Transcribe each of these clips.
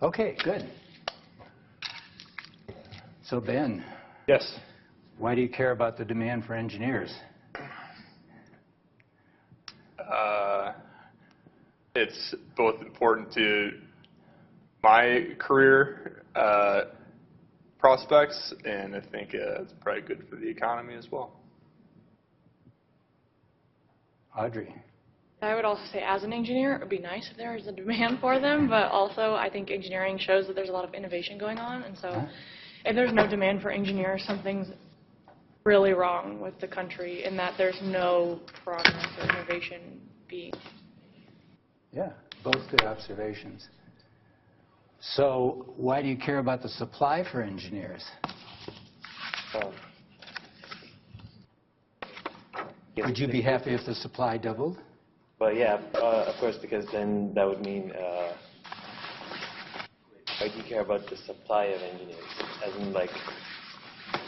Okay, good. So Ben. Yes. Why do you care about the demand for engineers? It's both important to my career prospects, and I think it's probably good for the economy as well. Audrey. I would also say as an engineer, it would be nice if there was a demand for them, but also I think engineering shows that there's a lot of innovation going on, and so if there's no demand for engineers, something's really wrong with the country in that there's no progress or innovation being. Yeah, both good observations. So why do you care about the supply for engineers? Would you be happy if the supply doubled? Well, yeah, of course, because then that would mean why do you care about the supply of engineers? As in, like,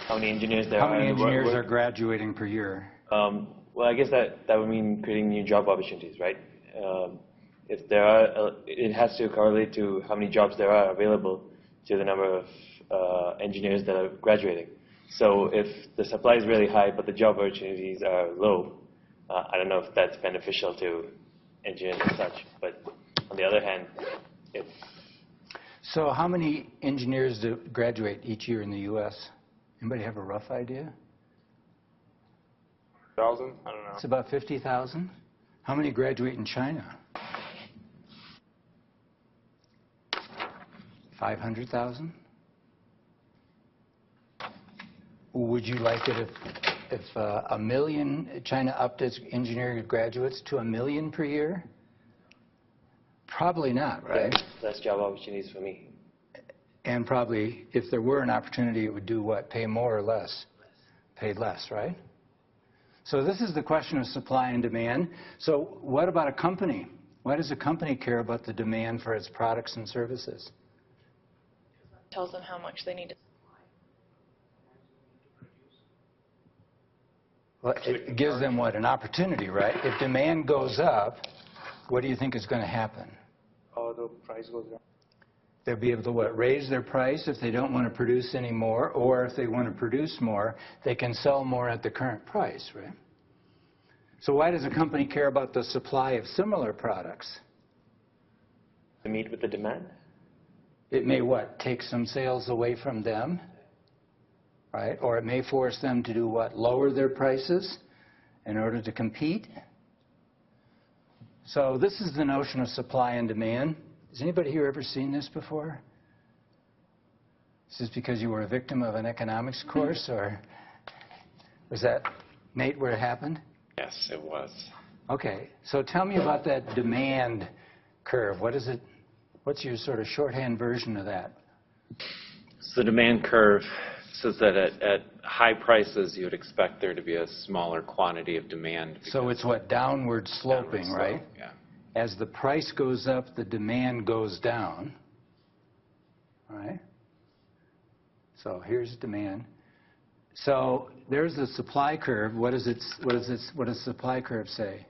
how many engineers there are? How many engineers are graduating per year? Well, I guess that would mean creating new job opportunities, right? If there are, it has to correlate to how many jobs there are available to the number of engineers that are graduating. So if the supply is really high but the job opportunities are low, I don't know if that's beneficial to engineers and such. But on the other hand, if... So how many engineers do graduate each year in the U.S.? Anybody have a rough idea? 1,000? I don't know. It's about 50,000. How many graduate in China? 500,000? Would you like it if a million, China upped its engineering graduates to 1 million per year? Probably not, right? Yeah, less job opportunities for me. And probably, if there were an opportunity, it would do what? Pay more or less? Paid less, right? So this is the question of supply and demand. So what about a company? Why does a company care about the demand for its products and services? It tells them how much they need to supply. Well, it gives them what? An opportunity, right? If demand goes up, what do you think is going to happen? Oh, the price goes down. They'll be able to what? Raise their price if they don't want to produce any more, or if they want to produce more, they can sell more at the current price, right? So why does a company care about the supply of similar products? To meet with the demand? It may what? Take some sales away from them, right? Or it may force them to do what? Lower their prices in order to compete. So this is the notion of supply and demand. Has anybody here ever seen this before? Is this because you were a victim of an economics course, or was that, Nate, where it happened? Yes, it was. Okay, so tell me about that demand curve. What is it? What's your sort of shorthand version of that? So the demand curve says that at high prices, you would expect there to be a smaller quantity of demand. So it's what? Downward sloping, Downward right? slope, yeah. As the price goes up, the demand goes down. All right? So here's demand. So there's the supply curve. What does the supply curve say?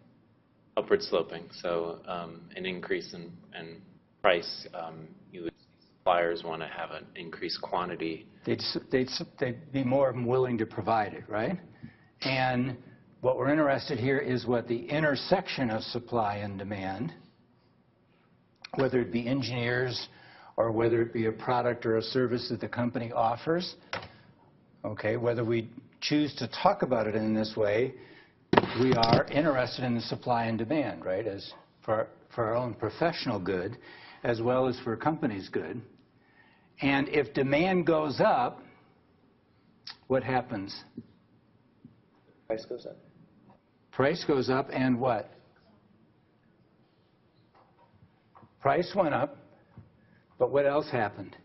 Upward sloping. So an increase in price, you would see suppliers want to have an increased quantity. They'd be more willing to provide it, right? And what we're interested here is what the intersection of supply and demand, whether it be engineers or whether it be a product or a service that the company offers, okay, whether we choose to talk about it in this way, we are interested in the supply and demand, right, as for our own professional good as well as for companies' good. And if demand goes up, what happens? Price goes up. Price goes up, and what? Price went up, but what else happened?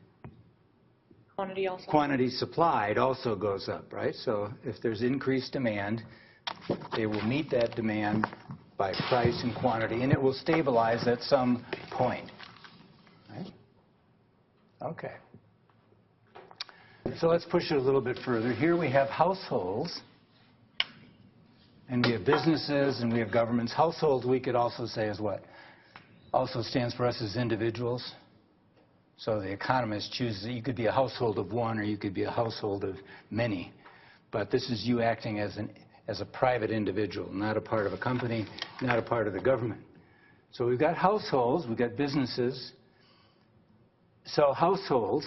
Quantity also. Quantity supplied also goes up, right? So if there's increased demand, they will meet that demand by price and quantity, and it will stabilize at some point. Right? Okay. So let's push it a little bit further. Here we have households. And we have businesses and we have governments. Households, we could also say, is what? Also stands for us as individuals. So the economist chooses, you could be a household of one or you could be a household of many. But this is you acting as a private individual, not a part of a company, not a part of the government. So we've got households, we've got businesses. So households,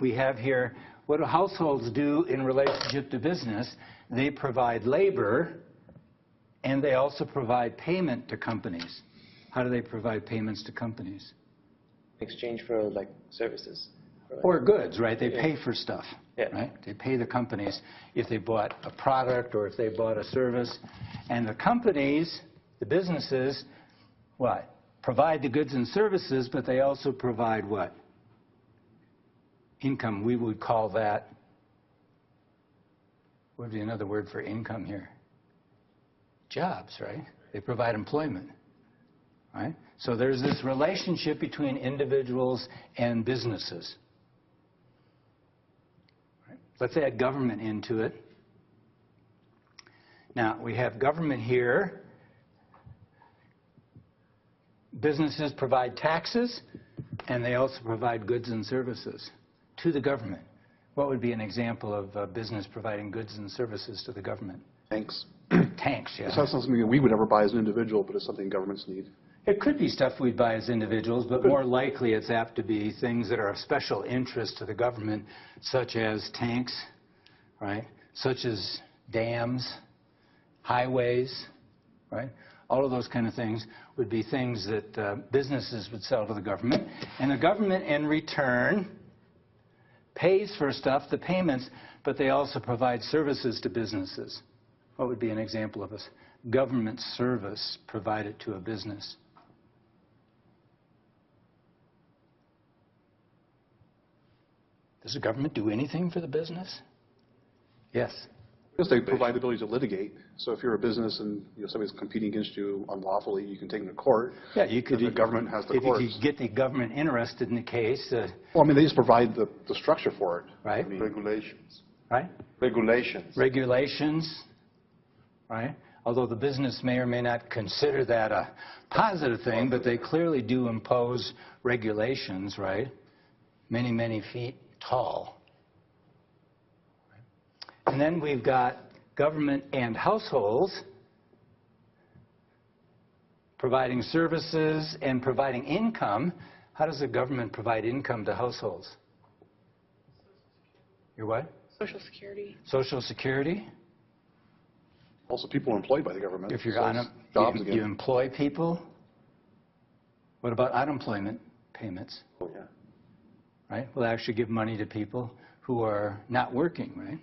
we have here, what do households do in relationship to business? They provide labor, and they also provide payment to companies. How do they provide payments to companies? In exchange for, like, services. Or goods, right? They pay for stuff, Yeah. right? They pay the companies if they bought a product or if they bought a service. And the companies, the businesses, what? Provide the goods and services, but they also provide what? Income. We would call that, what would be another word for income here? Jobs, right? They provide employment, right? So there's this relationship between individuals and businesses. Right? Let's add government into it. Now, we have government here. Businesses provide taxes, and they also provide goods and services to the government. What would be an example of a business providing goods and services to the government? Tanks. Tanks, yeah. It's not something that we would ever buy as an individual, but it's something governments need. It could be stuff we'd buy as individuals, but more likely it's apt to be things that are of special interest to the government, such as tanks, right? Such as dams, highways, right? All of those kind of things would be things that businesses would sell to the government. And the government, in return, pays for stuff, the payments, but they also provide services to businesses. What would be an example of a government service provided to a business? Does the government do anything for the business? Yes. Because they provide the ability to litigate. So if you're a business and somebody's competing against you unlawfully, you can take them to court. Yeah, you could. And the government has the courts. If you get the government interested in the case. Well, I mean, they just provide the structure for it. Right. I mean, Regulations. Right? Regulations. Regulations. Right? Although the business may or may not consider that a positive thing, but they clearly do impose regulations, right? Many, many feet tall. And then we've got government and households providing services and providing income. How does the government provide income to households? Your what? Social Security. Social Security. also, people are employed by the government. If you're so on it's jobs again. you employ people. What about unemployment payments? Oh, yeah. Right? We'll actually give money to people who are not working, right?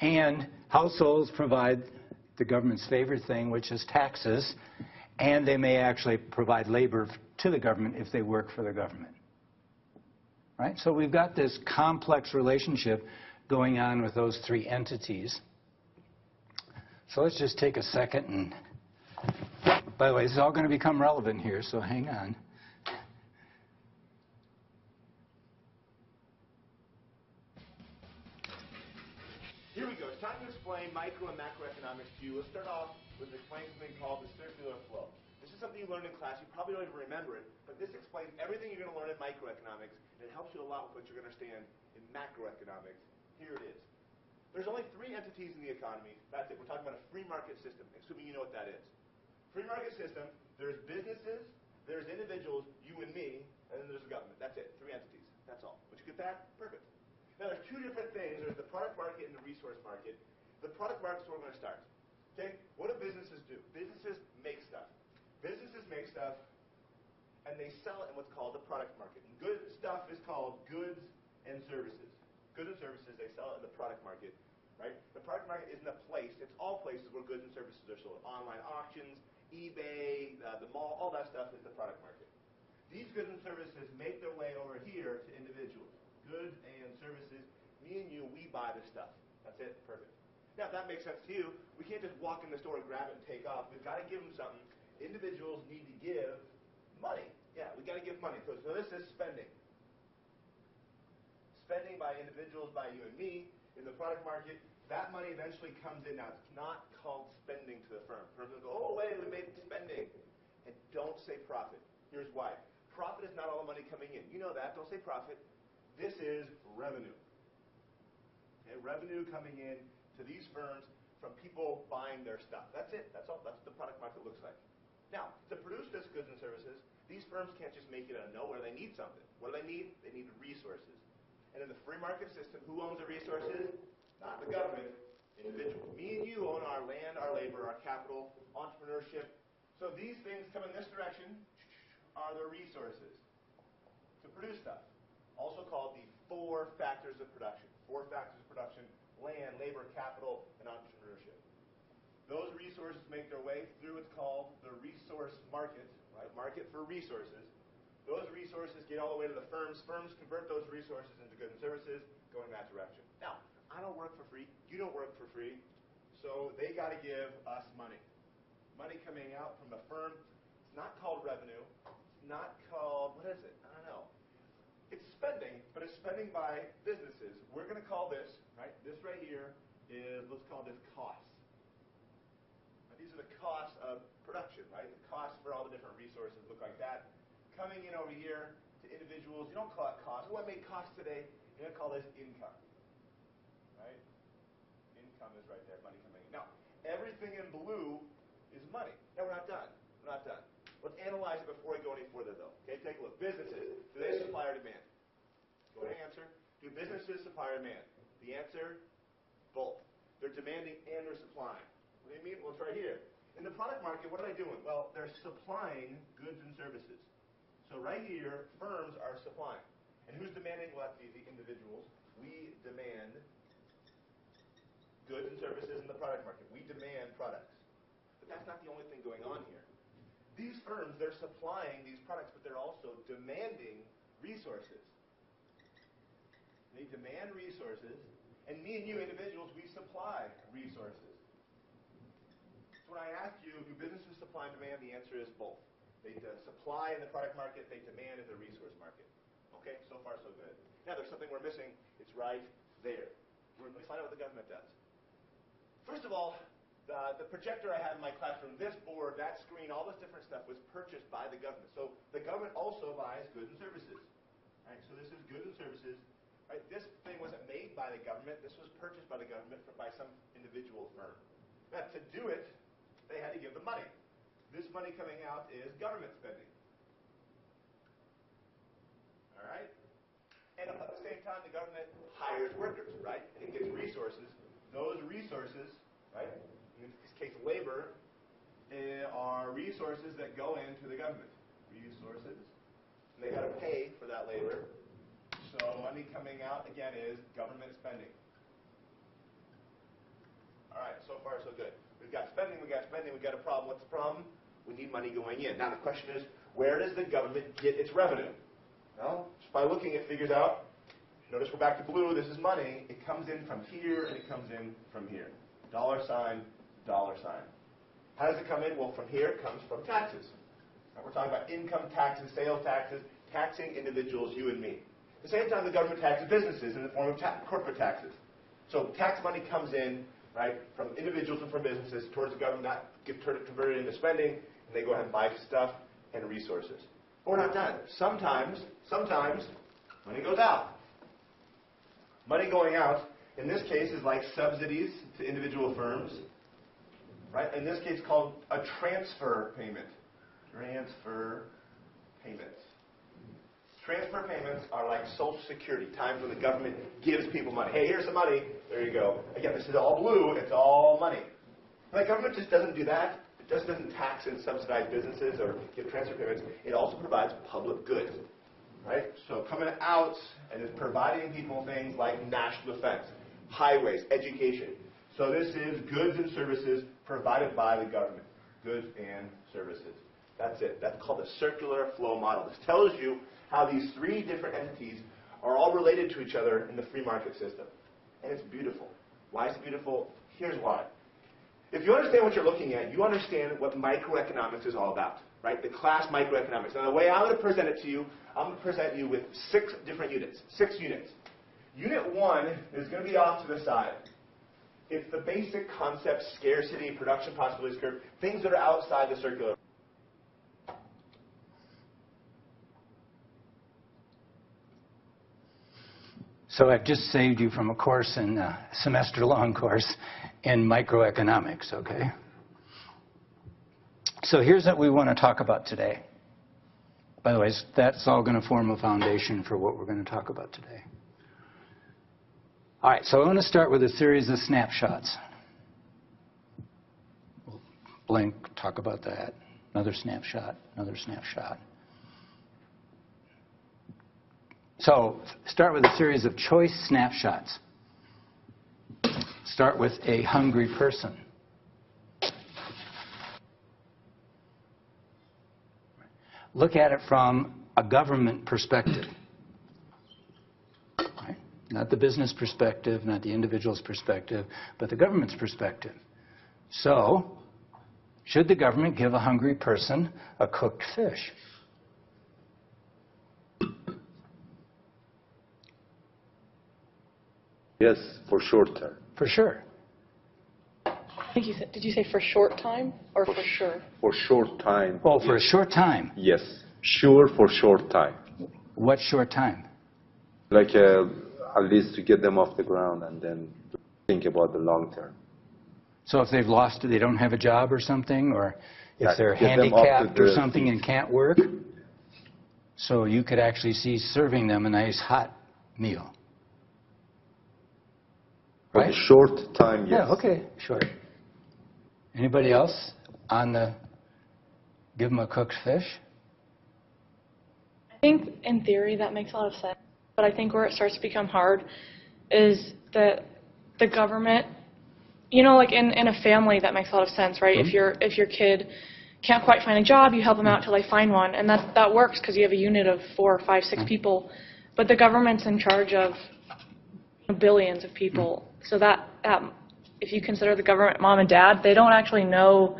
And households provide the government's favorite thing, which is taxes, and they may actually provide labor to the government if they work for the government. Right? So we've got this complex relationship going on with those three entities. So let's just take a second and, by the way, this is all going to become relevant here, so hang on. Here we go. It's time to explain micro and macroeconomics to you. Let's start off with explaining something called the circular flow. This is something you learned in class. You probably don't even remember it, but this explains everything you're going to learn in microeconomics, and it helps you a lot with what you're going to understand in macroeconomics. Here it is. There's only three entities in the economy. That's it. We're talking about a free market system, assuming you know what that is. Free market system, there's businesses, there's individuals, you and me, and then there's the government. That's it. Three entities. That's all. Would you get that? Perfect. Now, there's two different things. There's the product market and the resource market. The product market is where we're going to start. Okay? What do businesses do? Businesses make stuff. Businesses make stuff, and they sell it in what's called the product market. And good stuff is called goods and services. Goods and services, they sell it in the product market. Right? The product market isn't a place. It's all places where goods and services are sold. Online auctions, eBay, the mall, all that stuff is the product market. These goods and services make their way over here to individuals. Goods and services, me and you, we buy the stuff. That's it. Perfect. Now, if that makes sense to you, we can't just walk in the store and grab it and take off. We've got to give them something. Individuals need to give money. Yeah, we've got to give money. So this is spending. Spending by individuals, by you and me, in the product market. That money eventually comes in. Now, it's not called spending to the firm. Firms will go, oh, wait, we made spending. And don't say profit. Here's why. Profit is not all the money coming in. You know that. Don't say profit. This is revenue. Okay, revenue coming in to these firms from people buying their stuff. That's it. That's all. That's what the product market looks like. Now, to produce this goods and services, these firms can't just make it out of nowhere. They need something. What do they need? They need resources. And in the free market system, who owns the resources? Not the government. Individuals. Me and you own our land, our labor, our capital, entrepreneurship. So these things come in this direction are the resources to produce stuff. Also called the 4 factors of production. 4 factors of production: land, labor, capital, and entrepreneurship. Those resources make their way through what's called the resource market, right? Market for resources. Those resources get all the way to the firms. Firms convert those resources into goods and services, going that direction. Now, I don't work for free. You don't work for free. So they got to give us money. Money coming out from the firm. It's not called revenue. It's not called, what is it? I don't know. It's spending, but it's spending by businesses. We're going to call this, right? This right here is, let's call this costs. Now, these are the costs of production, right? The costs for all the different resources look like that. Coming in over here to individuals, you don't call it cost. What made cost today? You're going to call this income. Right? Income is right there, money coming in. Now, everything in blue is money. Now, we're not done. We're not done. Let's analyze it before we go any further, though. Okay, take a look. Businesses, do they supply or demand? Go ahead and answer. Do businesses supply or demand? The answer, both. They're demanding and they're supplying. What do you mean? Well, it's right here. In the product market, what are they doing? Well, they're supplying goods and services. So right here, firms are supplying. And who's demanding? Well, that's the individuals. We demand goods and services in the product market. We demand products. But that's not the only thing going on here. These firms, they're supplying these products, but they're also demanding resources. They demand resources, and me and you individuals, we supply resources. So when I ask you, do businesses supply and demand, the answer is both. They supply in the product market, they demand in the resource market. Okay, so far so good. Now there's something we're missing. It's right there. Let's find out what the government does. First of all, the projector I have in my classroom, this board, that screen, all this different stuff was purchased by the government. So the government also buys goods and services. Right? So this is goods and services. Right? This thing wasn't made by the government. This was purchased by the government by some individual firm. Now, to do it, they had to give the money. This money coming out is government spending. All right? And at the same time, the government hires workers, right? It gets resources. Those resources, right, in this case labor, are resources that go into the government. Resources. And they got to pay for that labor. So money coming out, again, is government spending. All right, so far so good. We've got spending, we've got a problem. What's the problem? We need money going in. Now the question is, where does the government get its revenue? Well, just by looking, it figures out, notice we're back to blue, this is money. It comes in from here, and it comes in from here. Dollar sign, dollar sign. How does it come in? Well, from here, it comes from taxes. Right, we're talking about income taxes, sales taxes, taxing individuals, you and me. At the same time, the government taxes businesses in the form of corporate taxes. So tax money comes in, right, from individuals and from businesses towards the government, that gets converted into spending, and they go ahead and buy stuff and resources. But we're not done. Sometimes money goes out. Money going out, in this case, is like subsidies to individual firms, right? In this case, called a transfer payment. Transfer payments. Transfer payments are like Social Security, times when the government gives people money. Hey, here's some money. There you go. Again, this is all blue. It's all money. And the government just doesn't do that. It just doesn't tax and subsidize businesses or give transfer payments. It also provides public goods. Right? So coming out and is providing people things like national defense, highways, education. So this is goods and services provided by the government. Goods and services. That's it. That's called the circular flow model. This tells you how these 3 different entities are all related to each other in the free market system. And it's beautiful. Why is it beautiful? Here's why. If you understand what you're looking at, you understand what microeconomics is all about. Right? The class microeconomics. Now the way I'm going to present it to you, I'm going to present you with 6 different units. 6 units. Unit 1 is going to be off to the side. It's the basic concept, scarcity, production possibilities curve, things that are outside the circular. So I've just saved you from a course in a semester-long course in microeconomics, okay? So here's what we want to talk about today. By the way, that's all going to form a foundation for what we're going to talk about today. All right, so I want to start with a series of snapshots. Blink, talk about that. Another snapshot, another snapshot. So start with a series of choice snapshots. Start with a hungry person. Look at it from a government perspective. Right? Not the business perspective, not the individual's perspective, but the government's perspective. So, should the government give a hungry person a cooked fish? Yes, for short term. For sure. I think you said, did you say for short time or for sure? For short time. Oh, for a short time. Yes, sure for short time. What short time? Like at least to get them off the ground and then think about the long term. So if they've lost, they don't have a job or something, or if Yeah, they're get them off handicapped the or something and can't work, so you could actually see serving them a nice hot meal. For Right? the short time, yes. Yeah, okay, sure. Anybody else on the give them a cooked fish? I think in theory that makes a lot of sense, but I think where it starts to become hard is that the government, you know, like in a family that makes a lot of sense, right? Mm-hmm. If your kid can't quite find a job, you help them out till they find one, and that works because you have a unit of 4, 5, 6 people. But the government's in charge of billions of people, so that if you consider the government mom and dad, they don't actually know.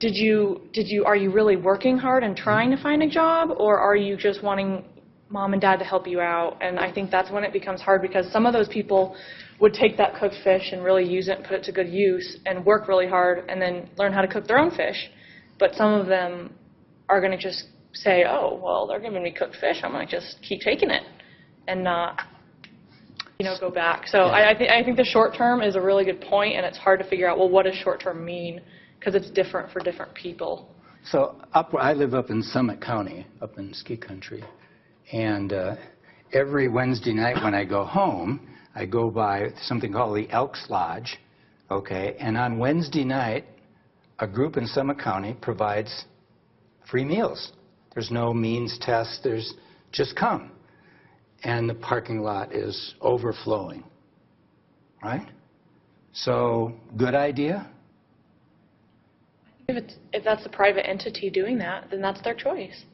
Are you really working hard and trying to find a job, or are you just wanting mom and dad to help you out? And I think that's when it becomes hard, because some of those people would take that cooked fish and really use it and put it to good use and work really hard and then learn how to cook their own fish. But some of them are going to just say, oh, well, they're giving me cooked fish, I'm going to just keep taking it and not, go back. So I think the short term is a really good point, and it's hard to figure out, well, what does short term mean? Because it's different for different people. So I live up in Summit County, up in ski country, and every Wednesday night when I go home, I go by something called the Elks Lodge, okay? And on Wednesday night, a group in Summit County provides free meals. There's no means test. There's just come. And the parking lot is overflowing, right? So, good idea? If that's a private entity doing that, then that's their choice.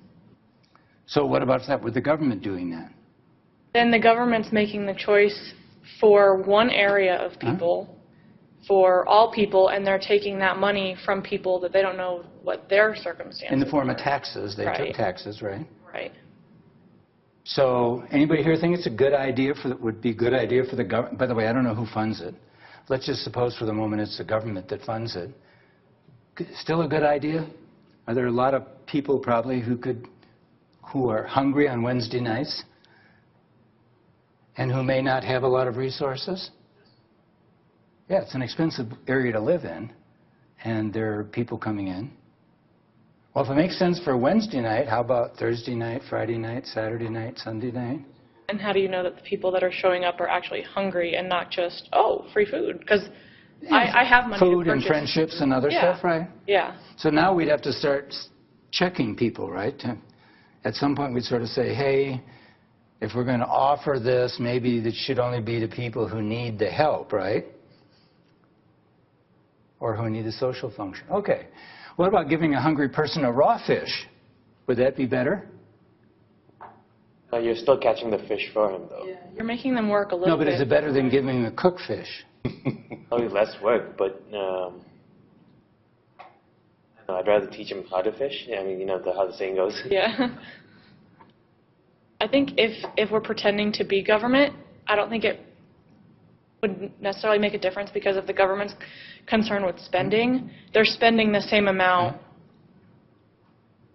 So what about that with the government doing that? Then the government's making the choice for one area of people, for all people, and they're taking that money from people that they don't know what their circumstances are. In the form of taxes. They Right. took taxes, right? Right. So anybody here think it's a good idea would be a good idea for the government? By the way, I don't know who funds it. Let's just suppose for the moment it's the government that funds it. Still a good idea? Are there a lot of people probably who are hungry on Wednesday nights and who may not have a lot of resources? Yeah, it's an expensive area to live in, and there are people coming in. Well, if it makes sense for Wednesday night, how about Thursday night, Friday night, Saturday night, Sunday night? And how do you know that the people that are showing up are actually hungry and not just, oh, free food? Because I have money to Food and purchase. friendships and other stuff, right? Yeah. So now we'd have to start checking people, right? At some point we'd sort of say, hey, if we're going to offer this, maybe it should only be to people who need the help, right? Or who need the social function. Okay. What about giving a hungry person a raw fish? Would that be better? You're still catching the fish for him, though. Yeah. You're making them work a little No, but bit. is it better than giving a cooked fish? Probably less work, but I'd rather teach him how to fish. I mean, how the saying goes. Yeah. I think if we're pretending to be government, I don't think it would necessarily make a difference, because if the government's concerned with spending, they're spending the same amount.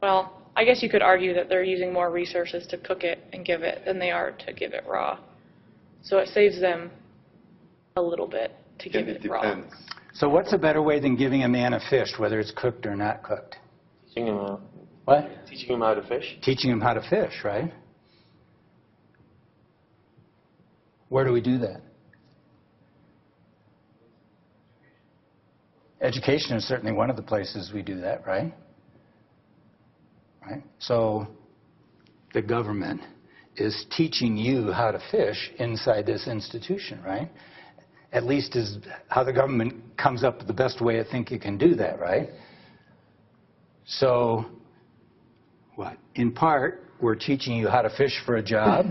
Well, I guess you could argue that they're using more resources to cook it and give it than they are to give it raw. So it saves them a little bit to give And it it raw. depends. So what's a better way than giving a man a fish, whether it's cooked or not cooked? Teaching him, What? teaching him how to fish. Teaching him how to fish, right? Where do we do that? Education is certainly one of the places we do that, right? Right? So the government is teaching you how to fish inside this institution, right? At least is how the government comes up with the best way I think you can do that, right? So what? In part, we're teaching you how to fish for a job,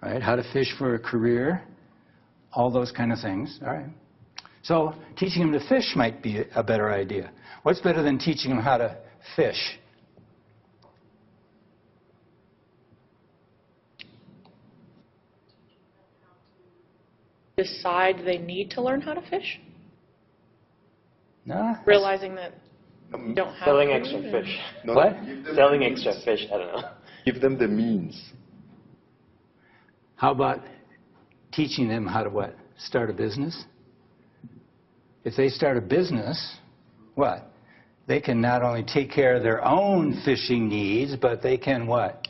right? How to fish for a career, all those kind of things, all right? So teaching them to fish might be a better idea. What's better than teaching them how to fish? Decide they need to learn how to fish, No. realizing that you don't have Selling food extra and- fish. No, What? give them Selling the extra means. fish, I don't know. Give them the means. How about teaching them how to what? Start a business? If they start a business, what? They can not only take care of their own fishing needs, but they can what?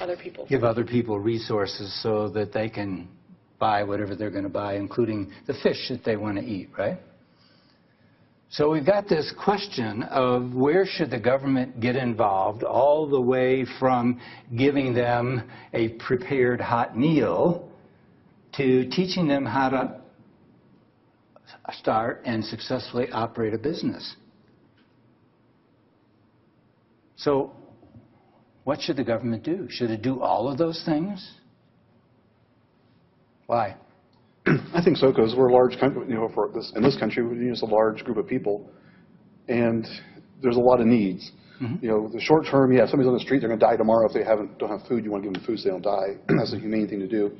Other people. Give other people resources so that they can buy whatever they're going to buy, including the fish that they want to eat, right? So we've got this question of where should the government get involved, all the way from giving them a prepared hot meal to teaching them how to start and successfully operate a business. So what should the government do? Should it do all of those things? Why? I think so, because we're a large country. In this country, it's a large group of people, and there's a lot of needs. The short term, yeah, if somebody's on the street, they're going to die tomorrow if they don't have food. You want to give them food so they don't die. That's a humane thing to do.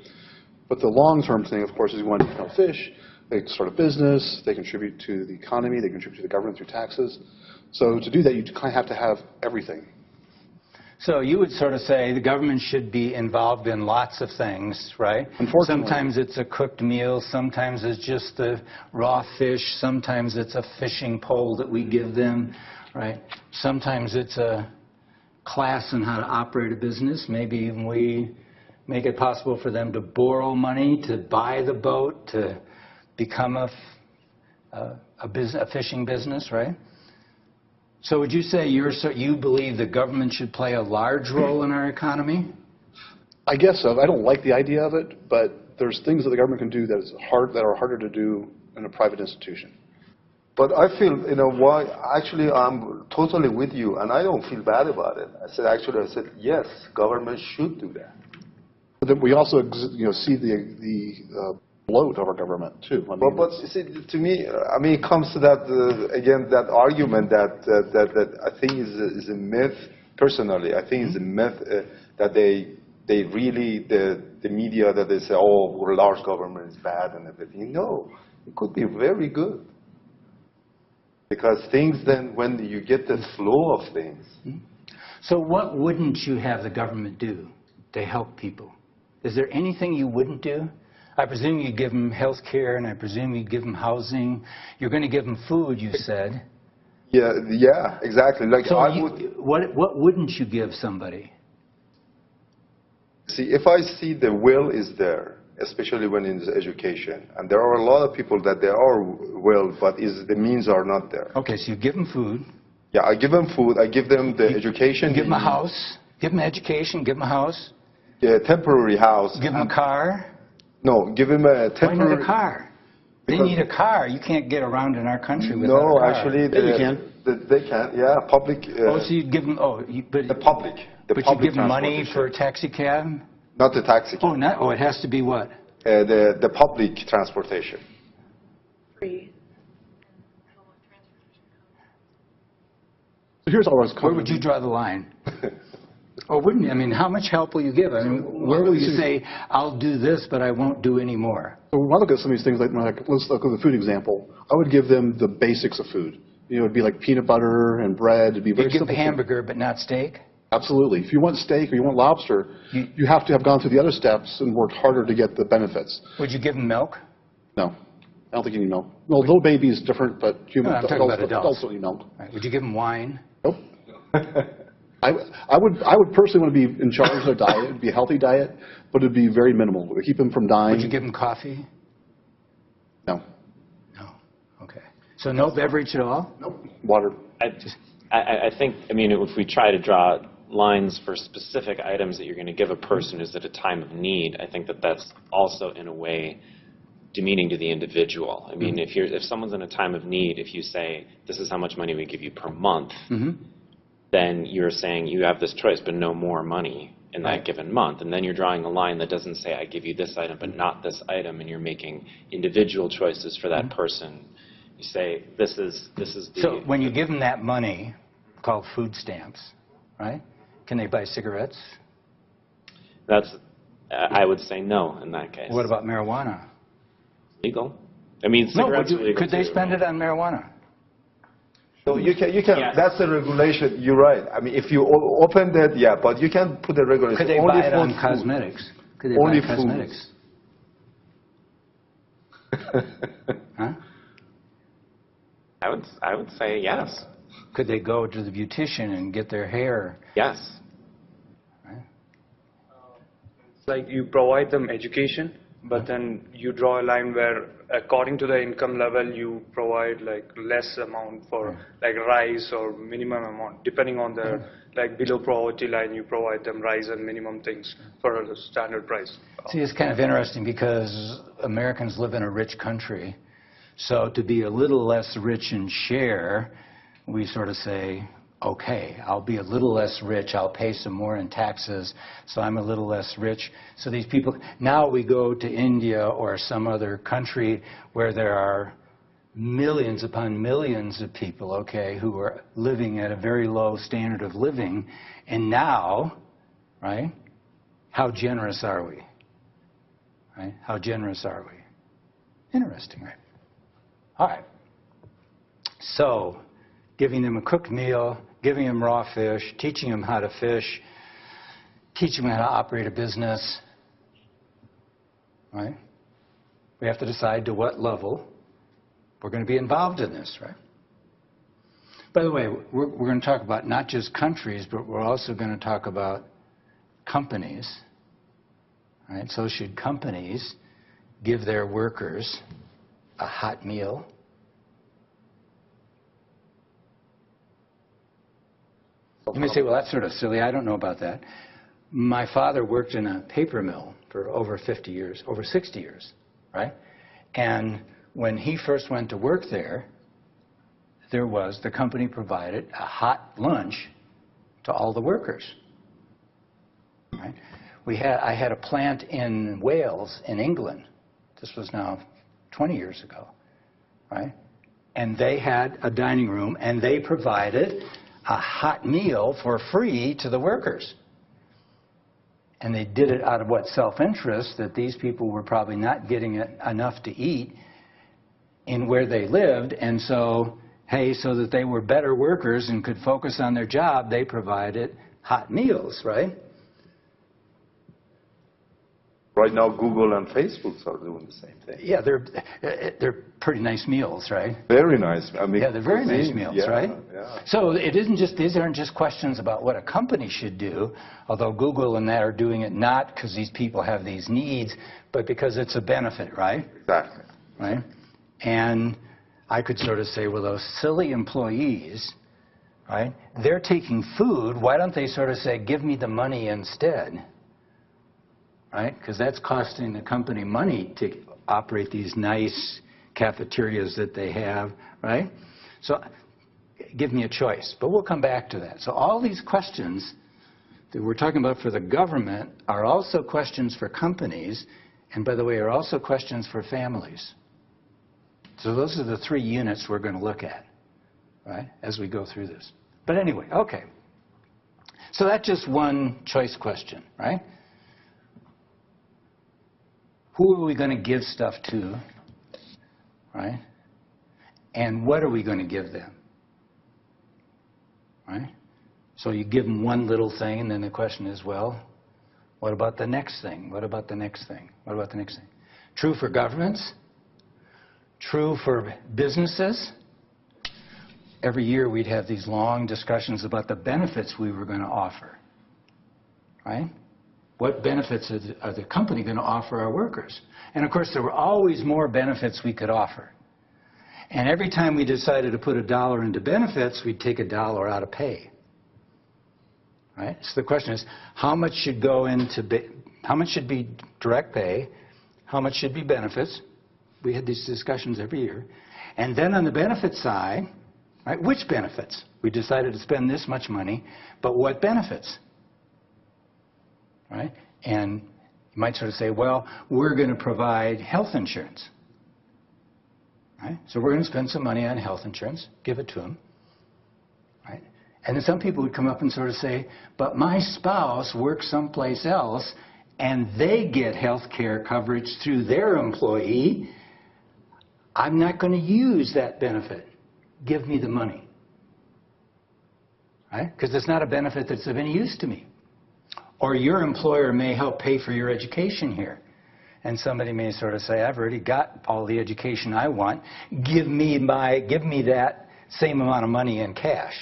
But the long term thing, of course, is you want to fish. They start a business. They contribute to the economy. They contribute to the government through taxes. So to do that, you kind of have to have everything. So you would sort of say the government should be involved in lots of things, right? Unfortunately. Sometimes it's a cooked meal, sometimes it's just the raw fish, sometimes it's a fishing pole that we give them, right? Sometimes it's a class on how to operate a business. Maybe even we make it possible for them to borrow money to buy the boat, to become a fishing business, right? So would you say you believe the government should play a large role in our economy? I guess so. I don't like the idea of it, but there's things that the government can do that are harder to do in a private institution. But I feel, why, actually, I'm totally with you, and I don't feel bad about it. I said, yes, government should do that. But then we also, see the bloat of our government, too. I mean, But you see, to me, it comes to that, again, that argument that I think is a myth, personally. I think it's a myth that they really, the media, that they say, oh, large government is bad and everything. No, it could be very good. Because things then, when you get the flow of things. So what wouldn't you have the government do to help people? Is there anything you wouldn't do? I presume you'd give them health care, and I presume you'd give them housing. You're going to give them food, you said. Yeah, exactly. Like So I would what wouldn't you give somebody? see, if I see the will is there, especially when in education, and there are a lot of people that they are will, but the means are not there. Okay, so you give them food. Yeah, I give them food. I give them the education. Give them a house. Give them education. Give them a house. Yeah, temporary house. Give them a car. No, give them a Why temporary. need a car? They Because- need a car. You can't get around in our country without a No, car. actually, you can. They can. Yeah, public. Oh, so you'd give them, but the public. The you public give them money transportation. for a taxi cab? Not the taxi. Oh, it has to be what? The public transportation. Free. so here's all I was Where would you draw the line? Or wouldn't you? I mean, how much help will you give? I mean, where will you say, I'll do this, but I won't do any more? So when I look at some of these things, like let's look at the food example, I would give them the basics of food. It'd be like peanut butter and bread. It'd be very You'd give simple a hamburger, but not steak? Absolutely. If you want steak or you want lobster, you have to have gone through the other steps and worked harder to get the benefits. Would you give them milk? No. I don't think you need milk. No, little baby is different, but human No, I'm talking about adults. don't need milk. Right. Would you give them wine? Nope. I would personally want to be in charge of their diet. It'd be a healthy diet, but it'd be very minimal. It would keep them from dying. Would you give them coffee? No. No. Okay. So no beverage at all? Nope. Water. I think, I mean, if we try to draw lines for specific items that you're going to give a person who's at a time of need, I think that that's also, in a way, demeaning to the individual. I mean, if someone's in a time of need, if you say, this is how much money we give you per month, then you're saying you have this choice, but no more money in that given month. And then you're drawing a line that doesn't say, I give you this item, but not this item, and you're making individual choices for that person. You say, this is the... So when you give them that money, called food stamps, right, can they buy cigarettes? I would say no in that case. What about marijuana? Legal. I mean, cigarettes are legal could they too, spend right? it on marijuana? So you can. Yes. That's the regulation. You're right. I mean, if you open that, yeah, but you can put a regulation. Could they only buy it for on food. cosmetics? Could they Only buy food. cosmetics? Huh? I would say yes. Could they go to the beautician and get their hair? Yes. It's like you provide them education, but then you draw a line where, according to the income level, you provide like less amount for like rice or minimum amount, depending on the like below poverty line. You provide them rice and minimum things for a standard price. See, it's kind of interesting because Americans live in a rich country, so to be a little less rich in share, we sort of say, okay, I'll be a little less rich, I'll pay some more in taxes, so I'm a little less rich. So these people, now we go to India or some other country where there are millions upon millions of people, okay, who are living at a very low standard of living, and now, right, how generous are we? Right? How generous are we? Interesting, right? All right. So, giving them a cooked meal, giving them raw fish, teaching them how to fish, teaching them how to operate a business, right? We have to decide to what level we're going to be involved in this, right? By the way, we're going to talk about not just countries, but we're also going to talk about companies, right? So should companies give their workers a hot meal? You may say, well, that's sort of silly. I don't know about that. My father worked in a paper mill for over 50 years, over 60 years, right? And when he first went to work there, the company provided a hot lunch to all the workers, right? I had a plant in Wales, in England. This was now 20 years ago, right? And they had a dining room, and they provided a hot meal for free to the workers. And they did it out of what, self-interest, that these people were probably not getting enough to eat in where they lived, and so, hey, so that they were better workers and could focus on their job, they provided hot meals, right? Right now, Google and Facebook are doing the same thing. Yeah, they're pretty nice meals, right? Very nice. I mean, Yeah, they're very nice meals, yeah, right? Yeah. So these aren't just questions about what a company should do, although Google and that are doing it not because these people have these needs, but because it's a benefit, right? Exactly. Right? And I could sort of say, well, those silly employees, right, they're taking food. Why don't they sort of say, give me the money instead? Right? Because that's costing the company money to operate these nice cafeterias that they have, right? So give me a choice. But we'll come back to that. So all these questions that we're talking about for the government are also questions for companies, and by the way, are also questions for families. So those are the three units we're going to look at, right, as we go through this. But anyway, okay. So that's just one choice question, right? Who are we going to give stuff to, right? And what are we going to give them, right? So you give them one little thing, and then the question is, well, what about the next thing? What about the next thing? What about the next thing? True for governments. True for businesses. Every year we'd have these long discussions about the benefits we were going to offer. Right? What benefits are the company going to offer our workers? And of course, there were always more benefits we could offer. And every time we decided to put $1 into benefits, we'd take $1 out of pay. Right? So the question is, how much should go into, how much should be direct pay? How much should be benefits? We had these discussions every year. And then on the benefit side, right, which benefits? We decided to spend this much money, but what benefits? Right? And you might sort of say, well, we're going to provide health insurance. Right? So we're going to spend some money on health insurance, give it to them. Right? And then some people would come up and sort of say, but my spouse works someplace else, and they get health care coverage through their employee. I'm not going to use that benefit. Give me the money. Right? Because it's not a benefit that's of any use to me. Or your employer may help pay for your education here. And somebody may sort of say, I've already got all the education I want. Give me that same amount of money in cash.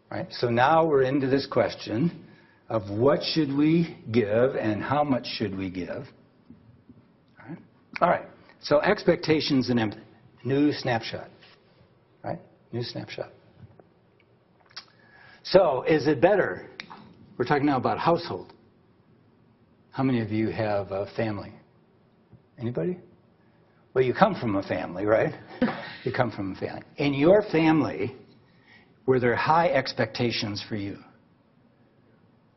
Right? So now we're into this question of what should we give and how much should we give. All right. So expectations and empathy. New snapshot. Right? New snapshot. So is it better? We're talking now about household. How many of you have a family? Anybody? Well, you come from a family, right? You come from a family. In your family, were there high expectations for you?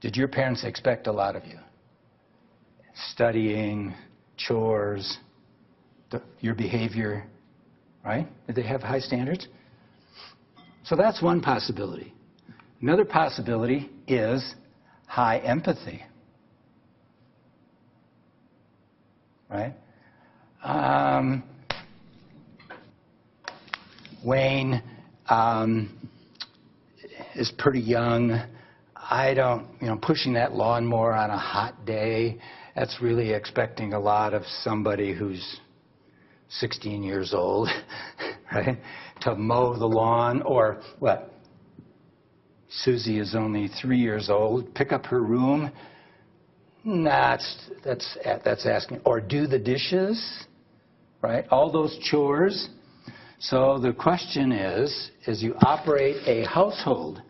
Did your parents expect a lot of you? Studying, chores, your behavior, right? Did they have high standards? So that's one possibility. Another possibility is high empathy. Right? Wayne is pretty young. Pushing that lawnmower on a hot day, that's really expecting a lot of somebody who's 16 years old, right? To mow the lawn, or what? Susie is only 3 years old. Pick up her room. That's asking. Or do the dishes, right? All those chores. So the question is, as you operate a household,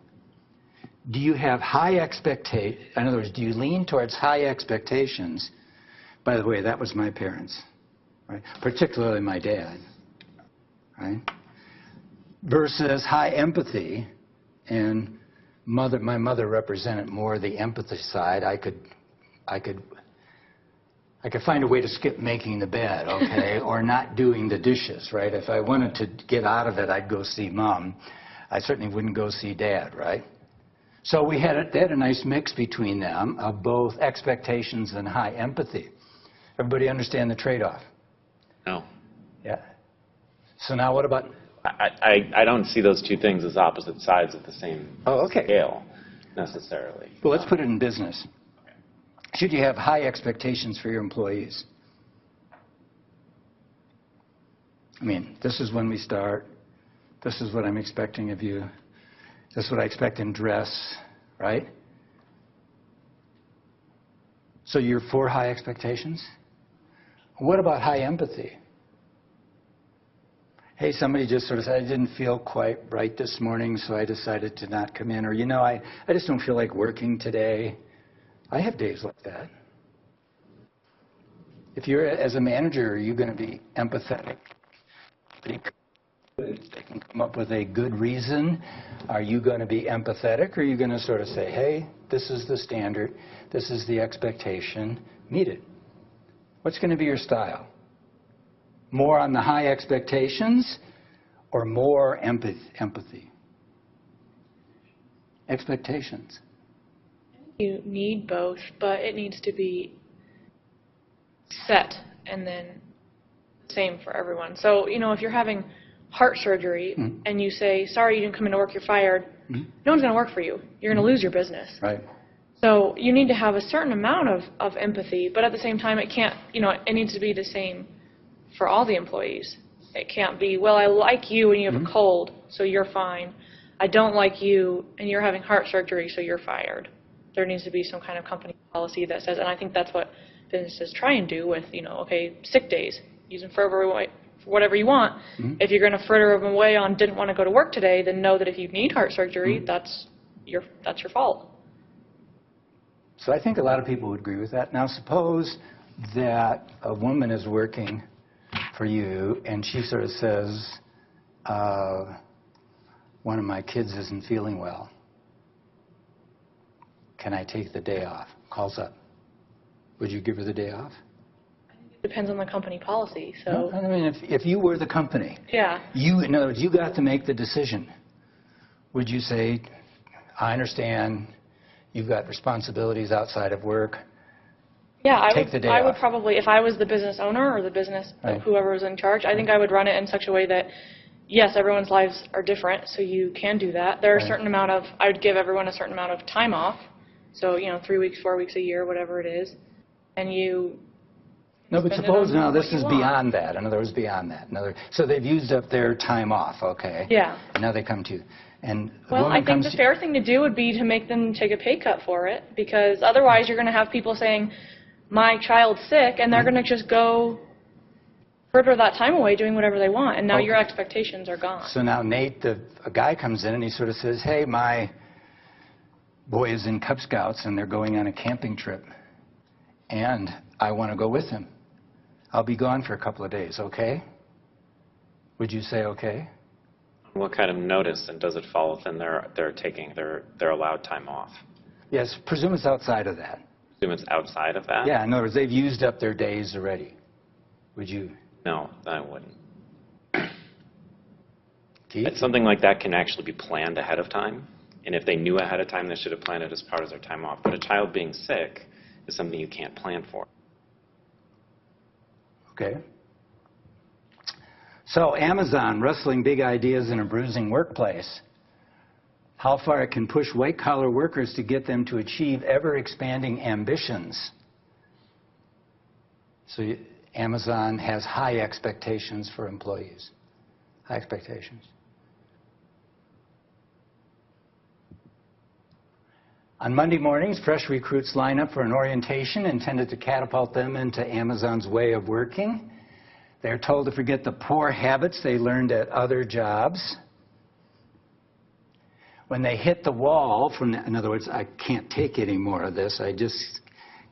do you have high expectations? In other words, do you lean towards high expectations? By the way, that was my parents, right? Particularly my dad, right? Versus high empathy, and my mother represented more the empathy side. I could find a way to skip making the bed, okay, or not doing the dishes, right? If I wanted to get out of it, I'd go see Mom. I certainly wouldn't go see Dad, right? So they had a nice mix between them of both expectations and high empathy. Everybody understand the trade-off? No. Yeah. So now what about... I don't see those two things as opposite sides of the same scale, necessarily. Well, let's put it in business. Should you have high expectations for your employees? I mean, this is when we start. This is what I'm expecting of you. This is what I expect in dress, right? So you're for high expectations? What about high empathy? Hey, somebody just sort of said, I didn't feel quite right this morning, so I decided to not come in. Or, I just don't feel like working today. I have days like that. If you're, as a manager, are you going to be empathetic? If they can come up with a good reason, are you going to be empathetic? Or are you going to sort of say, hey, this is the standard, this is the expectation, meet it? What's going to be your style? More on the high expectations or more empathy? Expectations. You need both, but it needs to be set and then same for everyone. So, if you're having heart surgery and you say, sorry, you didn't come into work, you're fired, Mm-hmm. no one's going to work for you. You're going to lose your business. Right. So you need to have a certain amount of empathy, but at the same time, it can't, it needs to be the same for all the employees. It can't be, well, I like you and you have a cold, so you're fine. I don't like you and you're having heart surgery, so you're fired. There needs to be some kind of company policy that says, and I think that's what businesses try and do with, okay, sick days. Use them for whatever you want. If you're going to fritter them away on didn't want to go to work today, then know that if you need heart surgery, that's your fault. So I think a lot of people would agree with that. Now suppose that a woman is working for you and she sort of says, one of my kids isn't feeling well. Can I take the day off? Calls up. Would you give her the day off? Depends on the company policy. So No, I mean, if you were the company, yeah, in other words, you got to make the decision. Would you say, I understand you've got responsibilities outside of work. Yeah, I would off. probably, if I was the business owner or the business, Right. whoever was in charge, I think I would run it in such a way that, yes, everyone's lives are different, so you can do that. There are a certain amount of, I would give everyone a certain amount of time off. So, 3 weeks, 4 weeks, a year, whatever it is. And you No, but spend it suppose on now what this you is want. beyond that. In other words, beyond that. So they've used up their time off, okay? Yeah. And now they come to you. And the Well, woman I think comes the to- fair thing to do would be to make them take a pay cut for it, because otherwise you're going to have people saying, my child's sick, and they're going to just go fritter that time away doing whatever they want, and now your expectations are gone. So now Nate, a guy comes in and he sort of says, hey, my boy is in Cub Scouts and they're going on a camping trip, and I want to go with him. I'll be gone for a couple of days, okay? Would you say okay? What kind of notice, and does it fall within their allowed time off? Yes, presume it's outside of that. Assume it's outside of that? Yeah, in other words, they've used up their days already. Would you? No, I wouldn't. Keith? Something like that can actually be planned ahead of time. And if they knew ahead of time, they should have planned it as part of their time off. But a child being sick is something you can't plan for. Okay. So Amazon, wrestling big ideas in a bruising workplace. How far it can push white-collar workers to get them to achieve ever-expanding ambitions. So Amazon has high expectations for employees. High expectations. On Monday mornings, fresh recruits line up for an orientation intended to catapult them into Amazon's way of working. They're told to forget the poor habits they learned at other jobs. When they hit the wall, in other words, I can't take any more of this, I just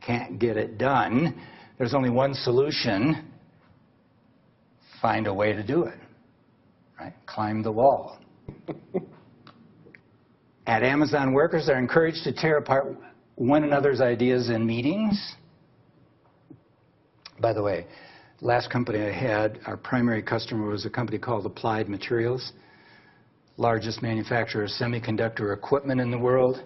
can't get it done, there's only one solution: find a way to do it. Right? Climb the wall. At Amazon, workers are encouraged to tear apart one another's ideas in meetings. By the way, last company I had, our primary customer was a company called Applied Materials, largest manufacturer of semiconductor equipment in the world.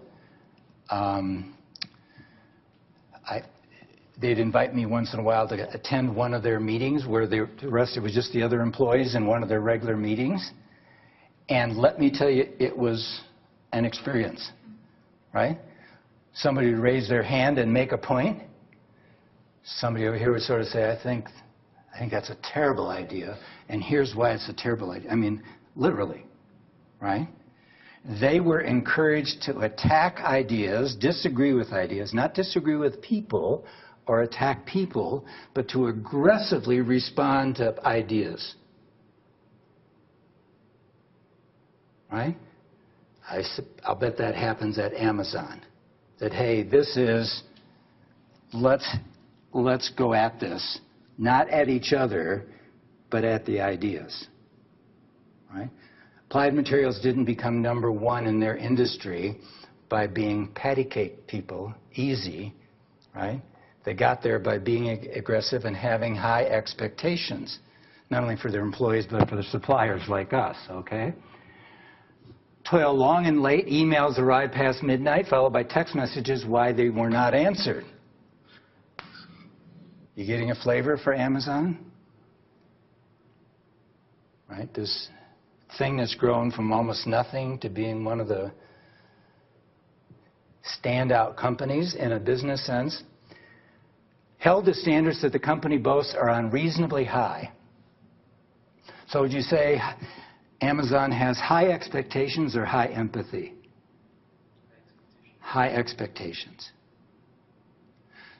They'd invite me once in a while to attend one of their meetings where the rest, it was just the other employees in one of their regular meetings. And let me tell you, it was an experience, right? Somebody would raise their hand and make a point. Somebody over here would sort of say, I think that's a terrible idea, and here's why it's a terrible idea. I mean, literally, right? They were encouraged to attack ideas, disagree with ideas, not disagree with people or attack people, but to aggressively respond to ideas. Right? I'll bet that happens at Amazon. That, hey, this is, let's go at this, not at each other, but at the ideas. Right? Applied Materials didn't become number one in their industry by being patty cake people, easy, right? They got there by being aggressive and having high expectations, not only for their employees, but for the suppliers like us, okay? Toil long and late, emails arrive past midnight, followed by text messages why they were not answered. You getting a flavor for Amazon? Right? thing that's grown from almost nothing to being one of the standout companies in a business sense, held to standards that the company boasts are unreasonably high. So would you say Amazon has high expectations or high empathy? High expectations.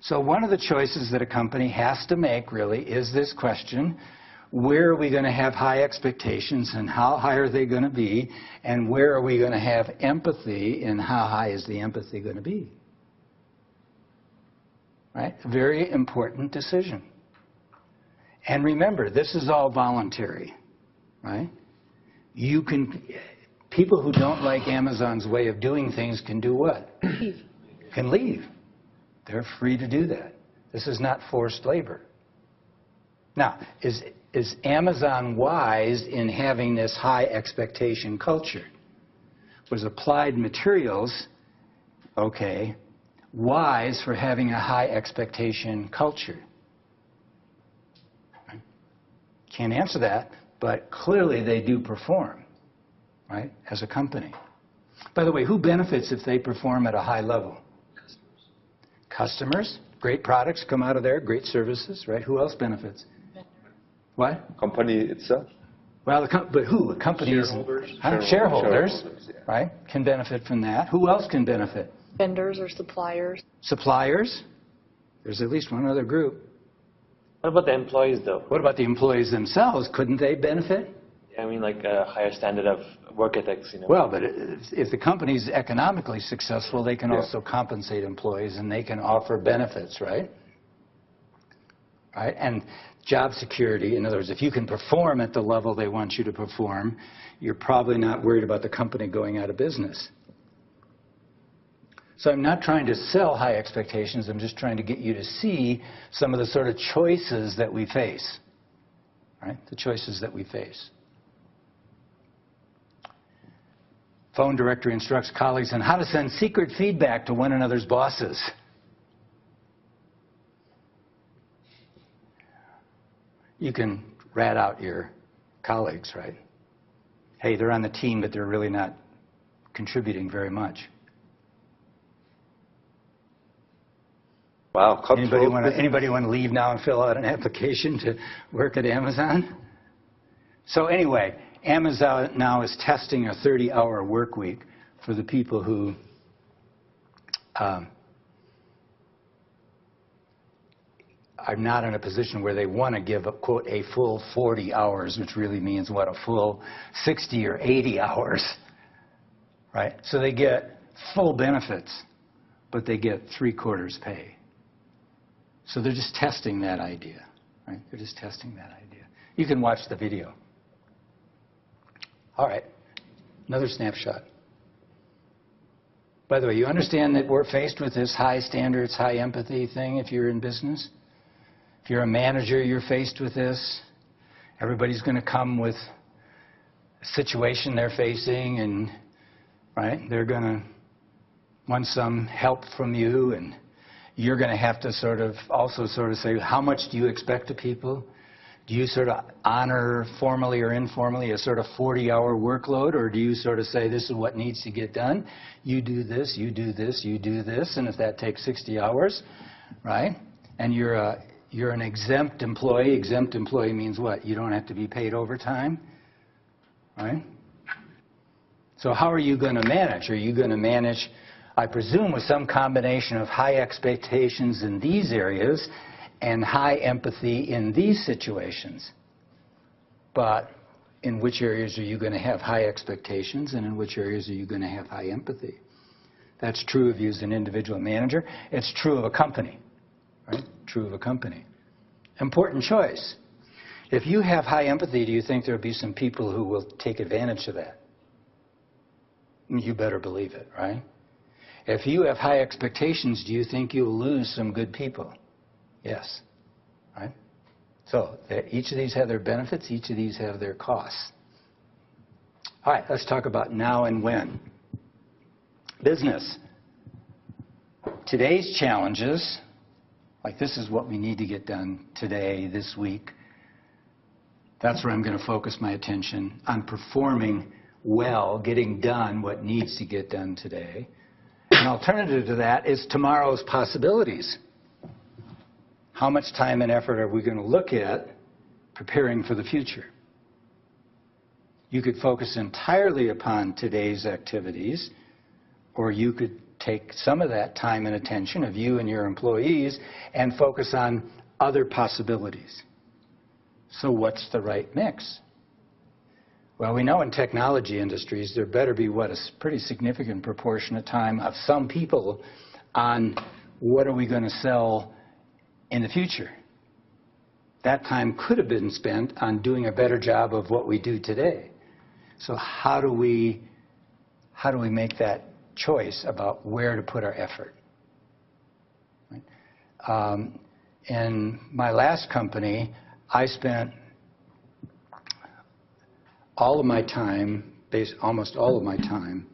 So one of the choices that a company has to make really is this question: where are we going to have high expectations and how high are they going to be? And where are we going to have empathy and how high is the empathy going to be? Right? A very important decision. And remember, this is all voluntary, right? You can, people who don't like Amazon's way of doing things can do what? Leave. Can leave. They're free to do that. This is not forced labor. Now, is Amazon wise in having this high expectation culture? Was Applied Materials, okay, wise for having a high expectation culture? Can't answer that, but clearly they do perform, right, as a company. By the way, who benefits if they perform at a high level? Customers. Great products come out of there, great services, right? Who else benefits? What? Company itself? Well, but who? Companies. Shareholders, yeah. right, can benefit from that. Who else can benefit? Vendors or suppliers. Suppliers. There's at least one other group. What about the employees, though? What about the employees themselves? Couldn't they benefit? I mean, like a higher standard of work ethics, you know. Well, but if the company's economically successful, they can also compensate employees and they can offer benefits, right? Right? And job security, in other words, if you can perform at the level they want you to perform, you're probably not worried about the company going out of business. So I'm not trying to sell high expectations. I'm just trying to get you to see some of the sort of choices that we face, right? The choices that we face. Phone directory instructs colleagues on how to send secret feedback to one another's bosses. You can rat out your colleagues, right? Hey, they're on the team, but they're really not contributing very much. Wow. Anybody want to leave now and fill out an application to work at Amazon? So anyway, Amazon now is testing a 30-hour work week for the people who are not in a position where they want to give, quote, a full 40 hours, which really means, what, a full 60 or 80 hours, right? So they get full benefits, but they get 3/4 pay. So they're just testing that idea, right? They're just testing that idea. You can watch the video. All right, another snapshot. By the way, you understand that we're faced with this high standards, high empathy thing if you're in business? If you're a manager, you're faced with this. Everybody's going to come with a situation they're facing, and right, they're going to want some help from you, and you're going to have to also say, how much do you expect of people? Do you sort of honor formally or informally a sort of 40-hour workload, or do you sort of say, this is what needs to get done? You do this, you do this, you do this, and if that takes 60 hours, right? And you're an exempt employee. Exempt employee means what? You don't have to be paid overtime, right? So how are you going to manage? Are you going to manage, I presume, with some combination of high expectations in these areas and high empathy in these situations? But in which areas are you going to have high expectations, and in which areas are you going to have high empathy? That's true of you as an individual manager. It's true of a company, right? True of a company. Important choice. If you have high empathy, do you think there will be some people who will take advantage of that? You better believe it, right? If you have high expectations, do you think you'll lose some good people? Yes, right? So each of these have their benefits, each of these have their costs. All right, let's talk about now and when. Business. Today's challenges, like this is what we need to get done today, this week. That's where I'm going to focus my attention, on performing well, getting done what needs to get done today. An alternative to that is tomorrow's possibilities. How much time and effort are we going to look at preparing for the future? You could focus entirely upon today's activities, or you could take some of that time and attention of you and your employees and focus on other possibilities. So what's the right mix? Well, we know in technology industries there better be, a pretty significant proportion of time of some people on what are we going to sell in the future. That time could have been spent on doing a better job of what we do today. So how do we make that choice about where to put our effort? Right? In my last company, I spent all of my time, almost all of my time,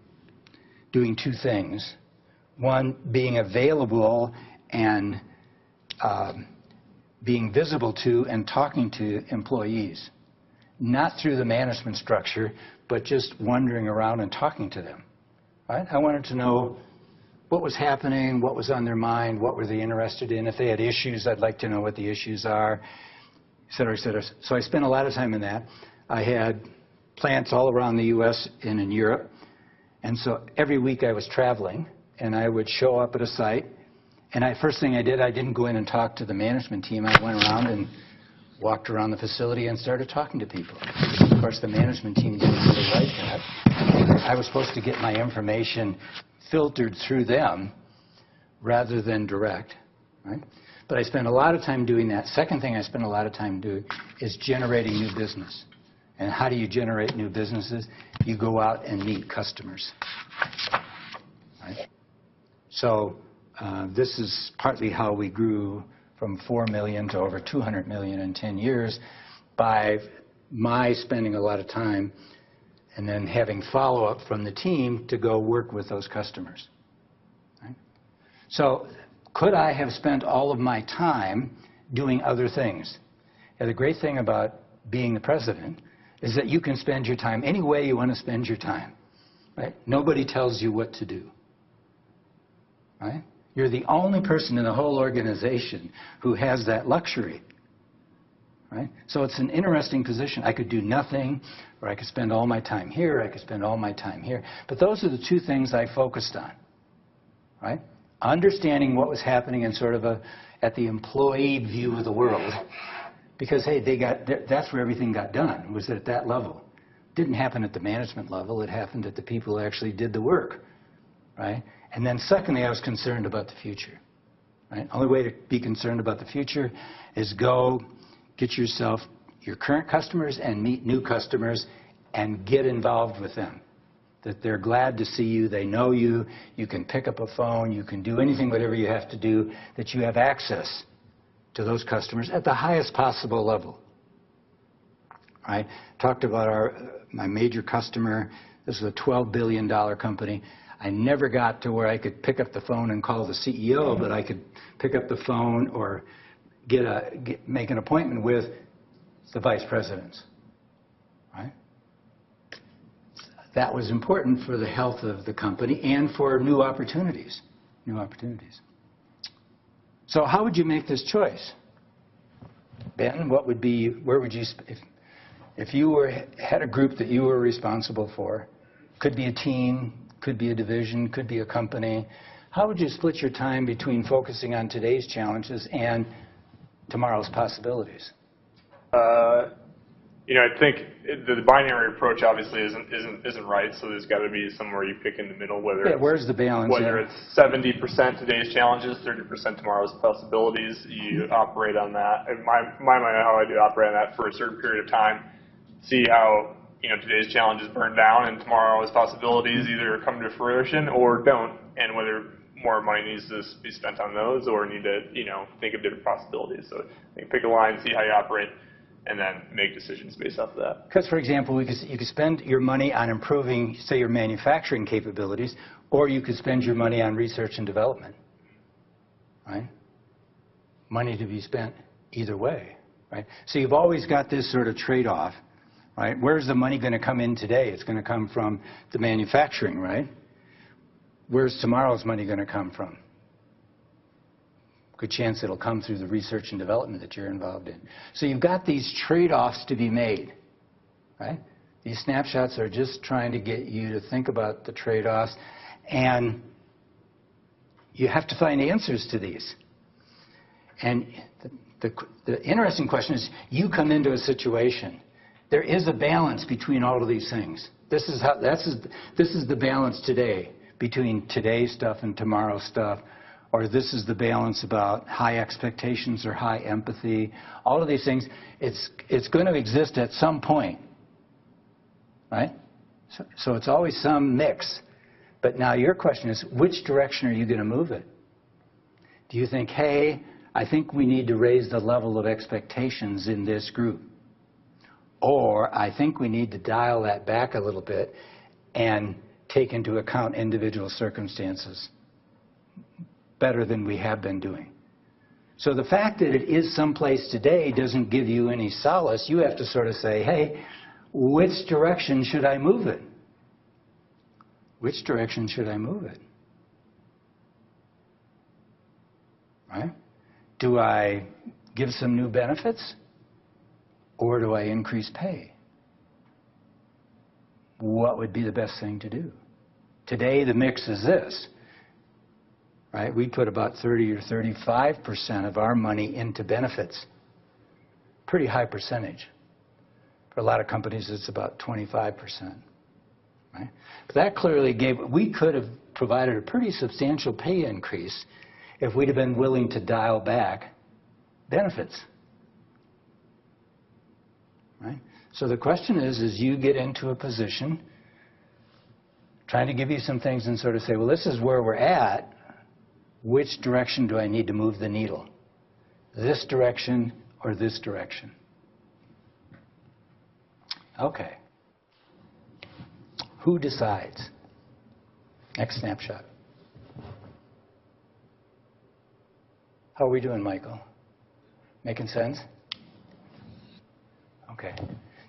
doing two things. One, being available and being visible to and talking to employees. Not through the management structure, but just wandering around and talking to them. Right? I wanted to know what was happening, what was on their mind, what were they interested in. If they had issues, I'd like to know what the issues are, et cetera, et cetera. So I spent a lot of time in that. I had plants all around the U.S. and in Europe. And so every week I was traveling, and I would show up at a site. And first thing I did, I didn't go in and talk to the management team. I went around and walked around the facility and started talking to people. Of course, the management team didn't really like that. I was supposed to get my information filtered through them rather than direct. Right? But I spent a lot of time doing that. Second thing I spent a lot of time doing is generating new business. And how do you generate new businesses? You go out and meet customers. Right? So this is partly how we grew from 4 million to over 200 million in 10 years by my spending a lot of time and then having follow-up from the team to go work with those customers. Right? So could I have spent all of my time doing other things? And the great thing about being the president is that you can spend your time any way you want to spend your time. Right? Nobody tells you what to do. Right? You're the only person in the whole organization who has that luxury. Right? So it's an interesting position. I could do nothing, or I could spend all my time here, I could spend all my time here. But those are the two things I focused on. Right? Understanding what was happening in sort of at the employee view of the world. Because, hey, that's where everything got done, was at that level. It didn't happen at the management level. It happened at the people who actually did the work. Right? And then secondly, I was concerned about the future. Right? Only way to be concerned about the future is go get yourself your current customers and meet new customers and get involved with them. That they're glad to see you, they know you, you can pick up a phone, you can do anything, whatever you have to do, that you have access to those customers at the highest possible level. Right? Talked about my major customer. This is a $12 billion company. I never got to where I could pick up the phone and call the CEO, but I could pick up the phone or make an appointment with the vice presidents. Right? That was important for the health of the company and for new opportunities. New opportunities. So how would you make this choice? Ben, where would you, if you had a group that you were responsible for, could be a team, could be a division, could be a company, how would you split your time between focusing on today's challenges and tomorrow's possibilities? I think the binary approach obviously isn't right. So there's got to be somewhere you pick in the middle. Where's the balance? Whether it's 70% today's challenges, 30% tomorrow's possibilities, you operate on that. In my mind, how I do operate on that for a certain period of time, see how today's challenges burn down and tomorrow's possibilities either come to fruition or don't, and whether more money needs to be spent on those or need to think of different possibilities. So I think pick a line, see how you operate, and then make decisions based off of that. Because, for example, you could spend your money on improving, say, your manufacturing capabilities, or you could spend your money on research and development. Right? Money to be spent either way. right? So you've always got this sort of trade-off, right? Where's the money going to come in today? It's going to come from the manufacturing, right? Where's tomorrow's money going to come from? Good chance it'll come through the research and development that you're involved in. So you've got these trade-offs to be made, right? These snapshots are just trying to get you to think about the trade-offs, and you have to find answers to these. And the interesting question is, you come into a situation. There is a balance between all of these things. This is the balance today between today's stuff and tomorrow's stuff, or this is the balance about high expectations or high empathy. All of these things, it's going to exist at some point, right? So it's always some mix. But now your question is, which direction are you going to move it? Do you think, hey, I think we need to raise the level of expectations in this group? Or I think we need to dial that back a little bit and take into account individual circumstances better than we have been doing. So the fact that it is someplace today doesn't give you any solace. You have to sort of say, hey, which direction should I move it? Which direction should I move it? Right? Do I give some new benefits? Or do I increase pay? What would be the best thing to do? Today, the mix is this. Right? We put about 30 or 35% of our money into benefits. Pretty high percentage. For a lot of companies, it's about 25%. Right? But that clearly we could have provided a pretty substantial pay increase if we'd have been willing to dial back benefits. Right? So the question is you get into a position trying to give you some things and sort of say, well, this is where we're at. Which direction do I need to move the needle? This direction or this direction? Okay. Who decides? Next snapshot. How are we doing, Michael? Making sense? Okay.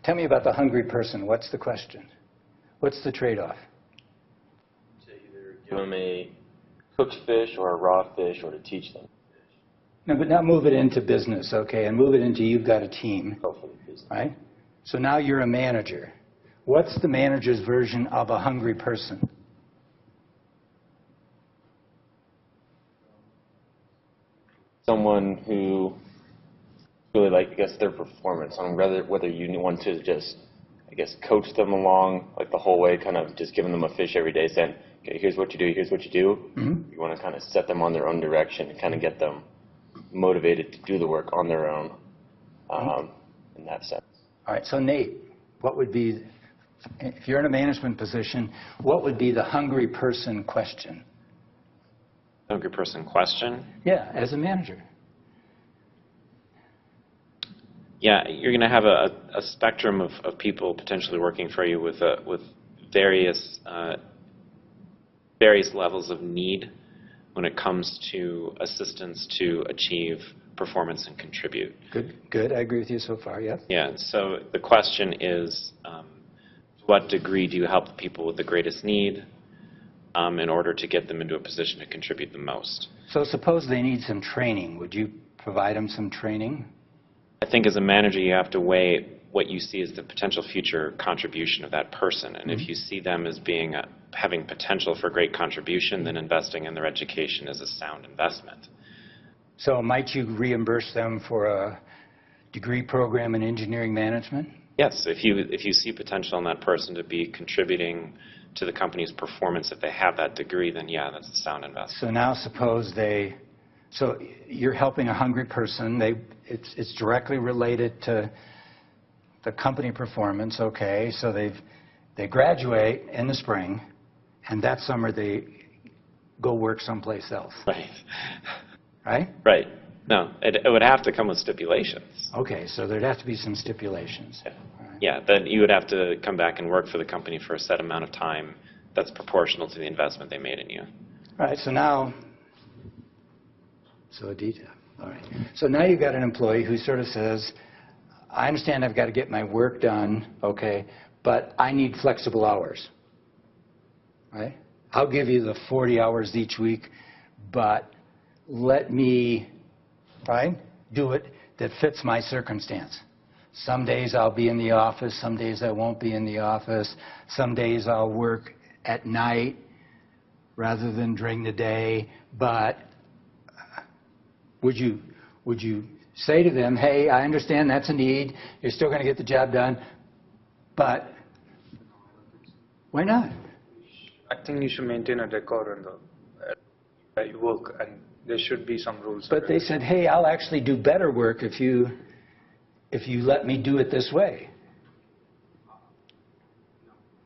Tell me about the hungry person. What's the question? What's the trade-off? To either give them a cooked fish or a raw fish, or to teach them fish. No, but not move it into business, okay, and move it into you've got a team, right? So now you're a manager. What's the manager's version of a hungry person? Someone who really, like, I guess, their performance on whether you want to just, I guess, coach them along, like, the whole way, kind of just giving them a fish every day, saying, okay, here's what you do, here's what you do. Mm-hmm. You want to kind of set them on their own direction and kind of get them motivated to do the work on their own, in that sense. All right, so Nate, what would be, if you're in a management position, what would be the hungry person question? Hungry person question? Yeah, as a manager. Yeah, you're going to have a spectrum of people potentially working for you with various levels of need when it comes to assistance to achieve performance and contribute. Good. I agree with you so far, yeah. Yeah, so the question is, to what degree do you help the people with the greatest need in order to get them into a position to contribute the most? So suppose they need some training. Would you provide them some training? I think as a manager, you have to weigh what you see as the potential future contribution of that person. And if you see them as being having potential for great contribution, then investing in their education is a sound investment. So might you reimburse them for a degree program in engineering management? Yes, if you see potential in that person to be contributing to the company's performance, if they have that degree, then yeah, that's a sound investment. So now suppose so you're helping a hungry person. It's directly related to the company performance, okay, so they graduate in the spring, and that summer they go work someplace else. Right. Right? Right. No, it would have to come with stipulations. Okay, so thered have to be some stipulations. Yeah. Right. Yeah, then you would have to come back and work for the company for a set amount of time that's proportional to the investment they made in you. All right, so now, so a detail. All right. So now you've got an employee who sort of says, I understand I've got to get my work done, okay, but I need flexible hours, right? I'll give you the 40 hours each week, but let me, right, do it that fits my circumstance. Some days I'll be in the office, some days I won't be in the office, some days I'll work at night rather than during the day, but would you say to them, hey, I understand that's a need, you're still going to get the job done, but why not? I think you should maintain a record in where you work, and there should be some rules. But they said, hey, I'll actually do better work if you let me do it this way.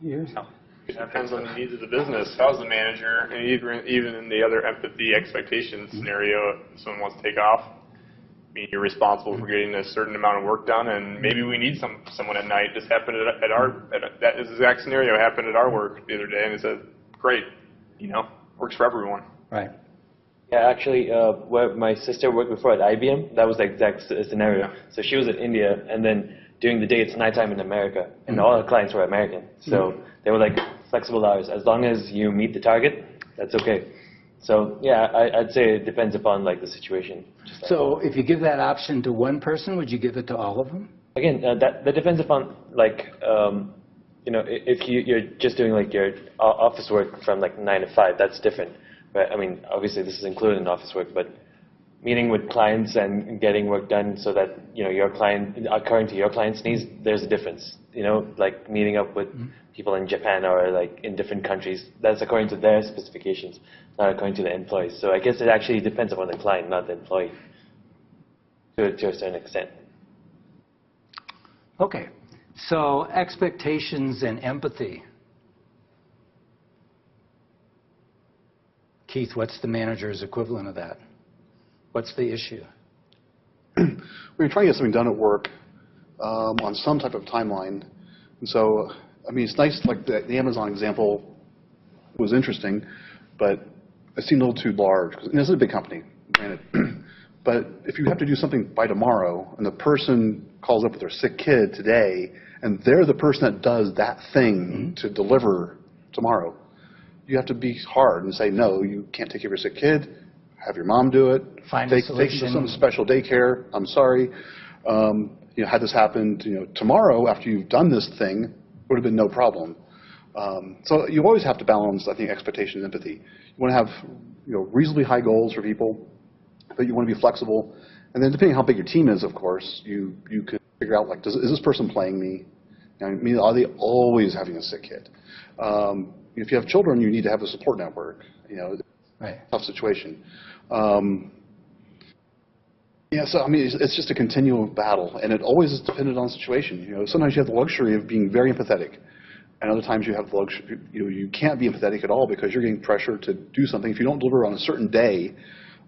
Yes. No. It depends on the needs of the business. If I was the manager, and even in the other empathy expectation scenario, if someone wants to take off, I mean, you're responsible for getting a certain amount of work done, and maybe we need someone at night. This happened that exact scenario happened at our work the other day, and it said, great, works for everyone. Right. Yeah, actually, where my sister worked before at IBM, that was the exact scenario. Yeah. So she was in India, and then during the day it's nighttime in America, and all her clients were American. So they were like flexible hours. As long as you meet the target, that's okay. So yeah, I'd say it depends upon like the situation. So if you give that option to one person, would you give it to all of them? Again, that depends upon like if you're just doing like your office work from like 9 to 5, that's different. But I mean, obviously this is included in office work, but meeting with clients and getting work done so that your client according to your client's needs, there's a difference. Like meeting up with people in Japan or like in different countries, that's according to their specifications, not according to the employees. So I guess it actually depends upon the client, not the employee, to a certain extent. Okay, so expectations and empathy. Keith, what's the manager's equivalent of that? What's the issue? We're trying to get something done at work on some type of timeline. And so, I mean, it's nice, like the Amazon example was interesting, but it seemed a little too large. Because this is a big company, granted. But if you have to do something by tomorrow, and the person calls up with their sick kid today, and they're the person that does that thing to deliver tomorrow, you have to be hard and say, no, you can't take care of your sick kid. Have your mom do it. Find a solution. Take some special daycare. I'm sorry. Had this happened, tomorrow after you've done this thing, would have been no problem. So you always have to balance, I think, expectation and empathy. You want to have, reasonably high goals for people, but you want to be flexible. And then depending on how big your team is, of course, you could figure out, like, is this person playing me? I mean, are they always having a sick kid? If you have children, you need to have a support network. Right. Tough situation. So I mean, it's just a continual battle, and it always is dependent on the situation. Sometimes you have the luxury of being very empathetic, and other times you have the luxury, you can't be empathetic at all because you're getting pressure to do something. If you don't deliver on a certain day,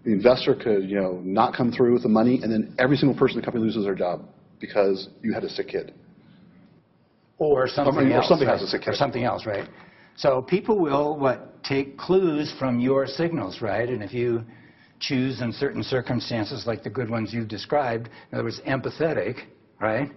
the investor could, not come through with the money, and then every single person in the company loses their job because you had a sick kid. Or something else. Or something right? has a sick kid. Or something else, right? So people will, take clues from your signals, right? And if you choose in certain circumstances, like the good ones you've described, in other words, empathetic, right?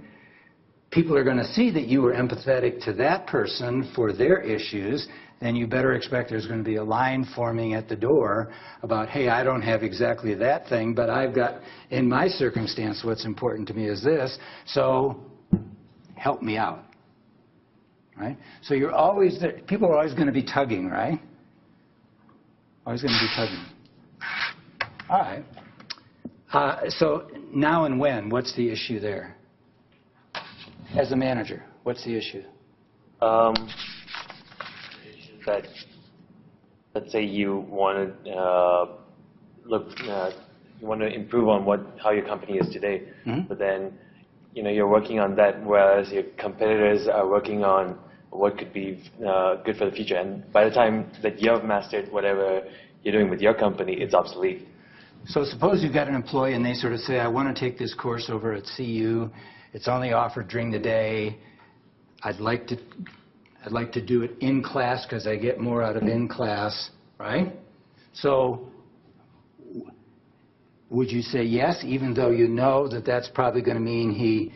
People are going to see that you were empathetic to that person for their issues, then you better expect there's going to be a line forming at the door about, hey, I don't have exactly that thing, but I've got, in my circumstance, what's important to me is this, so help me out. Right? So you're always there. People are always going to be tugging, right? Always going to be tugging. All right. So now and when, what's the issue there? As a manager, what's the issue? That, let's say you want to you want to improve on how your company is today, but then you're working on that, whereas your competitors are working on what could be good for the future. And by the time that you have mastered whatever you're doing with your company, it's obsolete. So suppose you've got an employee and they sort of say, I want to take this course over at CU. It's only offered during the day. I'd like to do it in class because I get more out of in class, right? So would you say yes, even though you know that that's probably going to mean he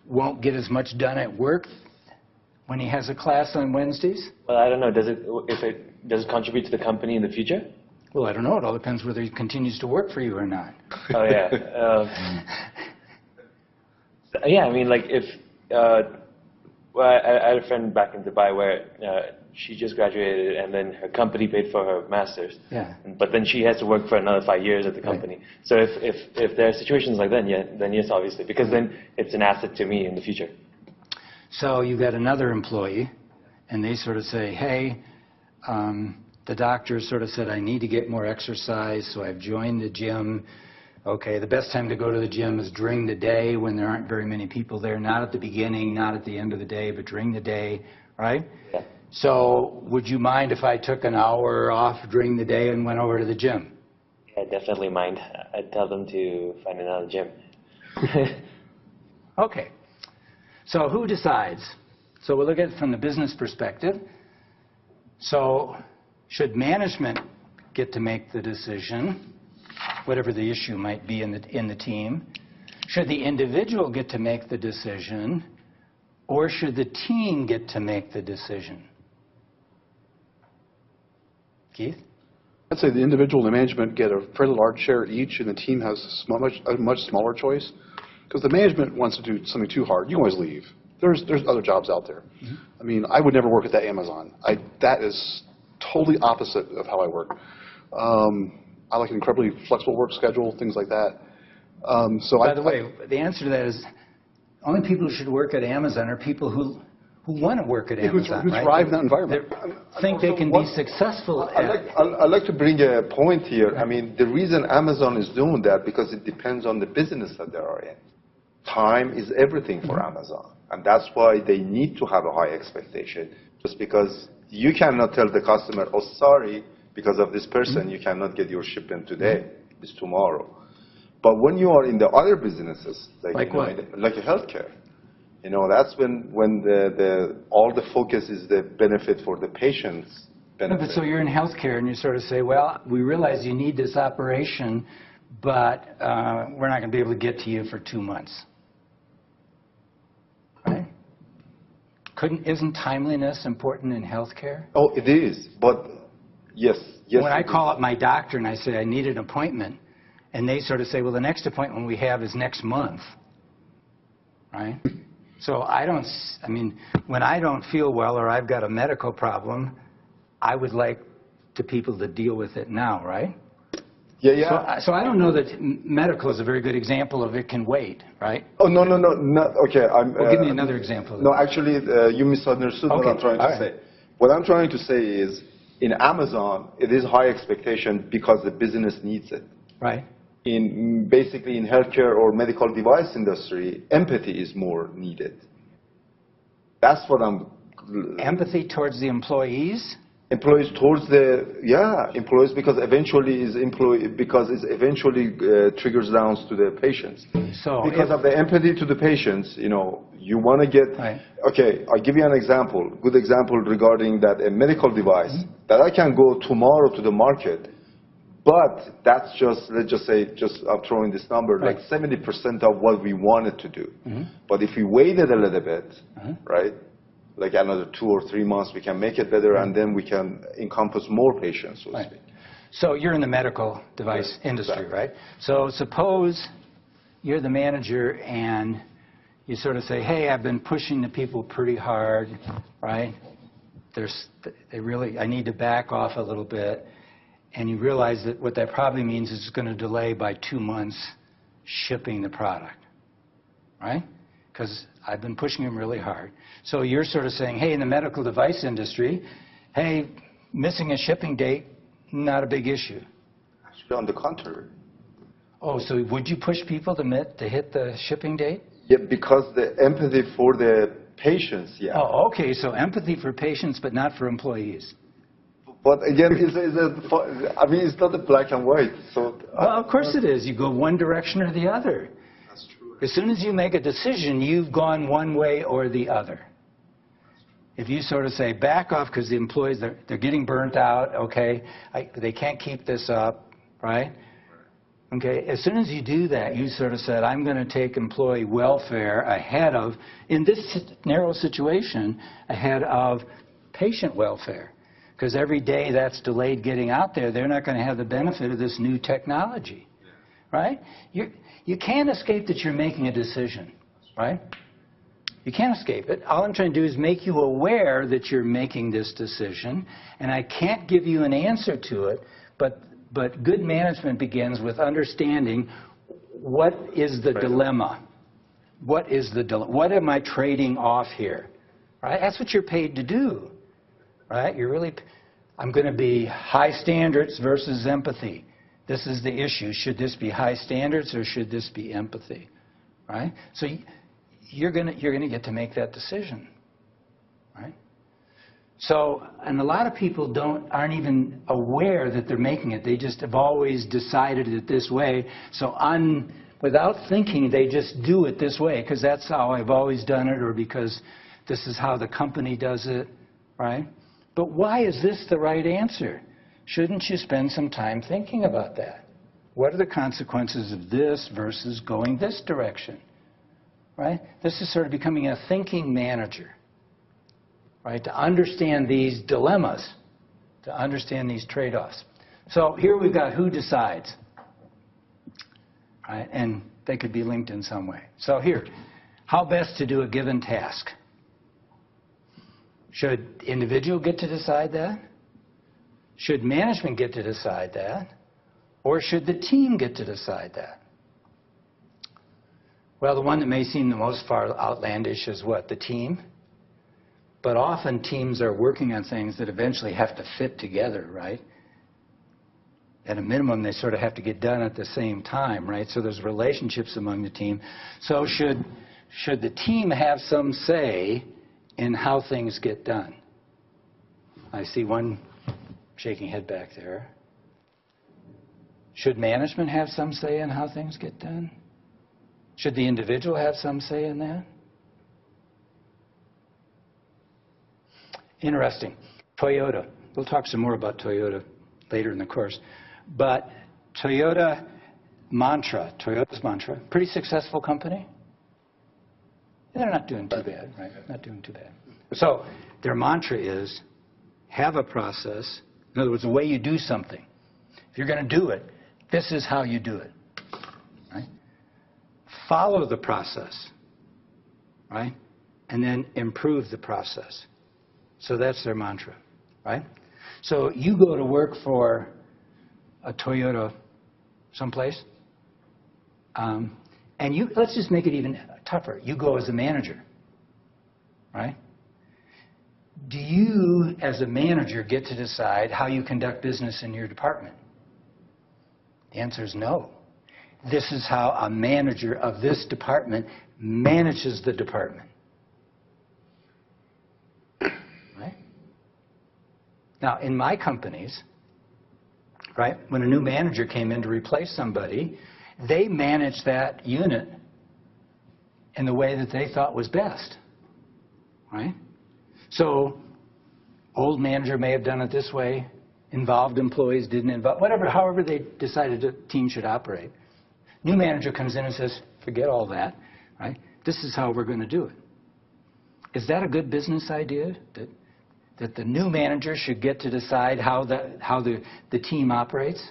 won't get as much done at work when he has a class on Wednesdays? Well, I don't know. Does it contribute to the company in the future? Well, I don't know. It all depends whether he continues to work for you or not. Oh yeah. Yeah, I mean, like if well, I had a friend back in Dubai where she just graduated and then her company paid for her master's. Yeah. But then she has to work for another 5 years at the company. Right. So if there are situations like that, then yes, obviously, because then it's an asset to me in the future. So you got another employee, and they sort of say, hey, the doctor sort of said, I need to get more exercise, so I've joined the gym. Okay, the best time to go to the gym is during the day when there aren't very many people there, not at the beginning, not at the end of the day, but during the day, right? Yeah. So would you mind if I took an hour off during the day and went over to the gym? Yeah, I definitely mind. I'd tell them to find another gym. Okay. So who decides? So we'll look at it from the business perspective. So should management get to make the decision, whatever the issue might be in the team? Should the individual get to make the decision, or should the team get to make the decision? Keith? I'd say the individual and the management get a fairly large share each, and the team has a much smaller choice. Because the management wants to do something too hard, you can always leave. There's other jobs out there. Mm-hmm. I mean, I would never work at that Amazon. That is totally opposite of how I work. I like an incredibly flexible work schedule, things like that. By the way, the answer to that is only people who should work at Amazon are people who want to work at Amazon, who thrive in that environment. Think they can be successful I'd like to bring a point here. I mean, the reason Amazon is doing that because it depends on the business that they are in. Time is everything for Amazon. And that's why they need to have a high expectation. Just because you cannot tell the customer, oh, sorry, because of this person, you cannot get your shipment today. It's tomorrow. But when you are in the other businesses, like what? Like healthcare, that's when all the focus is the benefit for the patients. No, but so you're in healthcare and you sort of say, well, we realize you need this operation, but we're not going to be able to get to you for 2 months. Right? Isn't timeliness important in healthcare? Oh, it is, but yes. When I call up my doctor and I say I need an appointment, and they sort of say, well, the next appointment we have is next month, right? So when I don't feel well or I've got a medical problem, I would like people to deal with it now, right? Yeah. So I don't know that medical is a very good example of it can wait, right? Oh, no. Okay. Well, give me another example. No, actually, you misunderstood what I'm trying to say. What I'm trying to say is, in Amazon, it is high expectation because the business needs it. Right. Basically, in healthcare or medical device industry, empathy is more needed. That's what I'm... Empathy towards the employees? Employees towards employees because it eventually triggers down to the patients. So because of the empathy to the patients, you want to get. Right. Okay, I'll give you an example. Good example regarding that a medical device that I can go tomorrow to the market, but that's let's just say I'm throwing this number like 70% of what we wanted to do. Mm-hmm. But if we waited a little bit, right? Like another 2 or 3 months, we can make it better, and then we can encompass more patients, so to speak. So you're in the medical device industry, right? So suppose you're the manager, and you sort of say, hey, I've been pushing the people pretty hard, right? I need to back off a little bit. And you realize that what that probably means is it's going to delay by 2 months shipping the product, right? Because I've been pushing them really hard. So you're sort of saying, hey, in the medical device industry, hey, missing a shipping date, not a big issue. Actually, on the contrary. Oh, so would you push people to hit the shipping date? Yeah, because the empathy for the patients, yeah. Oh, okay, so empathy for patients, but not for employees. But again, it's not a black and white. So well, of course it is. You go one direction or the other. That's true. As soon as you make a decision, you've gone one way or the other. If you sort of say, back off because the employees, they're getting burnt out, okay, they can't keep this up, right? Okay, as soon as you do that, you sort of said, I'm going to take employee welfare ahead of, in this narrow situation, ahead of patient welfare. Because every day that's delayed getting out there, they're not going to have the benefit of this new technology, right? You can't escape that you're making a decision, right? You can't escape it. All I'm trying to do is make you aware that you're making this decision, and I can't give you an answer to it, but good management begins with understanding what is the dilemma. What is the dilemma? What am I trading off here? Right? That's what you're paid to do. Right? I'm going to be high standards versus empathy. This is the issue. Should this be high standards or should this be empathy? Right? So you're going to get to make that decision. Right? So, and a lot of people aren't even aware that they're making it. They just have always decided it this way. So without thinking, they just do it this way because that's how I've always done it, or because this is how the company does it, right? But why is this the right answer? Shouldn't you spend some time thinking about that? What are the consequences of this versus going this direction, right? This is sort of becoming a thinking manager. Right, to understand these dilemmas, to understand these trade-offs. So here we've got who decides, right, and they could be linked in some way. So here, how best to do a given task. Should the individual get to decide that? Should management get to decide that? Or should the team get to decide that? Well, the one that may seem the most far outlandish is what? The team. But often teams are working on things that eventually have to fit together, right? At a minimum, they sort of have to get done at the same time, right? So there's relationships among the team. So should the team have some say in how things get done? I see one shaking head back there. Should management have some say in how things get done? Should the individual have some say in that? Interesting. Toyota. We'll talk some more about Toyota later in the course. But Toyota's mantra, pretty successful company. They're not doing too bad, right? Not doing too bad. So their mantra is have a process. In other words, the way you do something. If you're going to do it, this is how you do it. Right? Follow the process. Right? And then improve the process. So that's their mantra, right? So you go to work for a Toyota someplace, and let's just make it even tougher. You go as a manager, right? Do you, as a manager, get to decide how you conduct business in your department? The answer is no. This is how a manager of this department manages the department. Now, in my companies, right, when a new manager came in to replace somebody, they managed that unit in the way that they thought was best, right? So, old manager may have done it this way, involved employees didn't involve, however they decided the team should operate. New manager comes in and says, forget all that, right? This is how we're going to do it. Is that a good business idea? That the new manager should get to decide how the team operates?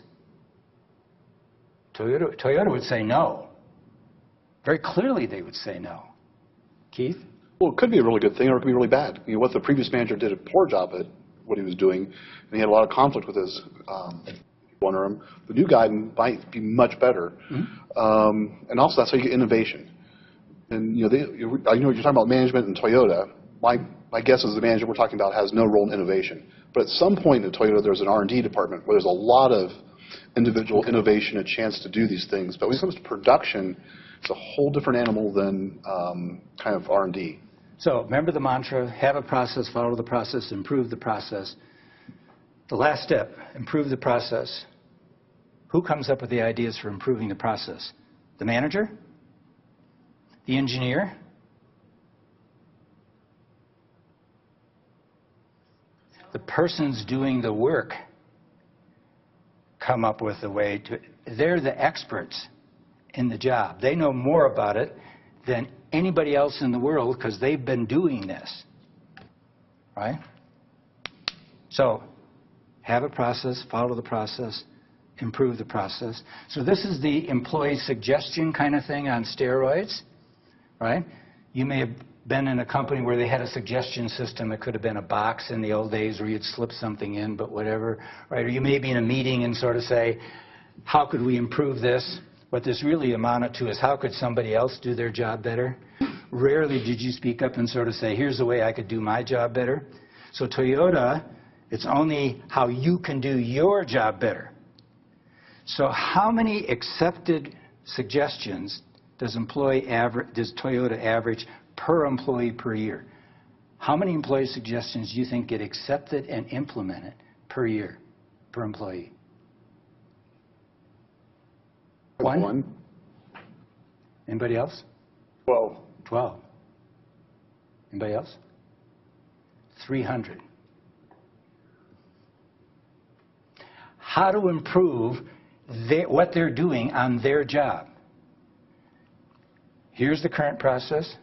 Toyota would say no. Very clearly they would say no. Keith? Well, it could be a really good thing or it could be really bad. You know, what the previous manager did a poor job at what he was doing, and he had a lot of conflict with his people under him. The new guy might be much better. Mm-hmm. And also that's how you get innovation. And you're talking about management and Toyota. My guess is the manager we're talking about has no role in innovation. But at some point in Toyota, there's an R&D department where there's a lot of individual innovation, a chance to do these things. But when it comes to production, it's a whole different animal than kind of R&D. So remember the mantra, have a process, follow the process, improve the process. The last step, improve the process. Who comes up with the ideas for improving the process? The manager? The engineer? The person's doing the work come up with a way to, they're the experts in the job. They know more about it than anybody else in the world because they've been doing this, right? So have a process, follow the process, improve the process. So this is the employee suggestion kind of thing on steroids, right? You may have been in a company where they had a suggestion system. It could have been a box in the old days where you'd slip something in, but whatever, right? Or you may be in a meeting and sort of say, how could we improve this? What this really amounted to is how could somebody else do their job better? Rarely did you speak up and sort of say, here's the way I could do my job better. So Toyota, it's only how you can do your job better. So how many accepted suggestions does Toyota average per employee per year? How many employee suggestions do you think get accepted and implemented per year, per employee? One? Anybody else? 12. 12. Anybody else? 300. How to improve what they're doing on their job. Here's the current process.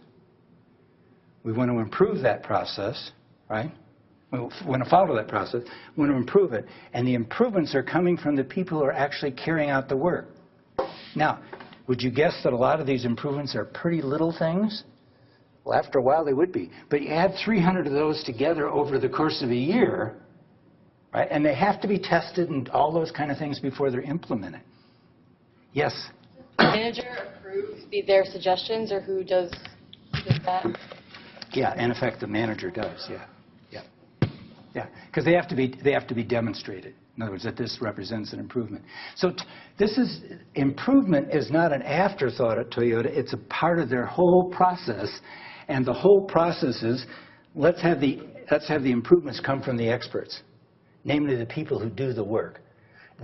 We want to improve that process, right? We want to follow that process. We want to improve it. And the improvements are coming from the people who are actually carrying out the work. Now, would you guess that a lot of these improvements are pretty little things? Well, after a while they would be. But you add 300 of those together over the course of a year, right? And they have to be tested and all those kind of things before they're implemented. Yes? Does the manager approve their suggestions, or who does that? Yeah, in effect, the manager does. Yeah, because they have to be demonstrated. In other words, that this represents an improvement. So improvement is not an afterthought at Toyota. It's a part of their whole process, and the whole process is let's have the improvements come from the experts, namely the people who do the work.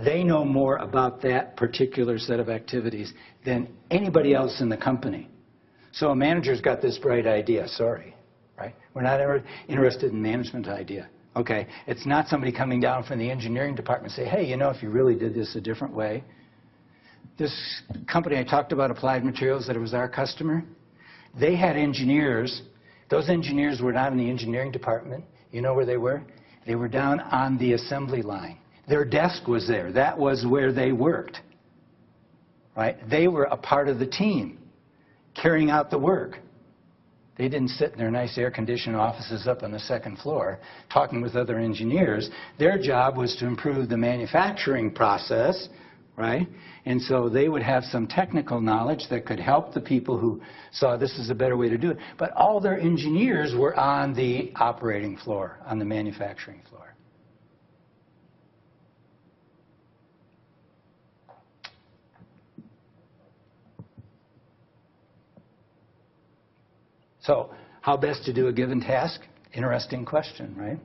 They know more about that particular set of activities than anybody else in the company. So a manager's got this bright idea. Sorry, right? We're not ever interested in management idea. Okay, it's not somebody coming down from the engineering department and say, hey, you know, if you really did this a different way. This company I talked about, Applied Materials, that it was our customer, they had engineers. Those engineers were not in the engineering department. You know where they were? They were down on the assembly line. Their desk was there. That was where they worked, right? They were a part of the team carrying out the work. They didn't sit in their nice air-conditioned offices up on the second floor talking with other engineers. Their job was to improve the manufacturing process, right? And so they would have some technical knowledge that could help the people who saw this is a better way to do it. But all their engineers were on the operating floor, on the manufacturing floor. So how best to do a given task? Interesting question, right?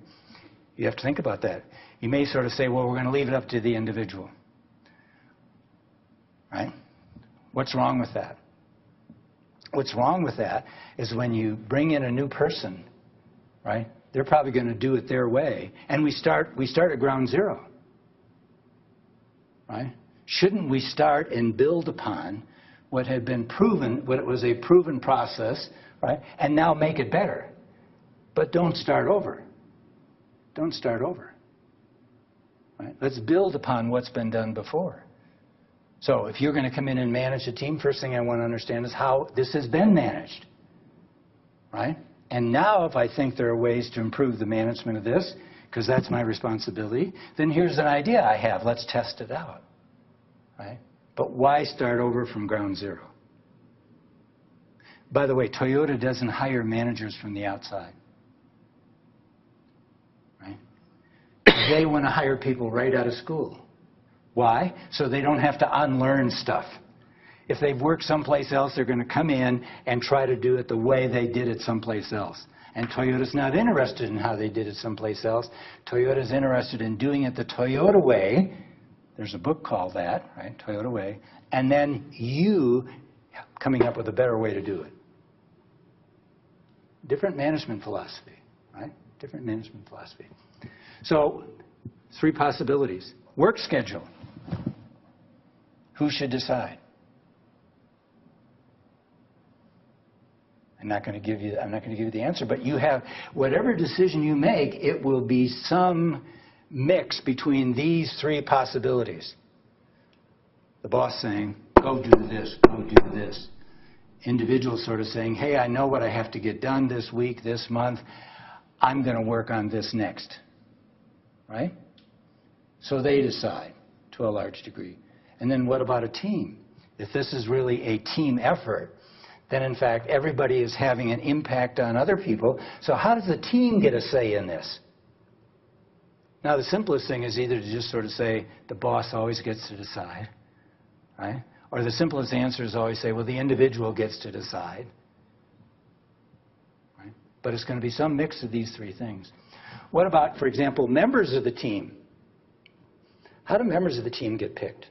You have to think about that. You may sort of say, well, we're going to leave it up to the individual. Right? What's wrong with that? What's wrong with that is when you bring in a new person, right? They're probably going to do it their way. And we start at ground zero. Right? Shouldn't we start and build upon what had been proven, what was a proven process, right? And now make it better. But don't start over. Don't start over. Right? Let's build upon what's been done before. So if you're going to come in and manage a team, first thing I want to understand is how this has been managed. Right? And now if I think there are ways to improve the management of this, because that's my responsibility, then here's an idea I have. Let's test it out. Right? But why start over from ground zero? By the way, Toyota doesn't hire managers from the outside. Right? They want to hire people right out of school. Why? So they don't have to unlearn stuff. If they've worked someplace else, they're going to come in and try to do it the way they did it someplace else. And Toyota's not interested in how they did it someplace else. Toyota's interested in doing it the Toyota way. There's a book called that, right? Toyota Way. And then you coming up with a better way to do it. Different management philosophy, right? Different management philosophy. So, 3 possibilities. Work schedule. Who should decide? I'm not going to give you the answer, but you have, whatever decision you make, it will be some mix between these three possibilities. The boss saying, go do this, go do this. Individual sort of saying, hey, I know what I have to get done this week, this month. I'm going to work on this next. Right? So they decide to a large degree. And then what about a team? If this is really a team effort, then in fact everybody is having an impact on other people. So how does the team get a say in this? Now the simplest thing is either to just sort of say the boss always gets to decide, right? Or the simplest answer is always say, well, the individual gets to decide. Right? But it's going to be some mix of these three things. What about, for example, members of the team? How do members of the team get picked?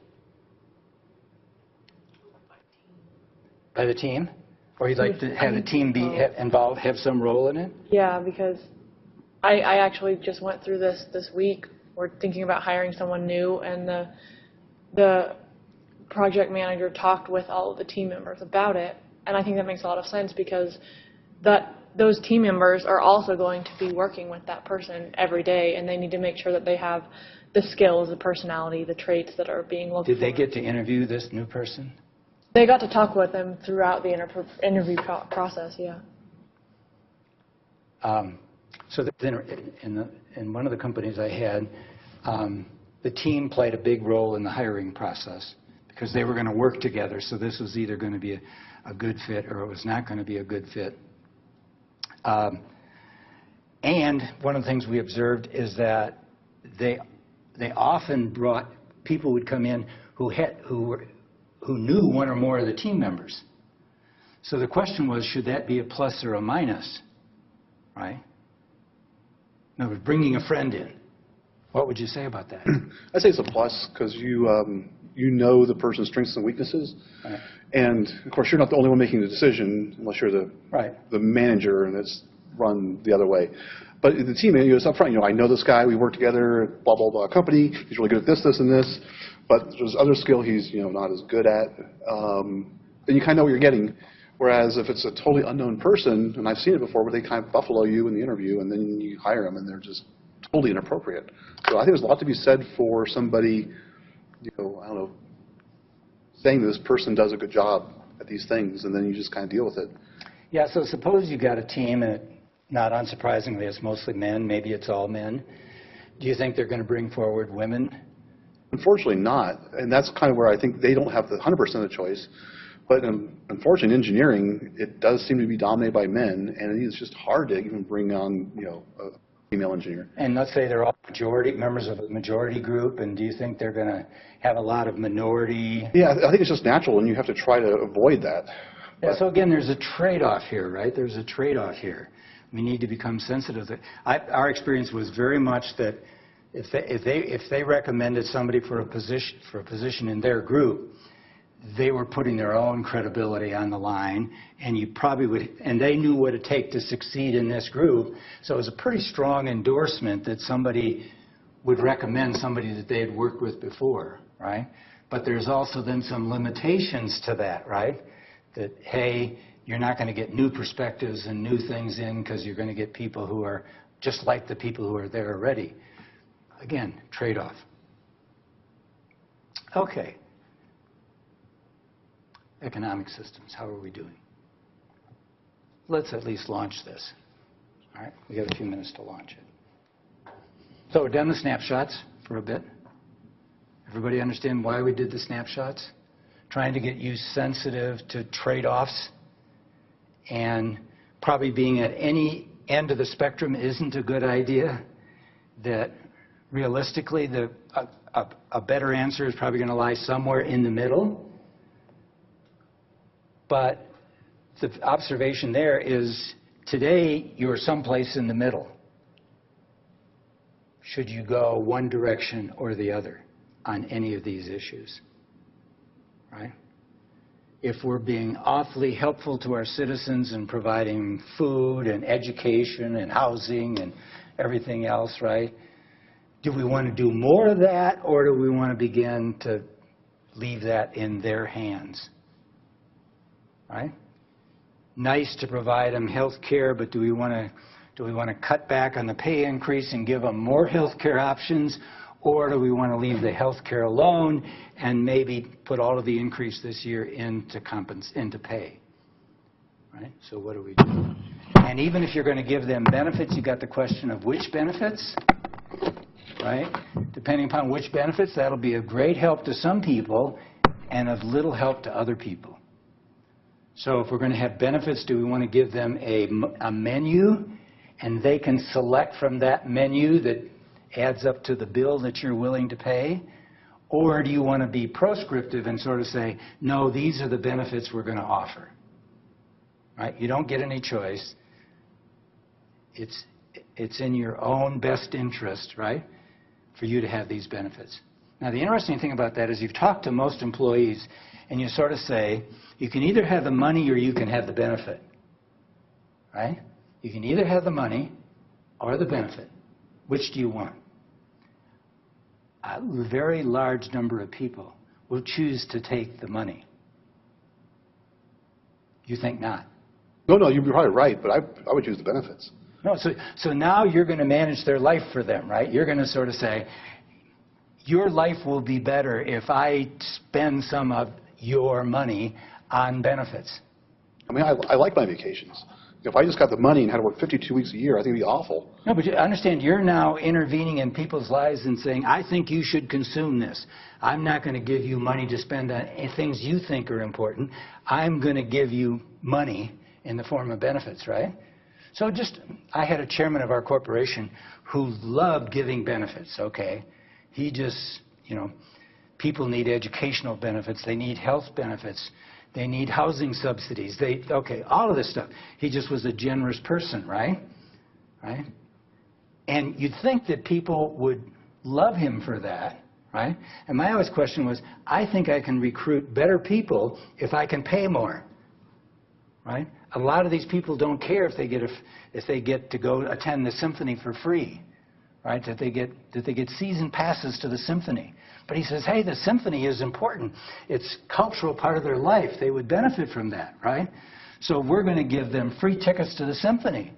By the team? Or you'd like to have the team be involved, have some role in it? Yeah, because I actually just went through this week. We're thinking about hiring someone new, and the project manager talked with all of the team members about it, and I think that makes a lot of sense because those team members are also going to be working with that person every day, and they need to make sure that they have the skills, the personality, the traits that are being looked for. Did they get to interview this new person? They got to talk with them throughout the interview process, yeah. So in one of the companies I had, the team played a big role in the hiring process because they were going to work together. So this was either going to be a good fit or it was not going to be a good fit. And one of the things we observed is that they often brought people would come in who knew one or more of the team members. So the question was, should that be a plus or a minus, right? In other words, bringing a friend in. What would you say about that? I'd say it's a plus because you know the person's strengths and weaknesses. Right. And, of course, you're not the only one making the decision unless you're the manager and it's run the other way. But the team, it's up front. I know this guy. We work together, blah, blah, blah company. He's really good at this, this, and this. But there's other skill he's not as good at. And you kind of know what you're getting. Whereas if it's a totally unknown person, and I've seen it before, where they kind of buffalo you in the interview, and then you hire them, and they're just totally inappropriate. So I think there's a lot to be said for somebody, saying this person does a good job at these things, and then you just kind of deal with it. Yeah, so suppose you got a team, and not unsurprisingly, it's mostly men. Maybe it's all men. Do you think they're going to bring forward women? Unfortunately not, and that's kind of where I think they don't have the 100% of the choice. But unfortunately, in engineering, it does seem to be dominated by men, and it's just hard to even bring on, a female engineer. And let's say they're all members of a majority group, and do you think they're going to have a lot of minority? Yeah, I think it's just natural, and you have to try to avoid that. Yeah, so again, there's a trade-off here, right? There's a trade-off here. We need to become sensitive. Our experience was very much that if they recommended somebody for a position in their group, they were putting their own credibility on the line, and you probably would, and they knew what it takes to succeed in this group. So it was a pretty strong endorsement that somebody would recommend somebody that they had worked with before, right? But there's also then some limitations to that, right? That, hey, you're not going to get new perspectives and new things in because you're going to get people who are just like the people who are there already. Again, trade-off. Okay. Economic systems, how are we doing? Let's at least launch this. All right, we got a few minutes to launch it. So we're done the snapshots for a bit. Everybody understand why we did the snapshots? Trying to get you sensitive to trade-offs, and probably being at any end of the spectrum isn't a good idea. That realistically, a better answer is probably going to lie somewhere in the middle. But the observation there is today you're someplace in the middle. Should you go one direction or the other on any of these issues? Right? If we're being awfully helpful to our citizens and providing food and education and housing and everything else, right? Do we want to do more of that, or do we want to begin to leave that in their hands? Right? Nice to provide them health care, but do we want to cut back on the pay increase and give them more health care options? Or do we want to leave the health care alone and maybe put all of the increase this year into pay? Right? So what do we do? And even if you're going to give them benefits, you've got the question of which benefits, right? Depending upon which benefits, that'll be of great help to some people and of little help to other people. So if we're going to have benefits, do we want to give them a menu and they can select from that menu that adds up to the bill that you're willing to pay? Or do you want to be proscriptive and sort of say, no, these are the benefits we're going to offer? Right? You don't get any choice. It's in your own best interest, right, for you to have these benefits. Now, the interesting thing about that is you've talked to most employees, and you sort of say, you can either have the money or you can have the benefit. Right? You can either have the money or the benefit. Which do you want? A very large number of people will choose to take the money. You think not? No, you're probably right, but I would choose the benefits. No, so now you're going to manage their life for them, right? You're going to sort of say, your life will be better if I spend some of your money on benefits. I mean, I like my vacations. If I just got the money and had to work 52 weeks a year, I think it'd be awful. No, but you understand, you're now intervening in people's lives and saying, I think you should consume this. I'm not going to give you money to spend on things you think are important. I'm going to give you money in the form of benefits, right? So I had a chairman of our corporation who loved giving benefits, okay? He just, people need educational benefits. They need health benefits. They need housing subsidies. All of this stuff. He just was a generous person, right? Right? And you'd think that people would love him for that, right? And my always question was, I think I can recruit better people if I can pay more, right? A lot of these people don't care if they get to go attend the symphony for free, right? That they get season passes to the symphony. But he says, hey, the symphony is important. It's a cultural part of their life. They would benefit from that, right? So we're going to give them free tickets to the symphony.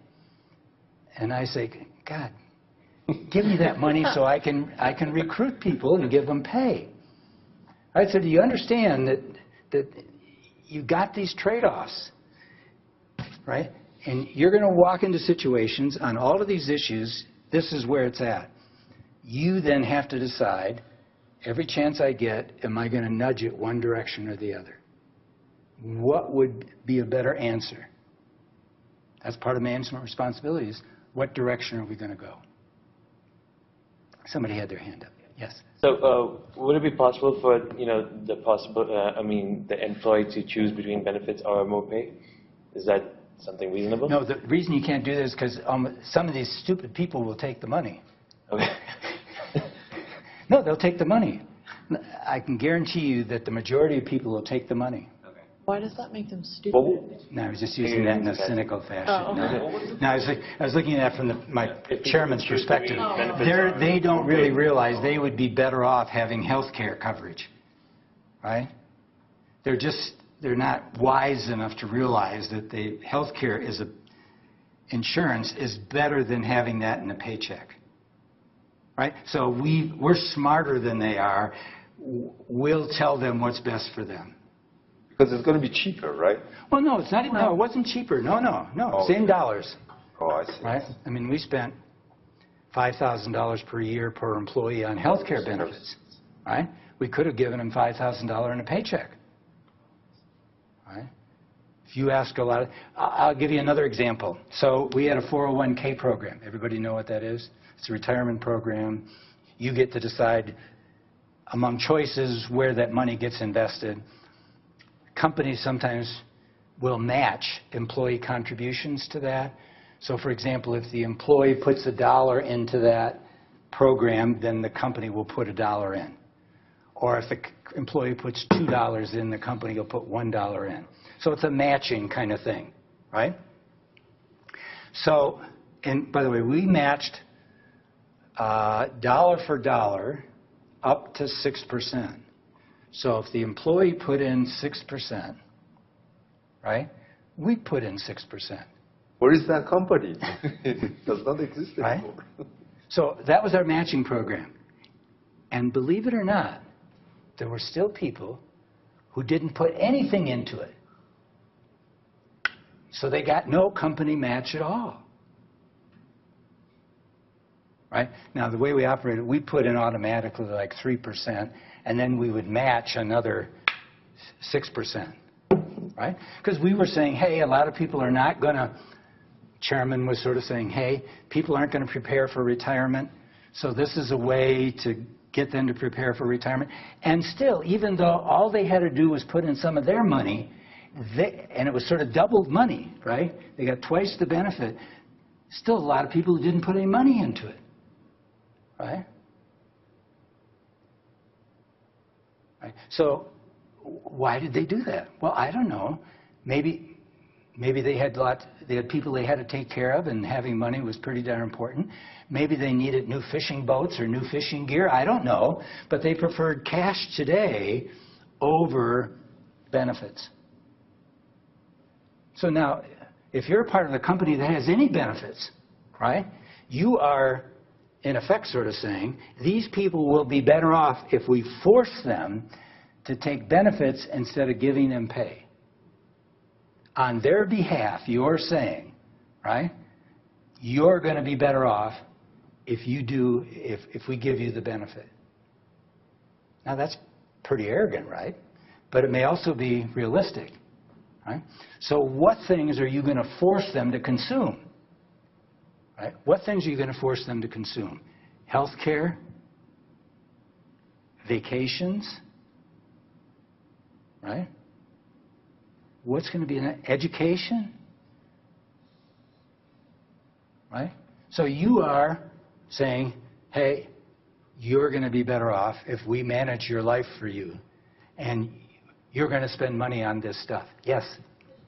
And I say, God, give me that money so I can recruit people and give them pay. Right? So do you understand that you got these trade-offs, right? And you're going to walk into situations on all of these issues. This is where it's at. You then have to decide, every chance I get, am I going to nudge it one direction or the other? What would be a better answer? That's part of management responsibilities. What direction are we going to go? Somebody had their hand up. Yes. So would it be possible for the employee to choose between benefits or more pay? Is that something reasonable? No, the reason you can't do this is because some of these stupid people will take the money. Okay. No, they'll take the money. I can guarantee you that the majority of people will take the money. Okay. Why does that make them stupid? No, I was just using that in a cynical fashion. Oh, okay. No, I was looking at that from my chairman's perspective. They don't really realize they would be better off having health care coverage, right? They're not wise enough to realize that the health care insurance is better than having that in a paycheck. Right? So we're smarter than they are. We'll tell them what's best for them. Because it's going to be cheaper, right? Well, no, it's not. No, it wasn't cheaper. No. Oh. Same dollars. Oh, I see. Right? I mean, we spent $5,000 per year per employee on health care benefits. Right? We could have given them $5,000 in a paycheck. Right? If you ask a lot of... I'll give you another example. So we had a 401k program. Everybody know what that is? It's a retirement program. You get to decide among choices where that money gets invested. Companies sometimes will match employee contributions to that. So, for example, if the employee puts $1 into that program, then the company will put $1 in. Or if the employee puts $2 in, the company will put $1 in. So it's a matching kind of thing, right? So, and by the way, we matched dollar for dollar up to 6%. So if the employee put in 6%, right, we put in 6%. Where is that company? It does not exist Right? anymore. So that was our matching program. And believe it or not, there were still people who didn't put anything into it. So they got no company match at all. Right? Now, the way we operated, we put in automatically like 3%, and then we would match another 6%. Right? Because we were saying, hey, a lot of people are not going to, chairman was sort of saying, hey, people aren't going to prepare for retirement, so this is a way to get them to prepare for retirement. And still, even though all they had to do was put in some of their money, and it was sort of doubled money, right? They got twice the benefit. Still a lot of people who didn't put any money into it, right? Right? So why did they do that? Well, I don't know. Maybe they had people they had to take care of, and having money was pretty darn important. Maybe they needed new fishing boats or new fishing gear. I don't know. But they preferred cash today over benefits. So now, if you're a part of the company that has any benefits, right, you are, in effect, sort of saying, these people will be better off if we force them to take benefits instead of giving them pay. On their behalf, you're saying, right, you're going to be better off if we give you the benefit. Now, that's pretty arrogant, right? But it may also be realistic, right? So what things are you going to force them to consume? Right? What things are you going to force them to consume? Health care? Vacations? Right? What's going to be in education? Right? So you are saying, hey, you're going to be better off if we manage your life for you, and you're going to spend money on this stuff. Yes?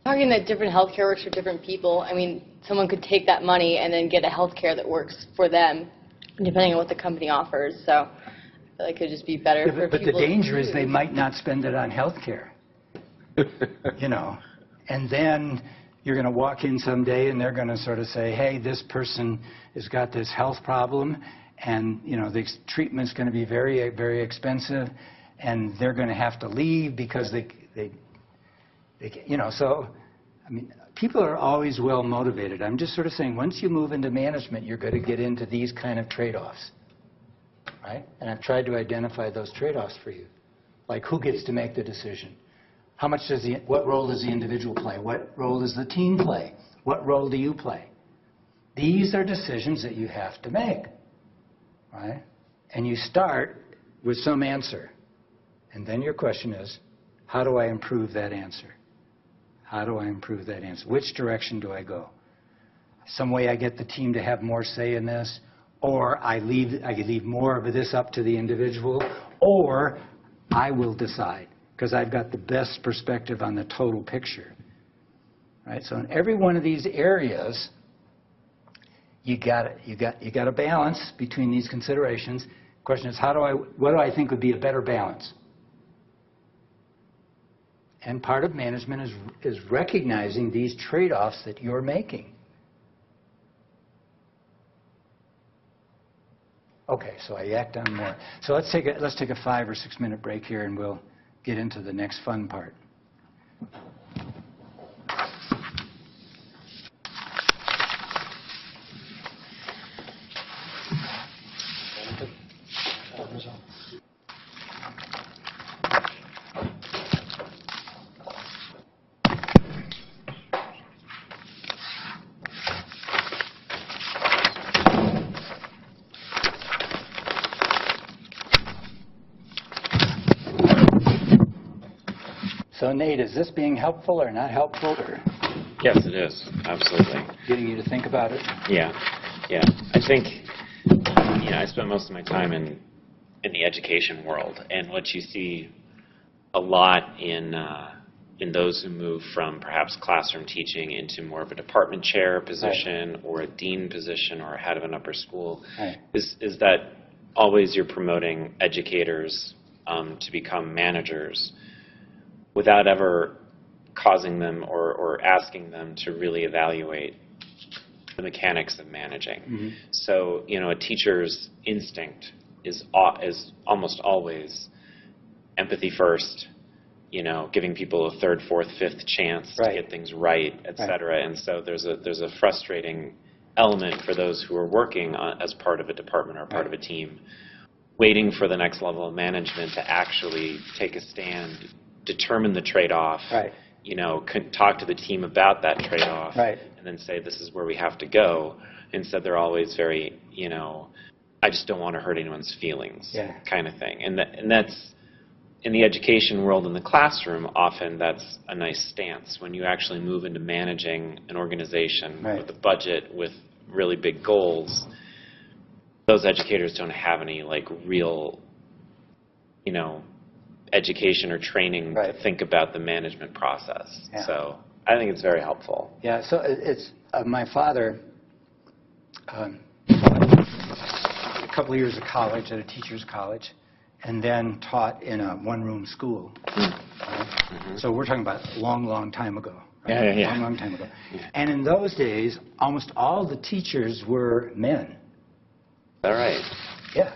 Talking that different healthcare works for different people, I mean, someone could take that money and then get a healthcare that works for them, depending on what the company offers. So I feel like it could just be better for people. But the danger is they might not spend it on healthcare. You know, and then you're going to walk in someday and they're going to sort of say, hey, this person has got this health problem, and, you know, the treatment's going to be very, very expensive, and they're going to have to leave because they you know, so, I mean, people are always well motivated. I'm just sort of saying, once you move into management, you're going to get into these kind of trade-offs, right? And I've tried to identify those trade-offs for you. Like, who gets to make the decision? How much what role does the individual play? What role does the team play? What role do you play? These are decisions that you have to make, right? And you start with some answer. And then your question is, how do I improve that answer? How do I improve that answer? Which direction do I go? Some way I get the team to have more say in this, or I leave more of this up to the individual, or I will decide, because I've got the best perspective on the total picture. Right? So in every one of these areas, you got a balance between these considerations. The question is, what do I think would be a better balance? And part of management is recognizing these trade-offs that you're making. Okay, so I yacked on more. So let's take a 5 or 6 minute break here, and we'll get into the next fun part. So Nate, is this being helpful or not helpful, or Yes, it is. Absolutely. getting you to think about it? Yeah. I think, I spend most of my time in the education world, and what you see a lot in those who move from perhaps classroom teaching into more of a department chair position, right, or a dean position, or a head of an upper school, right, is that always you're promoting educators to become managers without ever causing them or asking them to really evaluate the mechanics of managing. Mm-hmm. So, a teacher's instinct is almost always empathy first, giving people a third, fourth, fifth chance to get things right, et cetera. And so there's a frustrating element for those who are working as part of a department or part of a team, waiting for the next level of management to actually take a stand, determine the trade-off, talk to the team about that trade-off, and then say, this is where we have to go. Instead, they're always very, I just don't want to hurt anyone's feelings kind of thing. And that's, in the education world, in the classroom, often that's a nice stance. When you actually move into managing an organization with a budget, with really big goals, those educators don't have any real, education or training to think about the management process. So I think it's very helpful. Yeah, so it's my father, a couple of years of college at a teacher's college, and then taught in a one-room school. So we're talking about a long, long time ago. Long, long time ago. And in those days, almost all the teachers were men. All right. Yeah,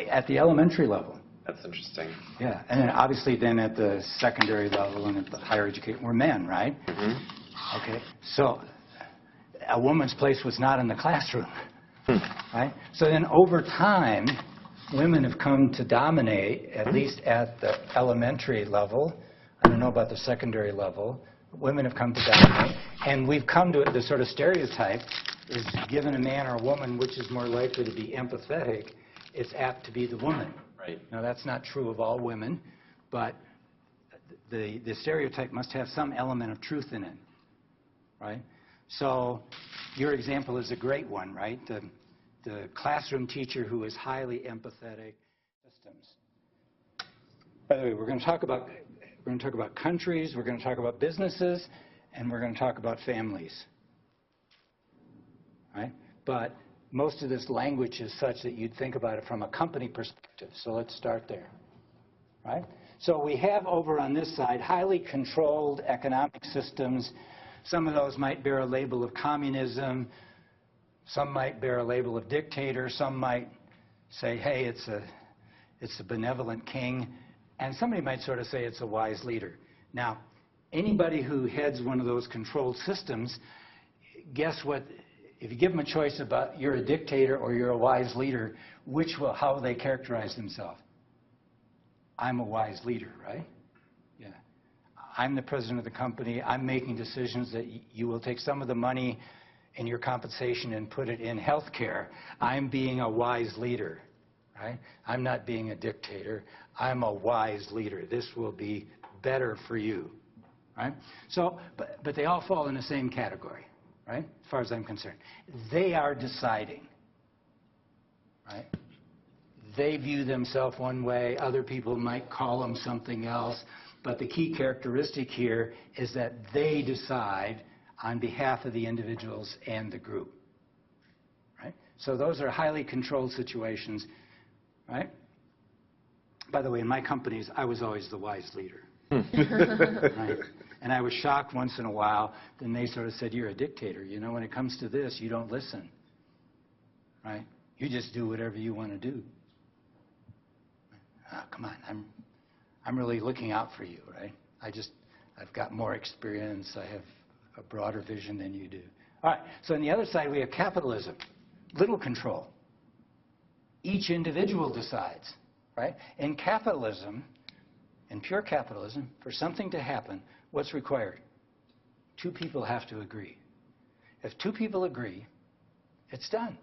at the elementary level. That's interesting. Yeah, and then obviously then at the secondary level and at the higher education, we're men, right? Okay, so a woman's place was not in the classroom, right? So then over time, women have come to dominate, at least at the elementary level. I don't know about the secondary level. Women have come to dominate. And we've come to the sort of stereotype is given a man or a woman which is more likely to be empathetic, it's apt to be the woman. Right. Now, that's not true of all women, but the stereotype must have some element of truth in it, right? So your example is a great one, right? The classroom teacher who is highly empathetic. Systems. By the way, we're going to talk about countries, we're going to talk about businesses, and we're going to talk about families. Right? But most of this language is such that you'd think about it from a company perspective. So let's start there. Right? So we have over on this side highly controlled economic systems. Some of those might bear a label of communism. Some might bear a label of dictator. Some might say, hey, it's a benevolent king. And somebody might sort of say it's a wise leader. Now, anybody who heads one of those controlled systems, guess what? If you give them a choice about you're a dictator or you're a wise leader, how will they characterize themselves? I'm a wise leader, right? Yeah. I'm the president of the company. I'm making decisions that you will take some of the money in your compensation and put it in health care. I'm being a wise leader, right? I'm not being a dictator. I'm a wise leader. This will be better for you, right? So, but they all fall in the same category, right? As far as I'm concerned. They are deciding, right? They view themselves one way. Other people might call them something else. But the key characteristic here is that they decide on behalf of the individuals and the group, right? So those are highly controlled situations, right? By the way, in my companies, I was always the wise leader. Right? And I was shocked once in a while. Then they sort of said, you're a dictator. You know, when it comes to this, you don't listen. Right? You just do whatever you want to do. Oh, come on. I'm really looking out for you, right? I've got more experience. I have a broader vision than you do. All right. So on the other side, we have capitalism. Little control. Each individual decides, right? In capitalism, in pure capitalism, for something to happen, what's required? Two people have to agree. If two people agree, it's done.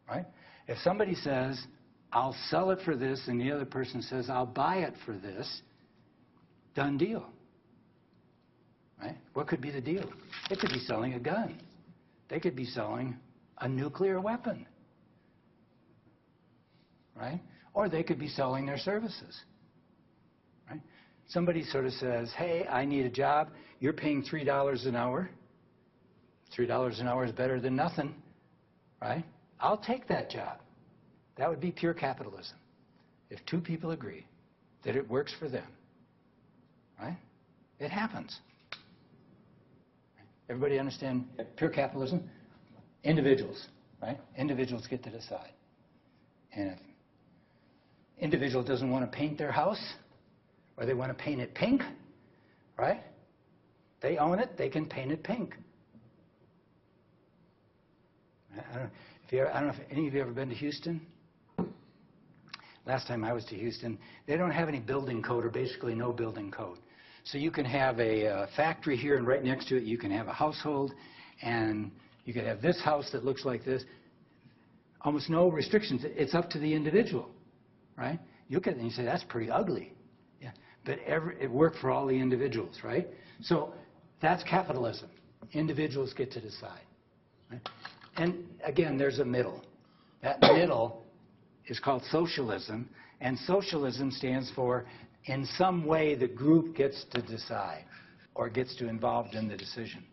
Right? If somebody says, I'll sell it for this, and the other person says, I'll buy it for this, done deal. Right? What could be the deal? They could be selling a gun. They could be selling a nuclear weapon. Right? Or they could be selling their services. Right? Somebody sort of says, hey, I need a job. You're paying $3 an hour. $3 an hour is better than nothing. Right? I'll take that job. That would be pure capitalism. If two people agree that it works for them, right? It happens. Everybody understand pure capitalism? Individuals, right? Individuals get to decide. And if individual doesn't want to paint their house, or they want to paint it pink, right? They own it, they can paint it pink. I don't know if any of you ever been to Houston. Last time I was to Houston, they don't have any building code, or basically no building code. So you can have a factory here, and right next to it you can have a household, and you could have this house that looks like this. Almost no restrictions. It's up to the individual, right? You look at it and you say, that's pretty ugly. Yeah. But it worked for all the individuals, right? So that's capitalism. Individuals get to decide. Right? And again, there's a middle. That middle is called socialism, and socialism stands for, in some way, the group gets to decide or gets to involved in the decision.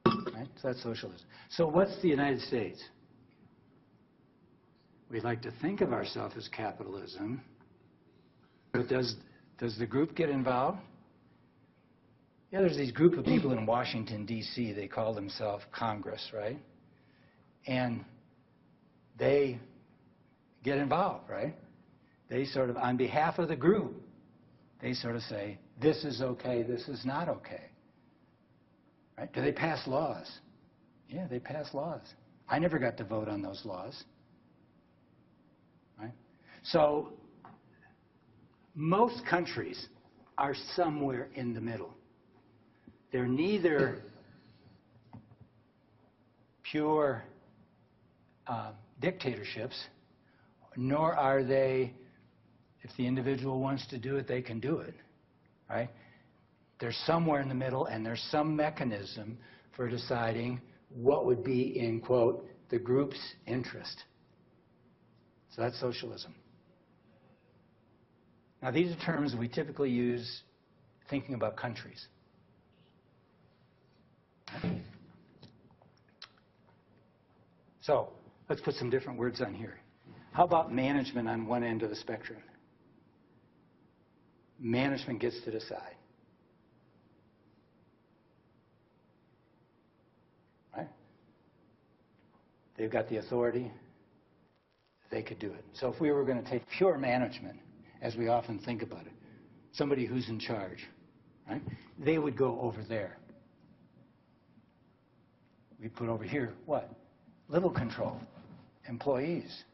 Right? So that's socialism. So what's the United States? We like to think of ourselves as capitalism, but does the group get involved? Yeah, there's these group of people in Washington, D.C., they call themselves Congress, right? And they get involved, right? They sort of, on behalf of the group, they sort of say, this is okay, this is not okay. Right? Do they pass laws? Yeah, they pass laws. I never got to vote on those laws. Right? So, most countries are somewhere in the middle. They're neither pure dictatorships, nor are they, if the individual wants to do it, they can do it, right? They're somewhere in the middle, and there's some mechanism for deciding what would be in, quote, the group's interest. So that's socialism. Now, these are terms we typically use thinking about countries. So, let's put some different words on here. How about management on one end of the spectrum? Management gets to decide. Right? They've got the authority. They could do it. So if we were going to take pure management, as we often think about it, somebody who's in charge, right? They would go over there. We put over here, what? Little control. Employees.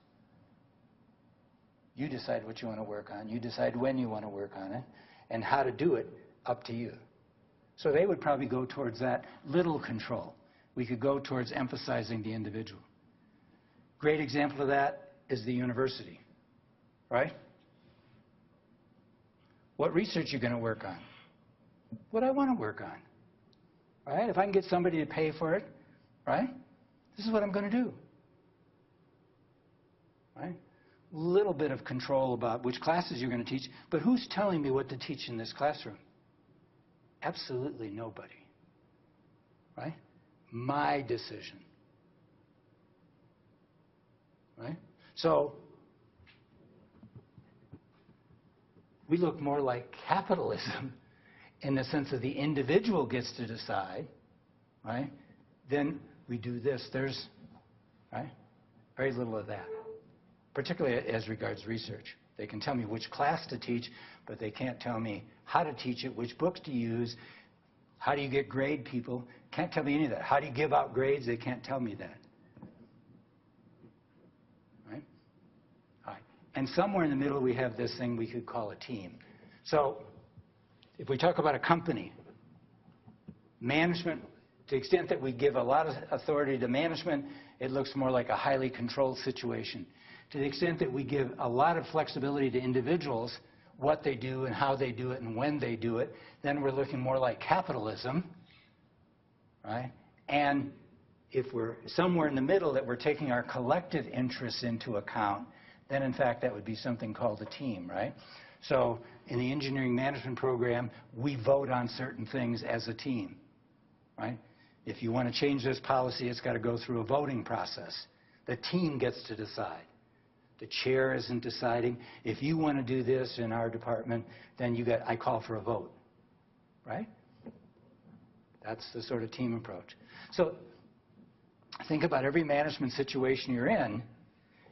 You decide what you want to work on. You decide when you want to work on it. And how to do it, up to you. So they would probably go towards that little control. We could go towards emphasizing the individual. Great example of that is the university, right? What research are you going to work on? What I want to work on, right? If I can get somebody to pay for it, right? This is what I'm going to do, right? Little bit of control about which classes you're going to teach, but who's telling me what to teach in this classroom? Absolutely nobody, right? My decision, right? So we look more like capitalism in the sense that the individual gets to decide, right? Then we do this. There's, right, very little of that, particularly as regards research. They can tell me which class to teach, but they can't tell me how to teach it, which books to use, how do you get grade people. Can't tell me any of that. How do you give out grades? They can't tell me that. Right? All right. And somewhere in the middle we have this thing we could call a team. So if we talk about a company, management, to the extent that we give a lot of authority to management, it looks more like a highly controlled situation. To the extent that we give a lot of flexibility to individuals, what they do and how they do it and when they do it, then we're looking more like capitalism, right? And if we're somewhere in the middle that we're taking our collective interests into account, then in fact that would be something called a team, right? So in the engineering management program, we vote on certain things as a team, right? If you want to change this policy, it's got to go through a voting process. The team gets to decide. The chair isn't deciding. If you want to do this in our department, then I call for a vote, right? That's the sort of team approach. So think about every management situation you're in.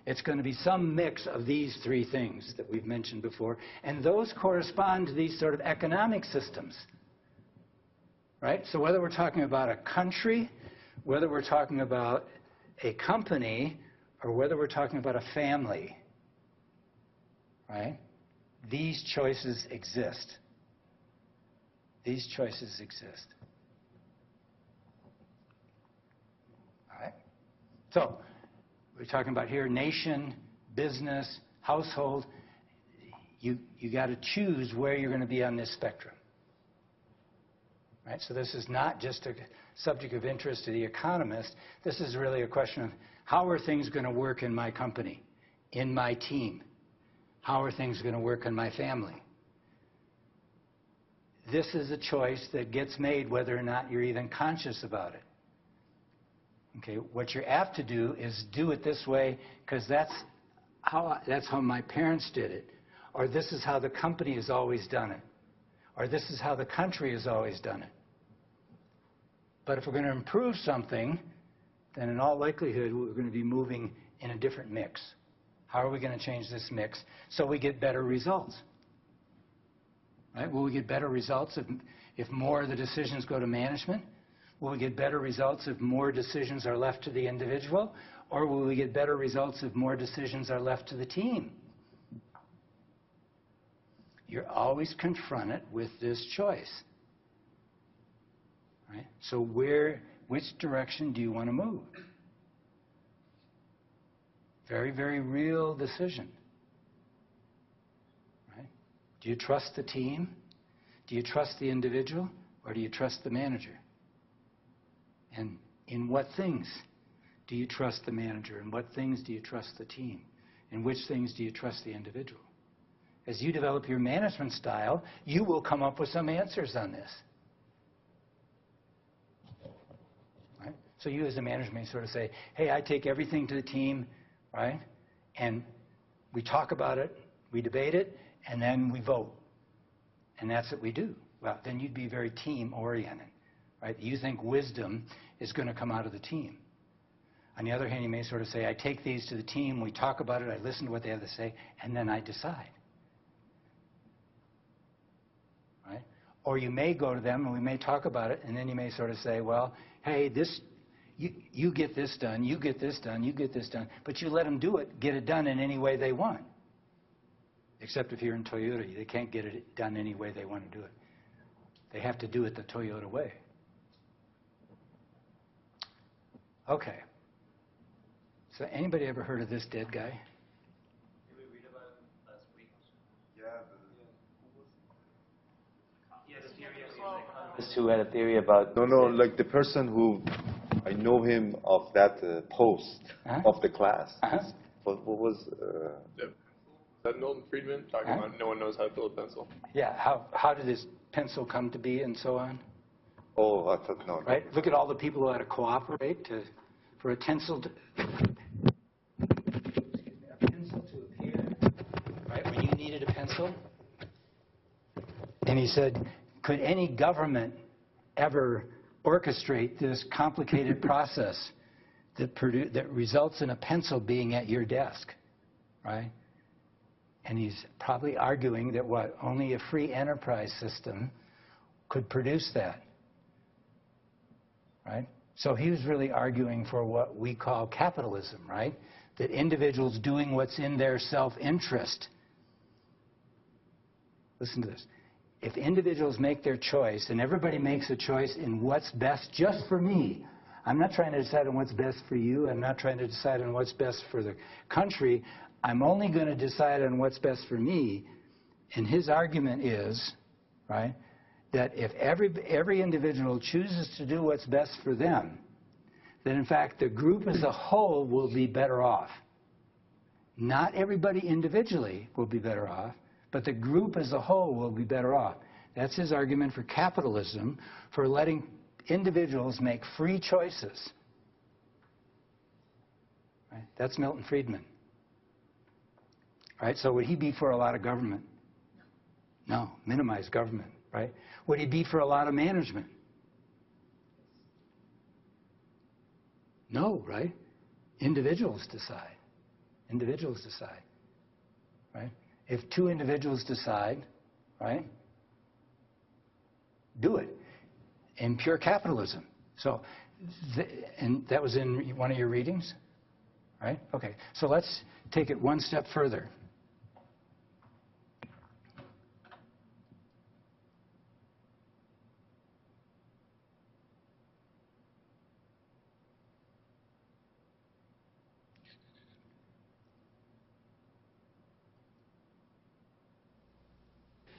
It's going to be some mix of these three things that we've mentioned before, and those correspond to these sort of economic systems, right? So whether we're talking about a country, whether we're talking about a company, or whether we're talking about a family, right? These choices exist. These choices exist. All right? So we're talking about here nation, business, household. You got to choose where you're going to be on this spectrum. Right? So this is not just a subject of interest to the economist. This is really a question of how are things going to work in my company, in my team? How are things going to work in my family? This is a choice that gets made whether or not you're even conscious about it. Okay, what you're apt to do is do it this way because that's how my parents did it, or this is how the company has always done it, or this is how the country has always done it. But if we're going to improve something, then in all likelihood we're going to be moving in a different mix. How are we going to change this mix so we get better results? Right? Will we get better results if more of the decisions go to management? Will we get better results if more decisions are left to the individual? Or will we get better results if more decisions are left to the team? You're always confronted with this choice. Right? So which direction do you want to move? Very, very real decision. Right? Do you trust the team? Do you trust the individual? Or do you trust the manager? And in what things do you trust the manager? And what things do you trust the team? And which things do you trust the individual? As you develop your management style, you will come up with some answers on this. Right? So you as a manager may sort of say, hey, I take everything to the team, right? And we talk about it, we debate it, and then we vote. And that's what we do. Well, then you'd be very team-oriented, right? You think wisdom is going to come out of the team. On the other hand, you may sort of say, I take these to the team, we talk about it, I listen to what they have to say, and then I decide. Right? Or you may go to them and we may talk about it, and then you may sort of say, well, hey, you get this done, you get this done, you get this done, but you let them do it, get it done in any way they want. Except if you're in Toyota, they can't get it done any way they want to do it. They have to do it the Toyota way. Okay. So anybody ever heard of this dead guy? Did we read about him last week? Who had a theory about... No, like the person who, I know him of that post of the class. What was... Is that Milton Friedman talking about no one knows how to build a pencil? Yeah, how did this pencil come to be and so on? Oh, I thought no. Right? Look at all the people who had to cooperate for a pencil to appear. Right? When you needed a pencil. And he said, could any government ever orchestrate this complicated process that results in a pencil being at your desk? Right? And he's probably arguing that only a free enterprise system could produce that. Right? So he was really arguing for what we call capitalism, right? That individuals doing what's in their self-interest. Listen to this. If individuals make their choice, and everybody makes a choice in what's best just for me, I'm not trying to decide on what's best for you, I'm not trying to decide on what's best for the country, I'm only going to decide on what's best for me. And his argument is, right, that if every individual chooses to do what's best for them, then in fact the group as a whole will be better off. Not everybody individually will be better off, but the group as a whole will be better off. That's his argument for capitalism, for letting individuals make free choices. Right? That's Milton Friedman. right? So would he be for a lot of government? No, minimize government, right? Would he be for a lot of management? No, right? Individuals decide. Individuals decide, right? If two individuals decide, right, do it in pure capitalism. So, and that was in one of your readings, right? Okay, so let's take it one step further.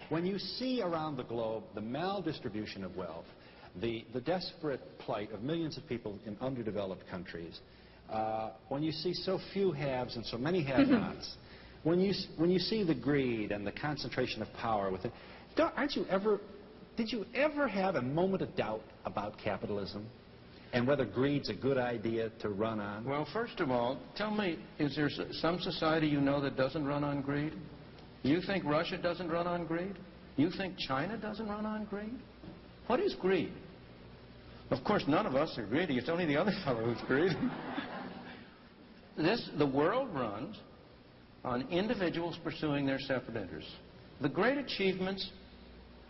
When you see around the globe the maldistribution of wealth, the desperate plight of millions of people in underdeveloped countries, when you see so few haves and so many have-nots, when you see the greed and the concentration of power within, did you ever have a moment of doubt about capitalism and whether greed's a good idea to run on? Well, first of all, tell me, is there some society you know that doesn't run on greed? You think Russia doesn't run on greed? You think China doesn't run on greed? What is greed? Of course, none of us are greedy. It's only the other fellow who's greedy. The world runs on individuals pursuing their separate interests. The great achievements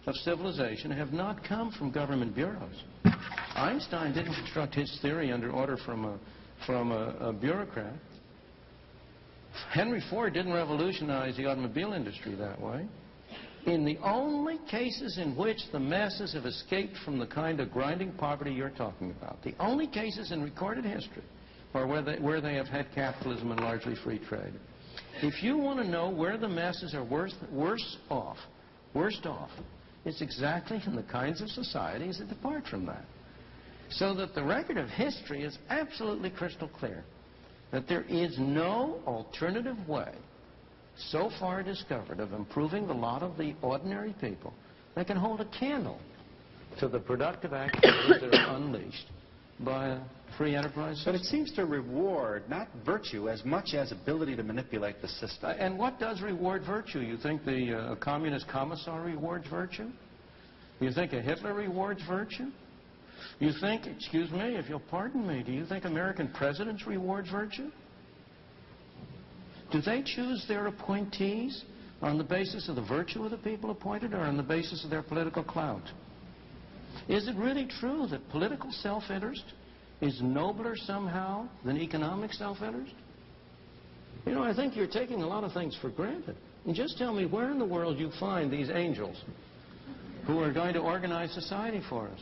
of civilization have not come from government bureaus. Einstein didn't construct his theory under order from a bureaucrat. Henry Ford didn't revolutionize the automobile industry that way. In the only cases in which the masses have escaped from the kind of grinding poverty you're talking about, the only cases in recorded history are where they have had capitalism and largely free trade. If you want to know where the masses are worse off, it's exactly in the kinds of societies that depart from that. So that the record of history is absolutely crystal clear that there is no alternative way so far discovered of improving the lot of the ordinary people that can hold a candle to the productive activities that are unleashed by a free enterprise system. But it seems to reward not virtue as much as ability to manipulate the system. And what does reward virtue? You think the communist commissar rewards virtue? You think a Hitler rewards virtue? You think, excuse me, if you'll pardon me, do you think American presidents reward virtue? Do they choose their appointees on the basis of the virtue of the people appointed or on the basis of their political clout? Is it really true that political self-interest is nobler somehow than economic self-interest? You know, I think you're taking a lot of things for granted. And just tell me where in the world you find these angels who are going to organize society for us.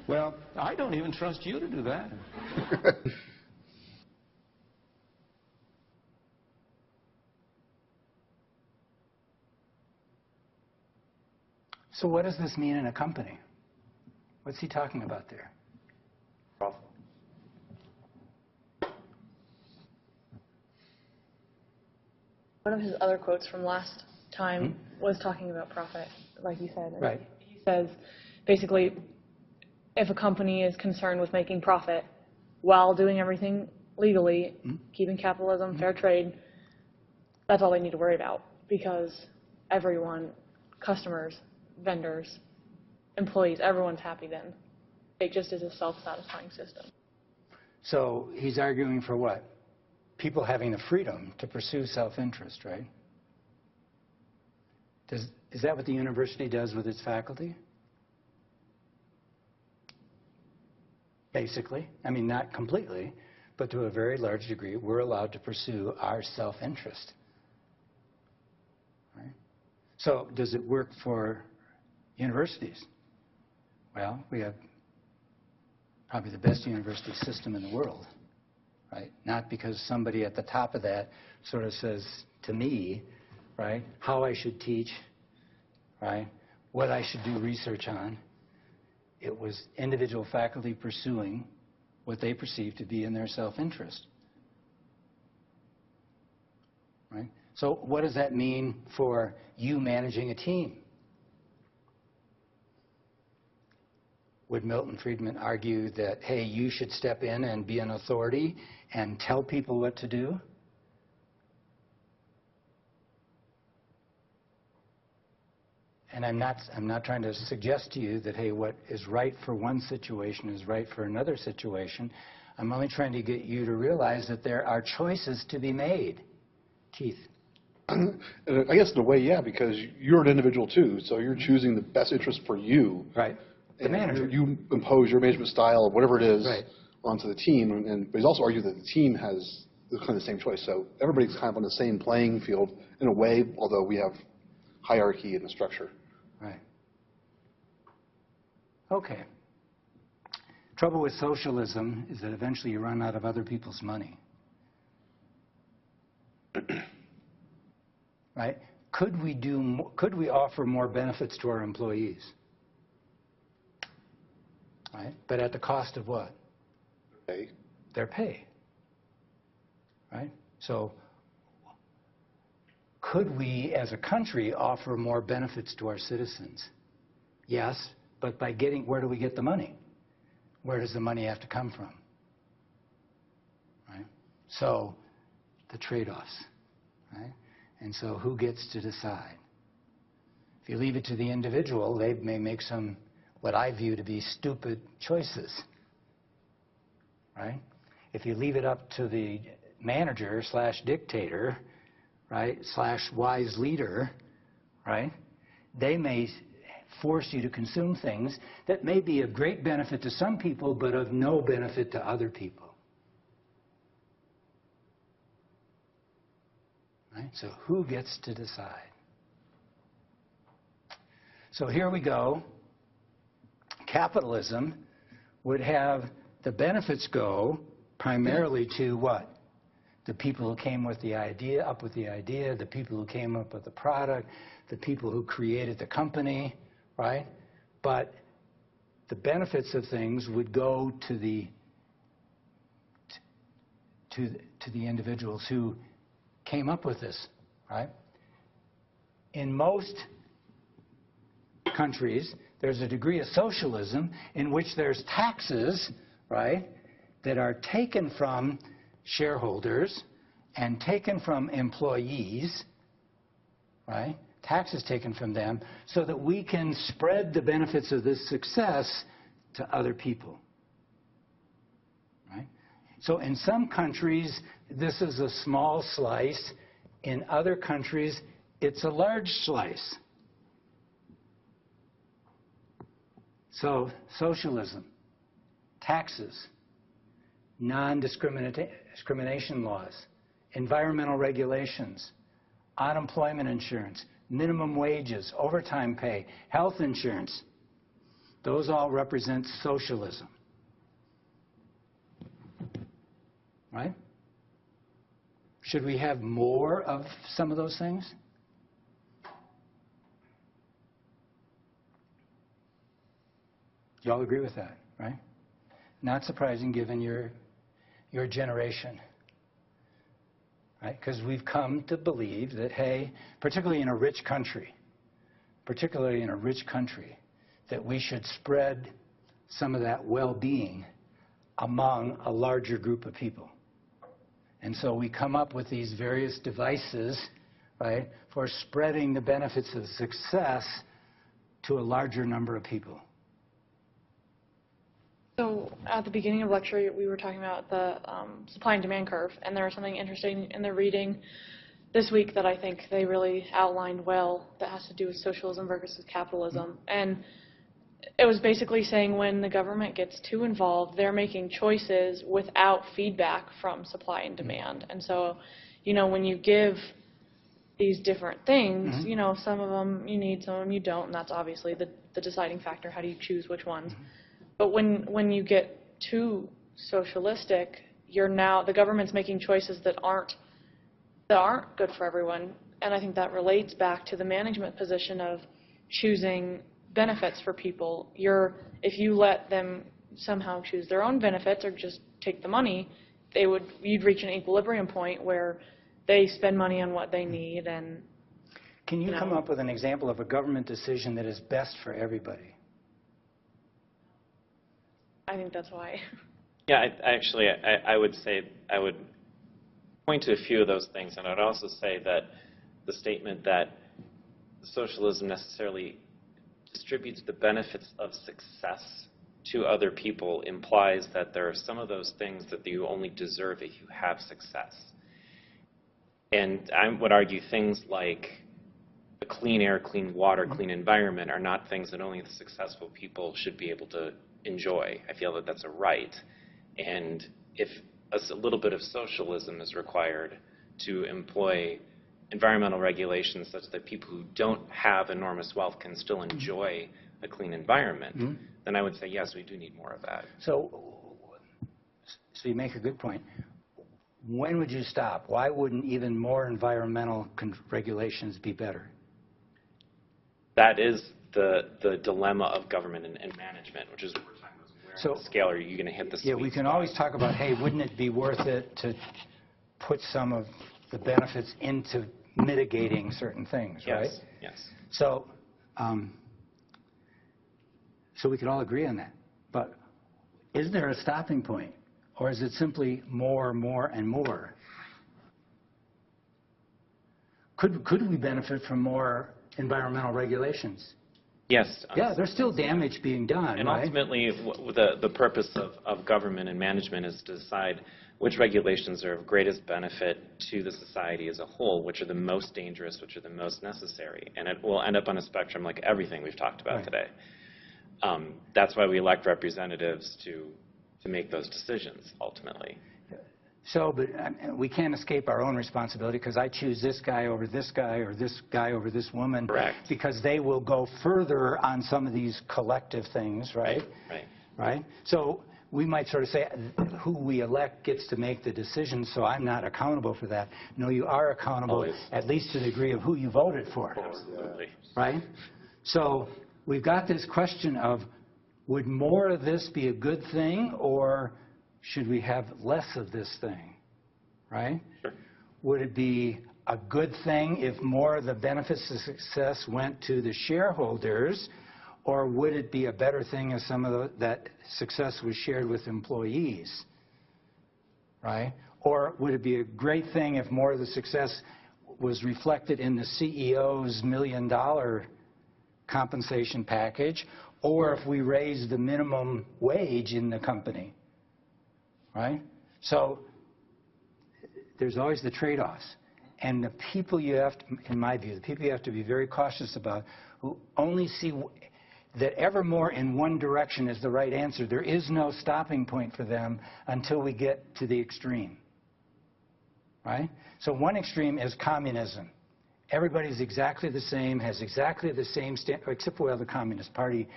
Well, I don't even trust you to do that. So what does this mean in a company? What's he talking about there? Profit. One of his other quotes from last time was talking about profit, like you said. Right. He says, basically, if a company is concerned with making profit while doing everything legally, keeping capitalism, fair trade, that's all they need to worry about, because everyone, customers, vendors, employees, everyone's happy then. It just is a self-satisfying system. So he's arguing for what? People having the freedom to pursue self-interest, right? Is that what the university does with its faculty? Basically. I mean, not completely, but to a very large degree, we're allowed to pursue our self-interest. Right? So does it work for universities? Well, we have probably the best university system in the world, right? Not because somebody at the top of that sort of says to me, right, how I should teach, right, what I should do research on. It was individual faculty pursuing what they perceive to be in their self-interest, right? So what does that mean for you managing a team? Would Milton Friedman argue that, hey, you should step in and be an authority and tell people what to do? and I'm not trying to suggest to you that, hey, what is right for one situation is right for another situation. I'm only trying to get you to realize that there are choices to be made. Keith. I guess in a way, yeah, because you're an individual too, so you're choosing the best interest for you. Right. The manager. You impose your management style, whatever it is, right. onto the team, but he's also argued that the team has kind of the same choice. So everybody's kind of on the same playing field in a way, although we have hierarchy in the structure. Right. Okay. Trouble with socialism is that eventually you run out of other people's money. Right? Could we offer more benefits to our employees? Right? But at the cost of what? Pay. Their pay. Right? So could we as a country offer more benefits to our citizens? Yes, but by where do we get the money? Where does the money have to come from? Right? So the trade-offs. Right? And so who gets to decide? If you leave it to the individual, they may make some, what I view to be stupid choices. Right? If you leave it up to the manager / dictator, right, / wise leader, right, they may force you to consume things that may be of great benefit to some people but of no benefit to other people. Right? So who gets to decide? So here we go. Capitalism would have the benefits go primarily to what? The people who came with the idea, the people who came up with the product, the people who created the company, right? But the benefits of things would go to the individuals who came up with this, right? In most countries, there's a degree of socialism in which there's taxes, right, that are taken from shareholders and taken from employees, right? Taxes taken from them so that we can spread the benefits of this success to other people. Right? So in some countries, this is a small slice. In other countries, it's a large slice. So socialism, taxes, non-discrimination laws, environmental regulations, unemployment insurance, minimum wages, overtime pay, health insurance, those all represent socialism. Right? Should we have more of some of those things? You all agree with that, right? Not surprising given your generation. Right? Because we've come to believe that, hey, particularly in a rich country, that we should spread some of that well-being among a larger group of people. And so we come up with these various devices, right, for spreading the benefits of success to a larger number of people. So at the beginning of the lecture, we were talking about the supply and demand curve, and there was something interesting in the reading this week that I think they really outlined well that has to do with socialism versus capitalism. And it was basically saying when the government gets too involved, they're making choices without feedback from supply and demand. And so, you know, when you give these different things, you know, some of them you need, some of them you don't, and that's obviously the deciding factor. How do you choose which ones? But when you get too socialistic, the government's making choices that aren't good for everyone. And I think that relates back to the management position of choosing benefits for people. If you let them somehow choose their own benefits or just take the money, you'd reach an equilibrium point where they spend money on what they need. And can you come up with an example of a government decision that is best for everybody? I think that's why. Yeah, I would say, I would point to a few of those things, and I'd also say that the statement that socialism necessarily distributes the benefits of success to other people implies that there are some of those things that you only deserve if you have success. And I would argue things like the clean air, clean water, clean environment are not things that only the successful people should be able to enjoy. I feel that that's a right. And if a little bit of socialism is required to employ environmental regulations such that people who don't have enormous wealth can still enjoy a clean environment, then I would say, yes, we do need more of that. So you make a good point. When would you stop? Why wouldn't even more environmental regulations be better? That is the dilemma of government and management, which is what we're talking about. Where on the scale are you going to hit the sweet we can spot? always talk about, hey, wouldn't it be worth it to put some of the benefits into mitigating certain things, right? Yes. So we can all agree on that. But is there a stopping point? Or is it simply more, and more? Could we benefit from more environmental regulations? Yes. Yeah, there's still damage being done, and right? ultimately, the purpose of government and management is to decide which regulations are of greatest benefit to the society as a whole, which are the most dangerous, which are the most necessary. And it will end up on a spectrum like everything we've talked about today. That's why we elect representatives to make those decisions, ultimately. So, but we can't escape our own responsibility because I choose this guy over this guy or this guy over this woman. Correct. Because they will go further on some of these collective things, right? Right. So we might sort of say who we elect gets to make the decision, so I'm not accountable for that. No, you are accountable, at least to the degree of who you voted for. Absolutely. Right? So we've got this question of, would more of this be a good thing, or should we have less of this thing, right? Sure. Would it be a good thing if more of the benefits of success went to the shareholders, or would it be a better thing if some of that success was shared with employees, right? Or would it be a great thing if more of the success was reflected in the CEO's $1 million compensation package, or if we raise the minimum wage in the company, right? So there's always the trade-offs. And the people you have to, in my view, the people you have to be very cautious about, who only see that ever more in one direction is the right answer. There is no stopping point for them until we get to the extreme, right? So one extreme is communism. Everybody's exactly the same, has exactly the same except for the Communist Party.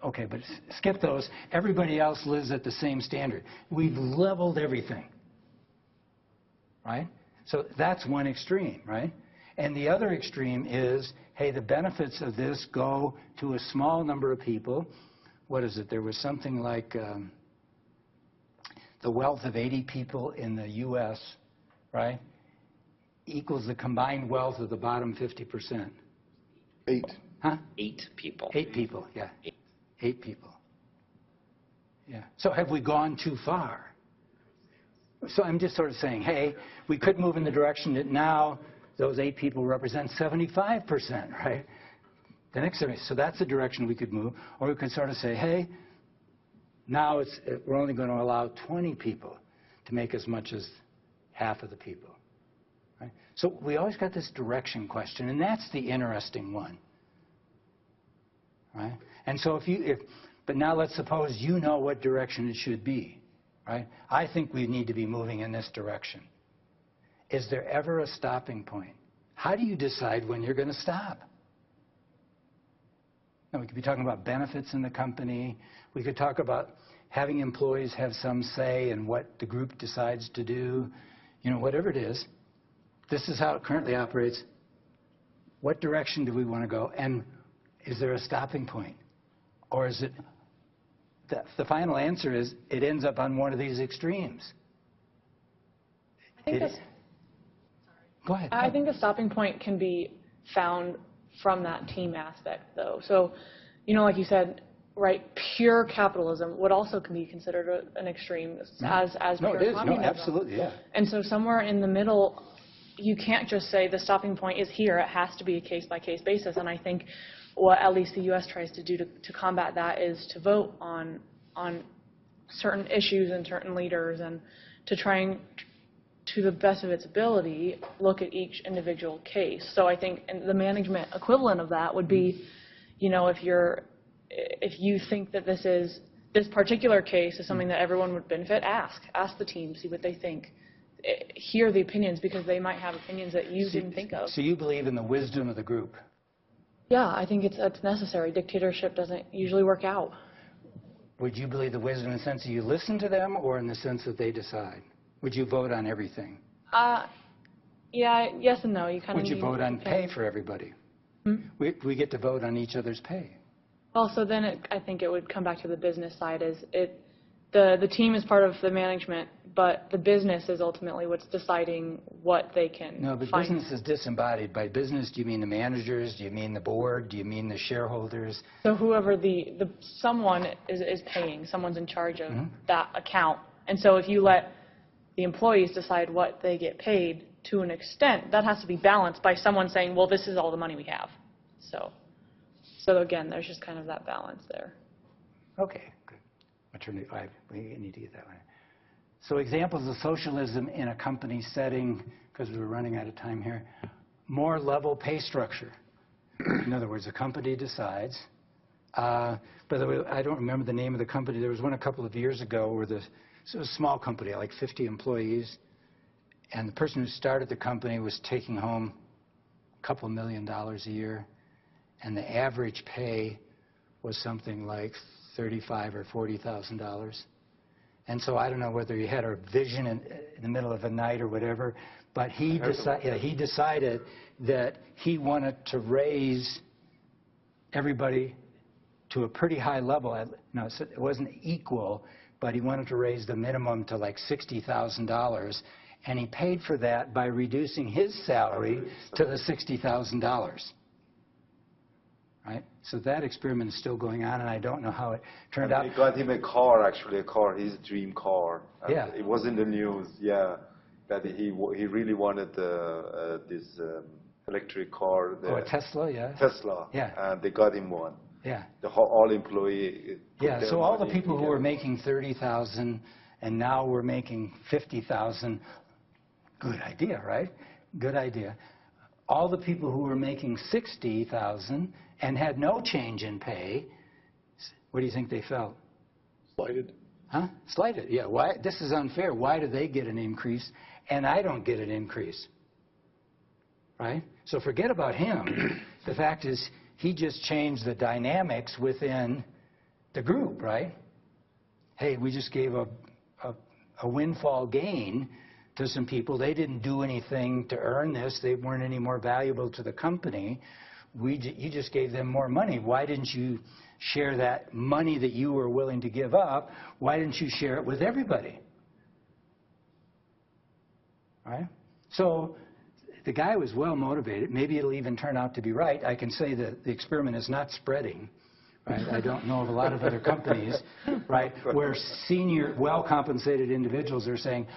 Okay, but skip those. Everybody else lives at the same standard. We've leveled everything, right? So that's one extreme, right? And the other extreme is, hey, the benefits of this go to a small number of people. What is it? There was something like the wealth of 80 people in the U.S., right, equals the combined wealth of the bottom 50%. 8. Huh? 8 people. 8 people, yeah. 8 people. Yeah. So have we gone too far? So I'm just sort of saying, hey, we could move in the direction that now those 8 people represent 75%, right? The next, so that's the direction we could move. Or we could sort of say, hey, now we're only going to allow 20 people to make as much as half of the people. Right? So we always got this direction question, and that's the interesting one. Right? And so but now let's suppose you know what direction it should be. Right? I think we need to be moving in this direction. Is there ever a stopping point? How do you decide when you're going to stop? Now, we could be talking about benefits in the company. We could talk about having employees have some say in what the group decides to do. You know, whatever it is. This is how it currently operates. What direction do we want to go? And is there a stopping point? Or is it... The final answer is it ends up on one of these extremes. Go ahead. I think the stopping point can be found from that team aspect, though. So, you know, like you said, right, pure capitalism would also can be considered an extreme as pure communism. No, absolutely, yeah. And so somewhere in the middle, you can't just say the stopping point is here. It has to be a case-by-case basis. And I think what at least the U.S. tries to do to combat that is to vote on certain issues and certain leaders, and to try and, to the best of its ability, look at each individual case. So I think the management equivalent of that would be, you know, if you think that this particular case is something that everyone would benefit, ask the team, see what they think. Hear the opinions, because they might have opinions that you didn't think of. So you believe in the wisdom of the group? Yeah, I think it's necessary. Dictatorship doesn't usually work out. Would you believe the wisdom in the sense that you listen to them, or in the sense that they decide? Would you vote on everything? Yeah, yes and no. You kind of. Would you vote on pay for everybody? We get to vote on each other's pay. Well, so then I think it would come back to the business side. The team is part of the management, but the business is ultimately what's deciding what they can. No, but finance. business is disembodied. By business, do you mean the managers? Do you mean the board? Do you mean the shareholders? So whoever someone is paying, someone's in charge of that account. And so if you let the employees decide what they get paid, to an extent, that has to be balanced by someone saying, well, this is all the money we have. So again, there's just kind of that balance there. Okay, good. We need to get that one. So examples of socialism in a company setting, because we're running out of time here. More level pay structure. In other words, a company decides. By the way, I don't remember the name of the company. There was one a couple of years ago where it was a small company, like 50 employees, and the person who started the company was taking home a couple $1 million a year, and the average pay was something like $35,000 or $40,000. And so I don't know whether he had a vision in the middle of a night or whatever, but he decided that he wanted to raise everybody to a pretty high level. No, it wasn't equal, but he wanted to raise the minimum to like $60,000, and he paid for that by reducing his salary to the $60,000. Right? So that experiment is still going on, and I don't know how it turned out. They got him a car, his dream car. Yeah. It was in the news, yeah, that he really wanted this electric car. A Tesla, yeah. Tesla. Yeah. And they got him one. Yeah. All employee. Yeah, so all the people who were making $30,000 and now we're making $50,000, good idea, right? Good idea. All the people who were making $60,000 and had no change in pay, what do you think they felt? Slighted. Huh? Slighted, yeah. Why? This is unfair. Why do they get an increase and I don't get an increase? Right? So forget about him. The fact is, he just changed the dynamics within the group, right? Hey, we just gave a windfall gain to some people. They didn't do anything to earn this. They weren't any more valuable to the company. You just gave them more money. Why didn't you share that money that you were willing to give up? Why didn't you share it with everybody? Right? So the guy was well motivated. Maybe it'll even turn out to be right. I can say that the experiment is not spreading. Right? I don't know of a lot of other companies, right, where senior, well-compensated individuals are saying,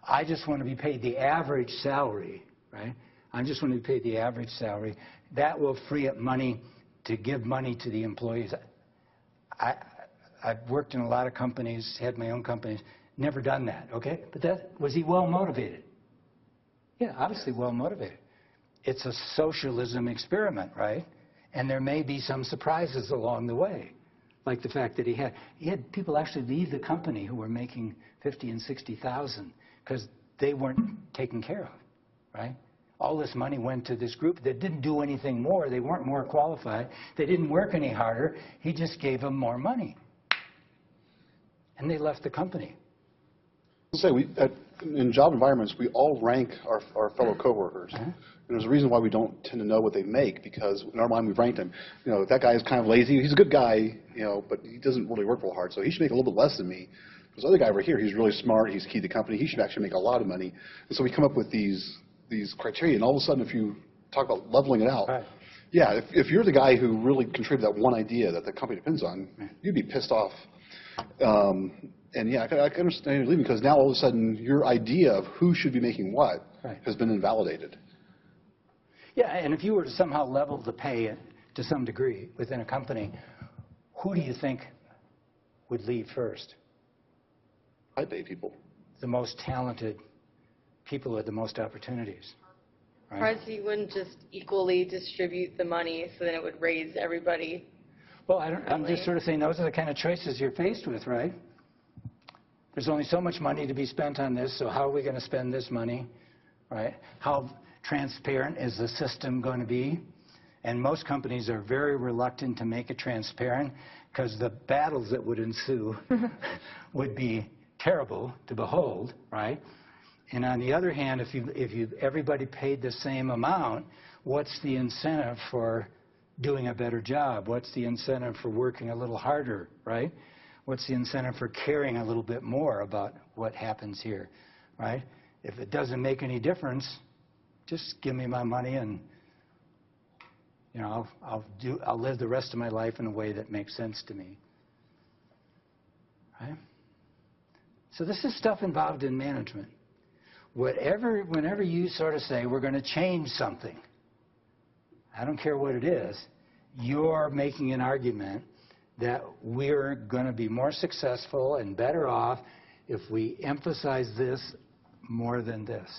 I just want to be paid the average salary, right? I just want to be paid the average salary. That will free up money to give money to the employees. I've worked in a lot of companies, had my own companies, never done that, okay? But was he well motivated? Yeah, obviously well motivated. It's a socialism experiment, right? And there may be some surprises along the way, like the fact that he had people actually leave the company who were making $50,000 and $60,000 because they weren't taken care of, right? All this money went to this group that didn't do anything more. They weren't more qualified. They didn't work any harder. He just gave them more money. And they left the company. In job environments, we all rank our fellow coworkers. And there's a reason why we don't tend to know what they make, because in our mind we've ranked him. You know, that guy is kind of lazy. He's a good guy, you know, but he doesn't really work real hard, so he should make a little bit less than me. This other guy over here, he's really smart. He's key to the company. He should actually make a lot of money. And so we come up with these criteria, and all of a sudden, if you talk about leveling it out, yeah, if you're the guy who really contributed that one idea that the company depends on, you'd be pissed off. And yeah, I can understand you leaving, because now all of a sudden your idea of who should be making what has been invalidated. Yeah, and if you were to somehow level the pay to some degree within a company, who do you think would leave first? High pay people. The most talented people with the most opportunities. Right? Surprised you wouldn't just equally distribute the money so then it would raise everybody. Well, I'm just sort of saying those are the kind of choices you're faced with, right? There's only so much money to be spent on this, so how are we going to spend this money, right? How transparent is the system going to be? And most companies are very reluctant to make it transparent because the battles that would ensue would be terrible to behold, right? And on the other hand, if everybody paid the same amount, what's the incentive for doing a better job? What's the incentive for working a little harder, right? What's the incentive for caring a little bit more about what happens here, right? If it doesn't make any difference, just give me my money and, you know, I'll live the rest of my life in a way that makes sense to me, right? So this is stuff involved in management. Whenever you sort of say, we're going to change something, I don't care what it is, you're making an argument that we're going to be more successful and better off if we emphasize this more than this.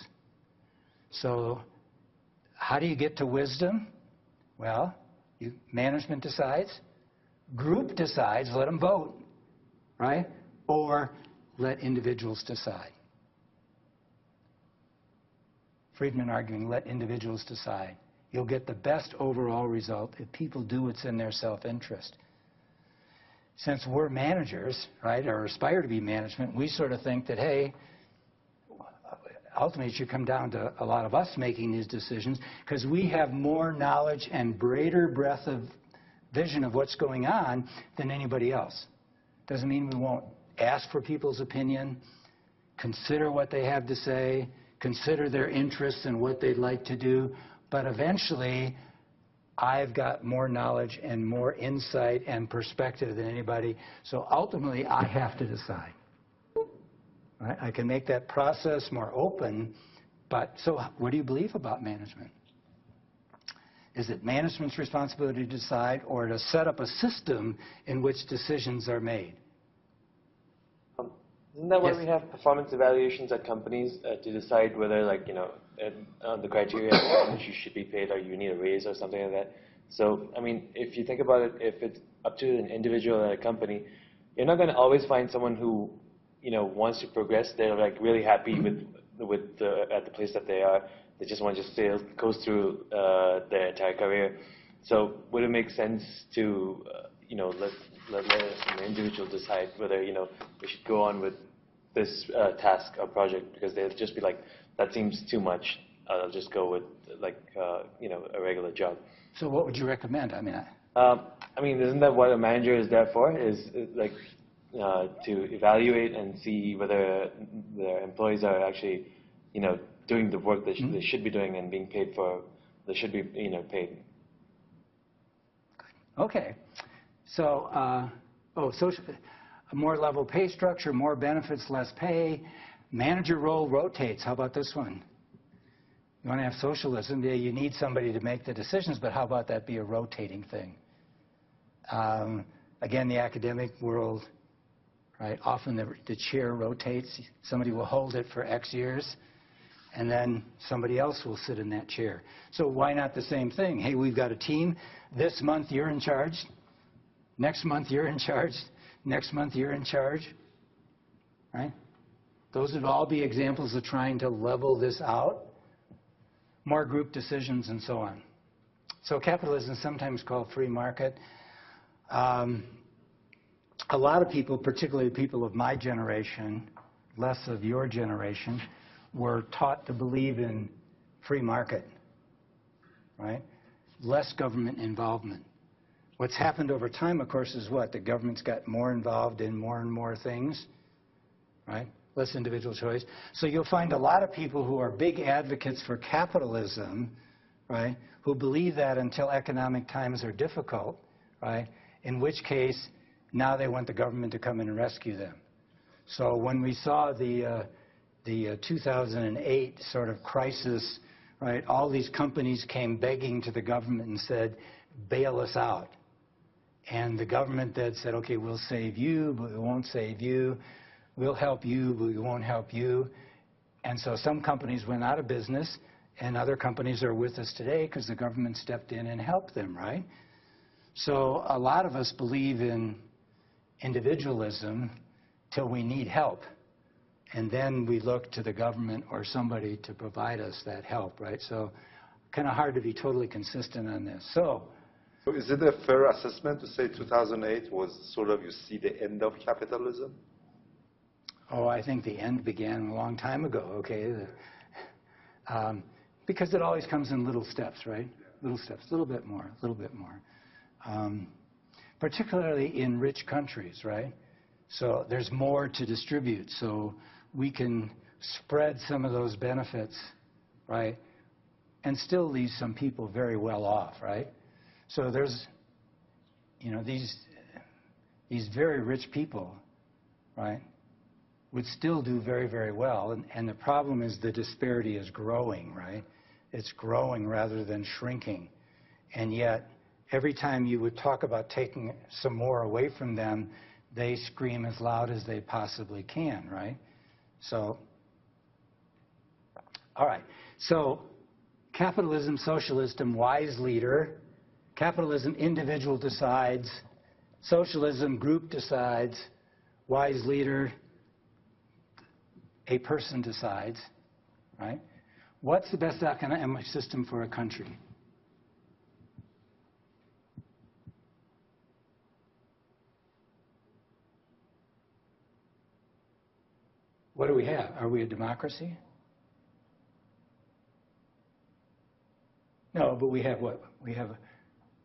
So how do you get to wisdom? Well, management decides, group decides, let them vote, right? Or let individuals decide. Friedman arguing, let individuals decide. You'll get the best overall result if people do what's in their self-interest. Since we're managers, right, or aspire to be management, we sort of think that, hey, ultimately it should come down to a lot of us making these decisions because we have more knowledge and greater breadth of vision of what's going on than anybody else. Doesn't mean we won't ask for people's opinion, consider what they have to say, consider their interests and what they'd like to do, but eventually I've got more knowledge and more insight and perspective than anybody, so ultimately I have to decide. Right? I can make that process more open, but so what do you believe about management? Is it management's responsibility to decide or to set up a system in which decisions are made? Isn't that why we have performance evaluations at companies to decide whether, like, you know, the criteria how much you should be paid or you need a raise or something like that? So, I mean, if you think about it, if it's up to an individual at a company, you're not going to always find someone who, you know, wants to progress. They're like really happy at the place that they are. They just want to just go through their entire career. So, would it make sense to, you know, let an individual decide whether, you know, we should go on with this task or project, because they'll just be like, that seems too much. I'll just go with, like, you know, a regular job. So what would you recommend? I mean, isn't that what a manager is there for? Is like to evaluate and see whether their employees are actually, you know, doing the work that they should be doing and being paid for. They should be, you know, paid. Okay. So, a more level pay structure, more benefits, less pay. Manager role rotates. How about this one? You want to have socialism, yeah, you need somebody to make the decisions, but how about that be a rotating thing? Again, the academic world, right, often the chair rotates. Somebody will hold it for X years, and then somebody else will sit in that chair. So why not the same thing? Hey, we've got a team. This month you're in charge. Next month you're in charge. Next month you're in charge. Right? Those would all be examples of trying to level this out. More group decisions and so on. So capitalism is sometimes called free market. A lot of people, particularly people of my generation, less of your generation, were taught to believe in free market, right? Less government involvement. What's happened over time, of course, is what? The government's got more involved in more and more things, right? Less individual choice. So you'll find a lot of people who are big advocates for capitalism, right, who believe that until economic times are difficult, right, in which case now they want the government to come in and rescue them. So when we saw the the 2008 sort of crisis, right? All these companies came begging to the government and said, bail us out. And the government then said, okay, we'll save you, but we won't save you. We'll help you, but we won't help you. And so some companies went out of business, and other companies are with us today because the government stepped in and helped them, right? So a lot of us believe in individualism till we need help. And then we look to the government or somebody to provide us that help, right? So kind of hard to be totally consistent on this. So is it a fair assessment to say 2008 was sort of, you see, the end of capitalism? Oh, I think the end began a long time ago, okay? Because it always comes in little steps, right? Little steps, a little bit more, a little bit more. Particularly in rich countries, right? So there's more to distribute, so we can spread some of those benefits, right? And still leave some people very well off, right? So there's, you know, these very rich people, right, would still do very, very well. And the problem is the disparity is growing, right? It's growing rather than shrinking. And yet, every time you would talk about taking some more away from them, they scream as loud as they possibly can, right? So, all right. So, capitalism, socialism, wise leader. Capitalism, individual decides. Socialism, group decides. Wise leader, a person decides, right? What's the best economic system for a country? What do we have? Are we a democracy? No, but we have what?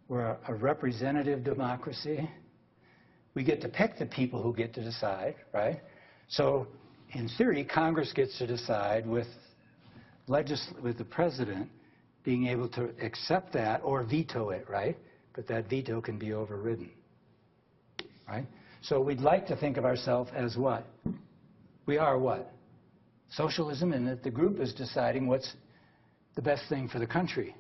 We're a representative democracy. We get to pick the people who get to decide, right? So, in theory, Congress gets to decide with the president being able to accept that or veto it, right? But that veto can be overridden, right? So we'd like to think of ourselves as what? We are what? Socialism, and that the group is deciding what's the best thing for the country.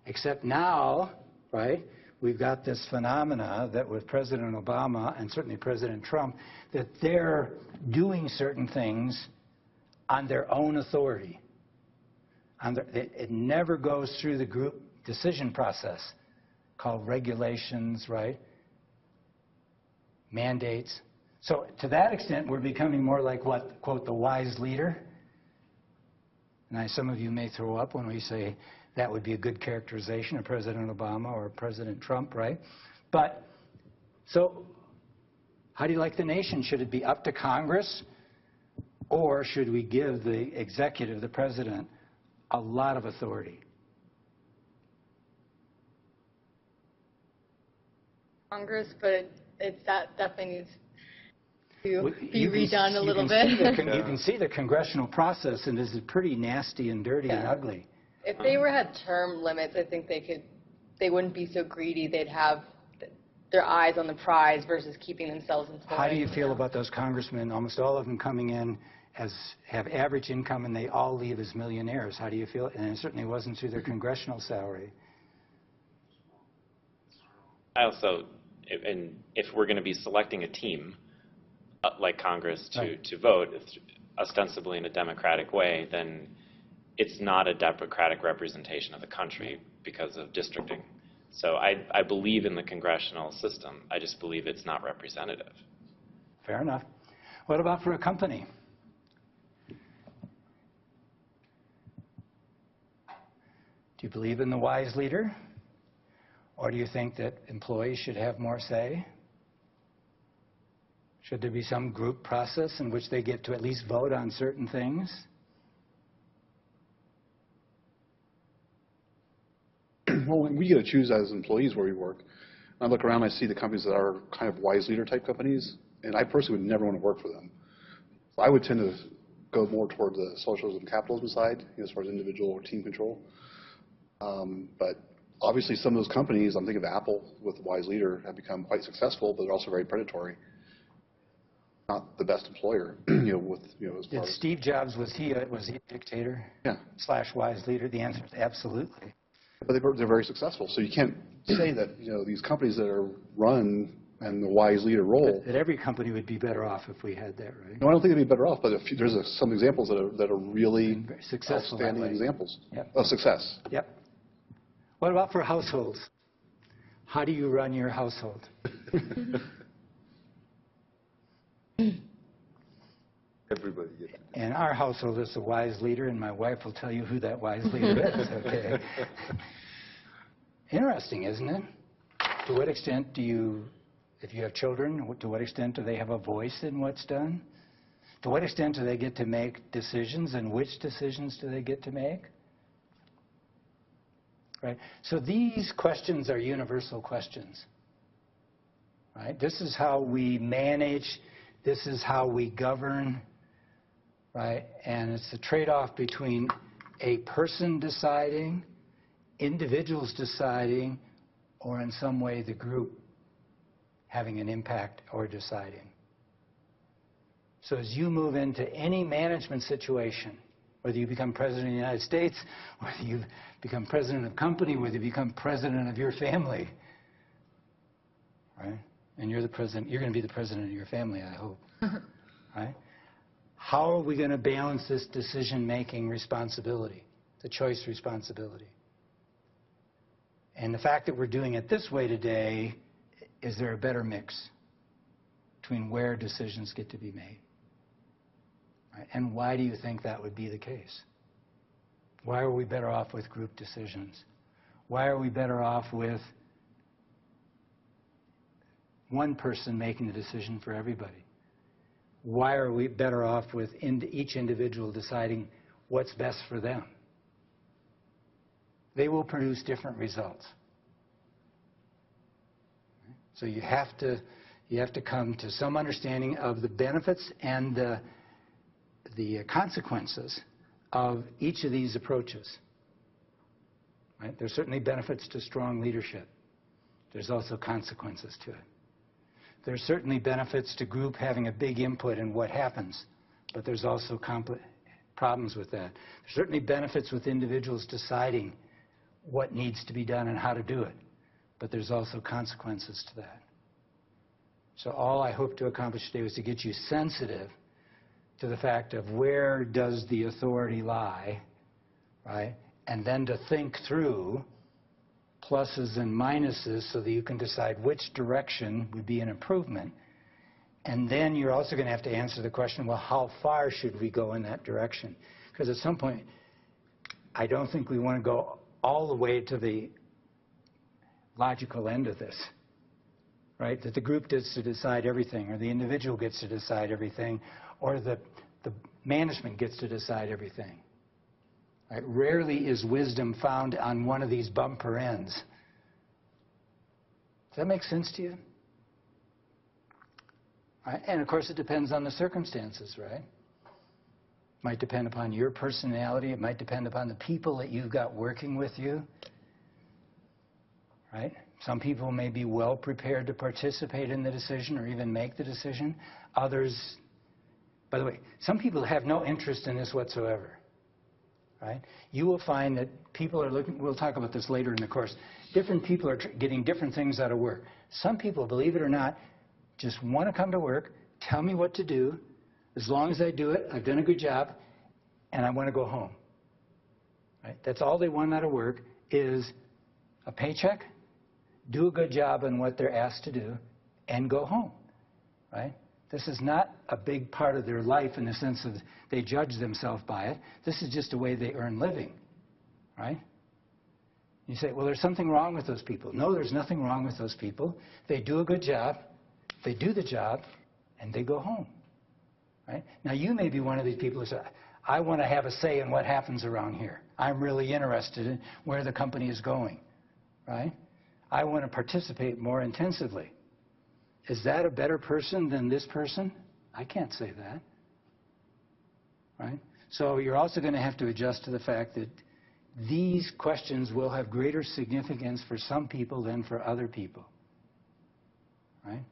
Except now, right, we've got this phenomena that with President Obama and certainly President Trump, that they're doing certain things on their own authority. It never goes through the group decision process called regulations, right? Mandates. So to that extent, we're becoming more like what, quote, the wise leader. And some of you may throw up when we say that would be a good characterization of President Obama or President Trump, right? But, so, how do you like the nation? Should it be up to Congress? Or should we give the executive, the president, a lot of authority? Congress, but that definitely needs to be redone a little bit. You can see the congressional process, and it's pretty nasty and dirty and ugly. If they had term limits, I think they wouldn't be so greedy. They'd have their eyes on the prize versus keeping themselves employed. How do you feel about those congressmen, almost all of them coming in have average income, and they all leave as millionaires? How do you feel? And it certainly wasn't through their congressional salary. I also, and if we're going to be selecting a team, like Congress, to vote, ostensibly in a democratic way, then it's not a democratic representation of the country because of districting. So I believe in the congressional system. I just believe it's not representative. Fair enough. What about for a company? Do you believe in the wise leader? Or do you think that employees should have more say? Should there be some group process in which they get to at least vote on certain things? Well, we get to choose as employees where we work. I look around, I see the companies that are kind of wise leader type companies, and I personally would never want to work for them. So I would tend to go more toward the socialism, capitalism side, as far as individual or team control. But obviously some of those companies, I'm thinking of Apple with the wise leader, have become quite successful, but they're also very predatory. not the best employer, with, as far Did as... Steve Jobs, was he a dictator? Yeah. / wise leader? The answer is absolutely. But they're very successful. So you can't say that, these companies that are run and the wise leader role. That every company would be better off if we had that, right? No, I don't think they'd be better off, but there's some examples that are really Successful that outstanding way. examples Yep. of success. Yep. What about for households? How do you run your household? Everybody gets it. And our household is a wise leader, and my wife will tell you who that wise leader is, okay? Interesting, isn't it? To what extent do you, if you have children, to what extent do they have a voice in what's done? To what extent do they get to make decisions, and which decisions do they get to make? Right? So these questions are universal questions. Right? This is how we manage, this is how we govern, right? And it's the trade-off between a person deciding, individuals deciding, or in some way the group having an impact or deciding. So as you move into any management situation, whether you become president of the United States, whether you become president of a company, whether you become president of your family, right? And you're the president, you're going to be the president of your family, I hope, right? How are we going to balance this decision-making responsibility, the choice responsibility? And the fact that we're doing it this way today, is there a better mix between where decisions get to be made? Right? And why do you think that would be the case? Why are we better off with group decisions? Why are we better off with one person making the decision for everybody? Why are we better off with each individual deciding what's best for them? They will produce different results. So you have to come to some understanding of the benefits and the consequences of each of these approaches. Right? There's certainly benefits to strong leadership. There's also consequences to it. There's certainly benefits to group having a big input in what happens, but there's also problems with that. There's certainly benefits with individuals deciding what needs to be done and how to do it, but there's also consequences to that. So all I hope to accomplish today was to get you sensitive to the fact of where does the authority lie, right? And then to think through pluses and minuses so that you can decide which direction would be an improvement. And then you're also going to have to answer the question, well, how far should we go in that direction? Because at some point, I don't think we want to go all the way to the logical end of this, right? That the group gets to decide everything, or the individual gets to decide everything, or the management gets to decide everything. Right? Rarely is wisdom found on one of these bumper ends. Does that make sense to you? Right? And of course, it depends on the circumstances, right? It might depend upon your personality. It might depend upon the people that you've got working with you. Right? Some people may be well prepared to participate in the decision or even make the decision. Others, by the way, some people have no interest in this whatsoever. Right? You will find that people are looking, we'll talk about this later in the course, different people are getting different things out of work. Some people, believe it or not, just want to come to work, tell me what to do. As long as I do it, I've done a good job, and I want to go home. Right? That's all they want out of work is a paycheck, do a good job on what they're asked to do, and go home. Right? This is not a big part of their life in the sense of they judge themselves by it. This is just a way they earn living, right? You say, well, there's something wrong with those people. No, there's nothing wrong with those people. They do a good job, they do the job, and they go home, right? Now, you may be one of these people who say, I want to have a say in what happens around here. I'm really interested in where the company is going, right? I want to participate more intensively. Is that a better person than this person? I can't say that. Right? So you're also going to have to adjust to the fact that these questions will have greater significance for some people than for other people. Right?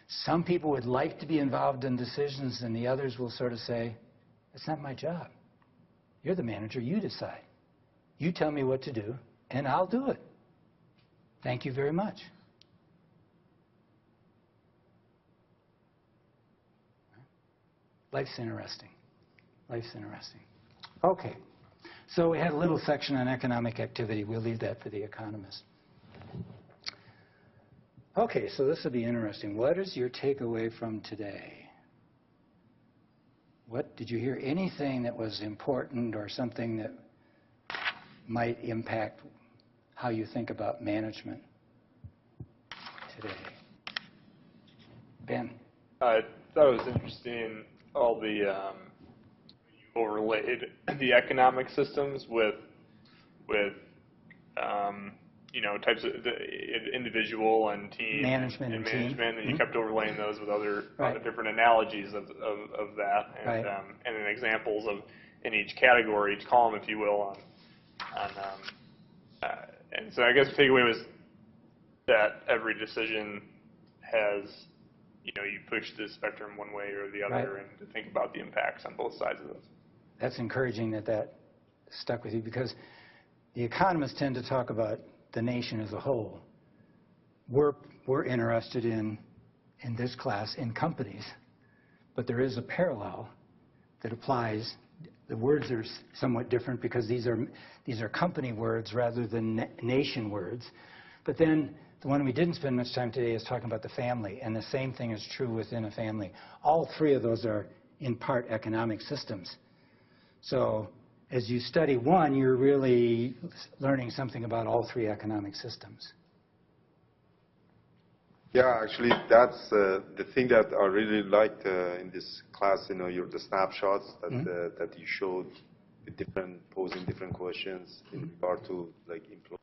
Some people would like to be involved in decisions, and the others will sort of say, it's not my job. You're the manager. You decide. You tell me what to do, and I'll do it. Thank you very much. Life's interesting. Life's interesting. Okay. So we had a little section on economic activity. We'll leave that for the economists. Okay, so this will be interesting. What is your takeaway from today? What did you hear anything that was important or something that might impact how you think about management today? Ben? I thought it was interesting, all the you overlaid the economic systems with you know, types of the individual and team management and team. and you kept overlaying those with other Right. different analogies of that, and Right. And then examples of in each category, each column, if you will, and so I guess the takeaway was that every decision has, you know, you push the spectrum one way or the other, Right. and to think about the impacts on both sides of those. That's encouraging that stuck with you, because the economists tend to talk about the nation as a whole. We're interested in this class in companies, but there is a parallel that applies. The words are somewhat different because these are company words rather than nation words. But then the one we didn't spend much time today is talking about the family, and the same thing is true within a family. All three of those are in part economic systems. So as you study one, you're really learning something about all three economic systems. Yeah, actually, that's the thing that I really liked in this class. You know, the snapshots that that you showed, posing different questions in regard to like employee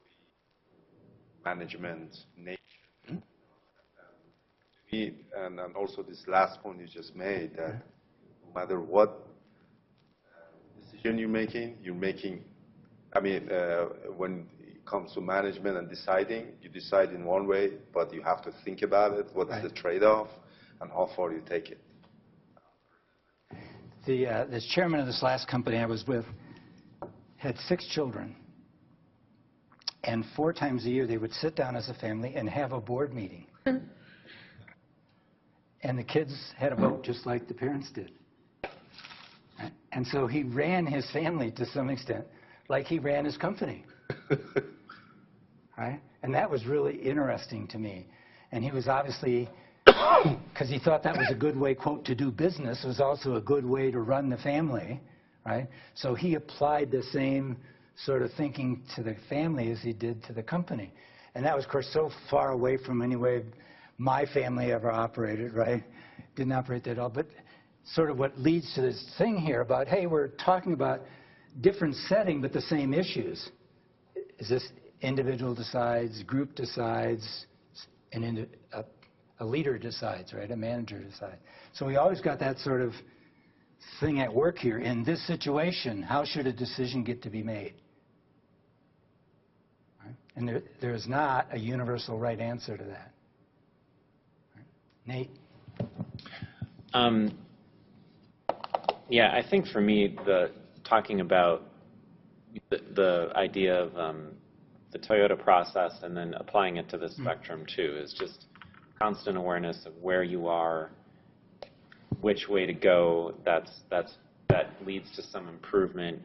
management, nature. To me, and also this last point you just made, that no matter what decision you're making. I mean, when it comes to management and deciding, you decide in one way, but you have to think about it. What is the trade-off, and how far you take it? This chairman of this last company I was with had 6 children, and 4 times a year they would sit down as a family and have a board meeting. And the kids had a vote just like the parents did. And so he ran his family to some extent like he ran his company. Right? And that was really interesting to me. And he was obviously, because he thought that was a good way, quote, to do business, it was also a good way to run the family. Right? So he applied the same sort of thinking to the family as he did to the company. And that was, of course, so far away from any way my family ever operated, right? Didn't operate that at all. But sort of what leads to this thing here about, hey, we're talking about different setting but the same issues. Is this individual decides, group decides, and a leader decides, right? A manager decides. So we always got that sort of thing at work here. In this situation, how should a decision get to be made? Right? And there is not a universal right answer to that. Right? Nate? Yeah, I think for me, talking about the idea of the Toyota process and then applying it to the spectrum too is just constant awareness of where you are, which way to go. That leads to some improvement.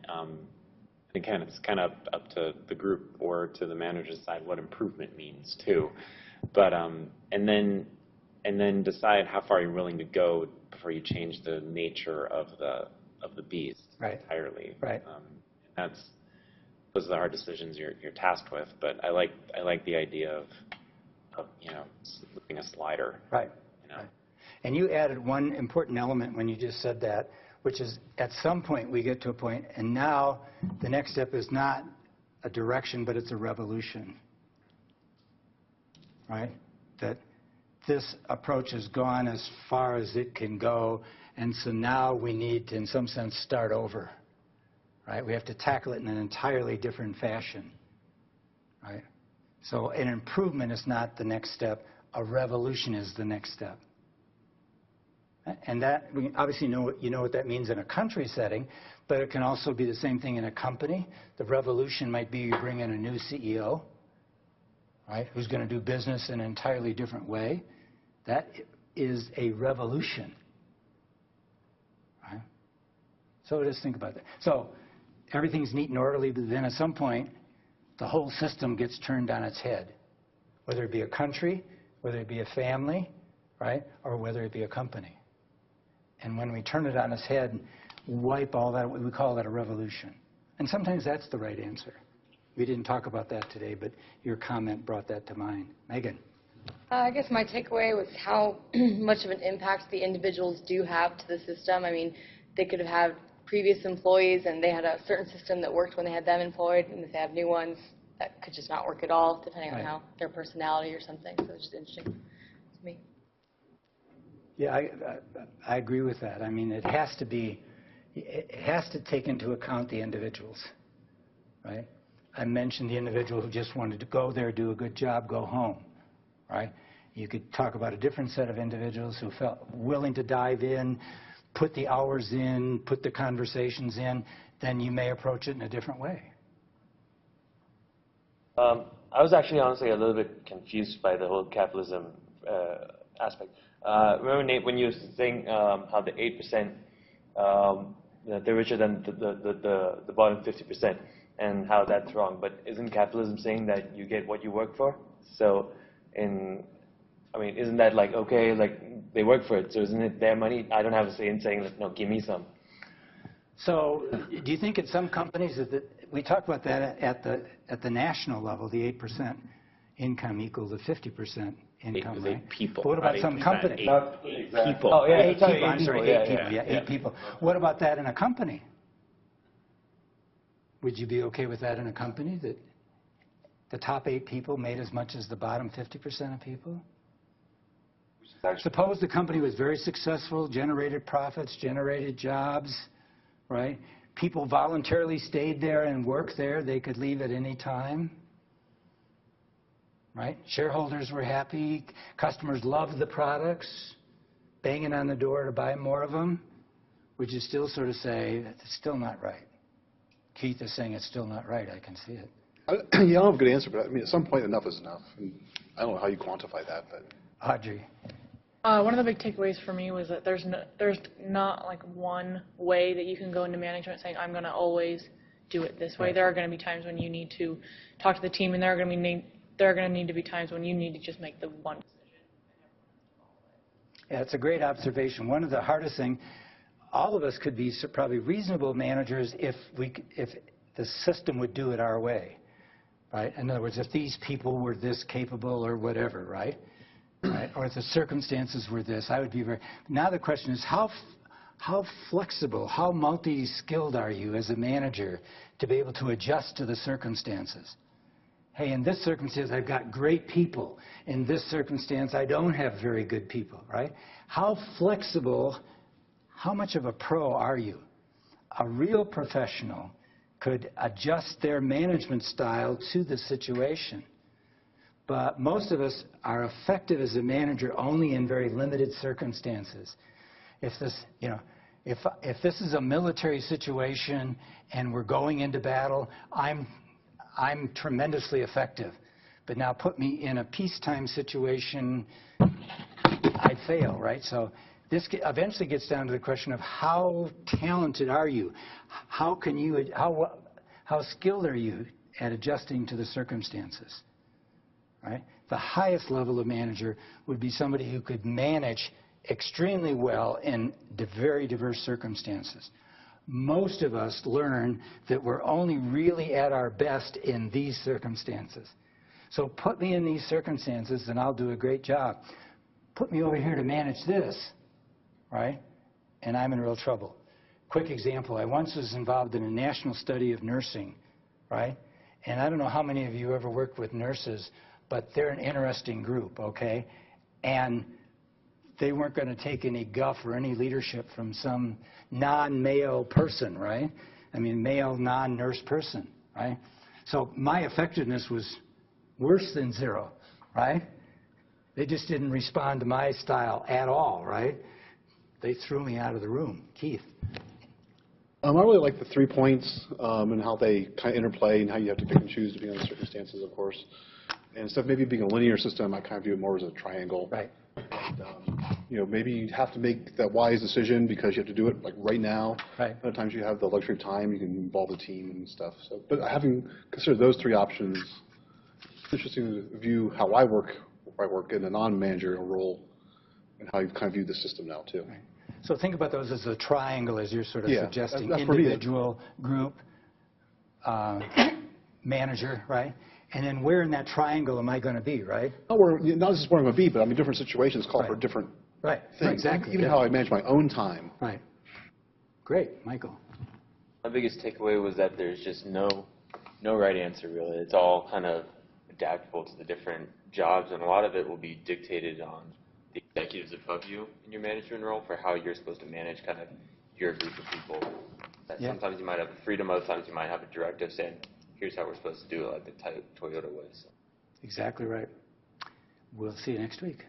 Again, it's kind of up to the group or to the manager to decide what improvement means too. But and then decide how far you're willing to go before you change the nature of the beast entirely. Right. Those are the hard decisions you're tasked with. But I like the idea of looking a slider. Right. You know. Right. And you added one important element when you just said that, which is at some point we get to a point, and now the next step is not a direction, but it's a revolution. Right? That this approach has gone as far as it can go, and so now we need to, in some sense, start over. Right? We have to tackle it in an entirely different fashion. Right? So an improvement is not the next step. A revolution is the next step. And that, we obviously you know what that means in a country setting, but it can also be the same thing in a company. The revolution might be you bring in a new CEO, right, who's going to do business in an entirely different way. That is a revolution. Right? So just think about that. So everything's neat and orderly, but then at some point, the whole system gets turned on its head, whether it be a country, whether it be a family, right, or whether it be a company. And when we turn it on its head, wipe all that, we call that a revolution. And sometimes that's the right answer. We didn't talk about that today, but your comment brought that to mind. Megan. I guess my takeaway was how much of an impact the individuals do have to the system. I mean, they could have had previous employees and they had a certain system that worked when they had them employed, and if they have new ones, that could just not work at all, depending on how their personality or something. So it's just interesting to me. Yeah, I agree with that. I mean, it has to take into account the individuals, right? I mentioned the individual who just wanted to go there, do a good job, go home, right? You could talk about a different set of individuals who felt willing to dive in, put the hours in, put the conversations in, then you may approach it in a different way. I was actually honestly a little bit confused by the whole capitalism aspect. Remember, Nate, when you were saying how the 8%, they're richer than the bottom 50%, and how that's wrong. But isn't capitalism saying that you get what you work for? So, isn't that like, okay, like they work for it, so isn't it their money? I don't have a say in saying, like, no, give me some. So do you think at some companies, we talked about that at the national level, the 8% income equal to 50% income, right? People. But what about some company? Not exactly. People. Oh, yeah, 8 people, I'm sorry, 8 people, yeah. 8 people. What about that in a company? Would you be okay with that in a company, that the top 8 people made as much as the bottom 50% of people? Suppose the company was very successful, generated profits, generated jobs, right? People voluntarily stayed there and worked there. They could leave at any time, right? Shareholders were happy. Customers loved the products, banging on the door to buy more of them. Would you still sort of say, it's still not right? Keith is saying it's still not right. I can see it. Yeah, I don't have a good answer, but I mean, at some point, enough is enough. And I don't know how you quantify that, but. Audrey. One of the big takeaways for me was that there's not like one way that you can go into management saying, I'm going to always do it this way. Right. There are going to be times when you need to talk to the team, and there are going to need to be times when you need to just make the one decision. Yeah, it's a great observation. One of the hardest things, all of us could be probably reasonable managers if the system would do it our way, right? In other words, if these people were this capable or whatever, right? Right? Or if the circumstances were this, I would be very. Now the question is, how flexible, how multi-skilled are you as a manager to be able to adjust to the circumstances? Hey, in this circumstance, I've got great people. In this circumstance, I don't have very good people, right? How flexible, how much of a pro are you? A real professional could adjust their management style to the situation. But most of us are effective as a manager only in very limited circumstances. If this is a military situation and we're going into battle, I'm tremendously effective. But now put me in a peacetime situation, I fail, right? So this eventually gets down to the question of how talented are you? How skilled are you at adjusting to the circumstances? Right? The highest level of manager would be somebody who could manage extremely well in very diverse circumstances. Most of us learn that we're only really at our best in these circumstances. So put me in these circumstances and I'll do a great job. Put me over here to manage this, right? And I'm in real trouble. Quick example, I once was involved in a national study of nursing, right? And I don't know how many of you ever worked with nurses, but they're an interesting group, okay? And they weren't going to take any guff or any leadership from some non-male person, right? I mean, male non-nurse person, right? So my effectiveness was worse than zero, right? They just didn't respond to my style at all, right? they threw me out of the room. Keith. I really like the 3 points and how they kind of interplay and how you have to pick and choose depending on the circumstances, of course. And instead of maybe being a linear system, I kind of view it more as a triangle. Right. And, maybe you have to make that wise decision because you have to do it like right now. Right. Other times you have the luxury of time, you can involve the team and stuff. So, but having considered those 3 options, it's interesting to view how I work in a non-managerial role and how you kind of view the system now too. Right. So think about those as a triangle, as you're sort of suggesting. That's Individual, group, manager, right? And then where in that triangle am I going to be, right? Not just where I'm going to be, but different situations call for different things. Exactly. Even how I manage my own time. Right. Great. Michael. My biggest takeaway was that there's just no right answer, really. It's all kind of adaptable to the different jobs, and a lot of it will be dictated on the executives above you in your management role for how you're supposed to manage kind of your group of people. That sometimes you might have freedom, other times you might have a directive saying, here's how we're supposed to do it, like the Toyota way. So. Exactly right. We'll see you next week.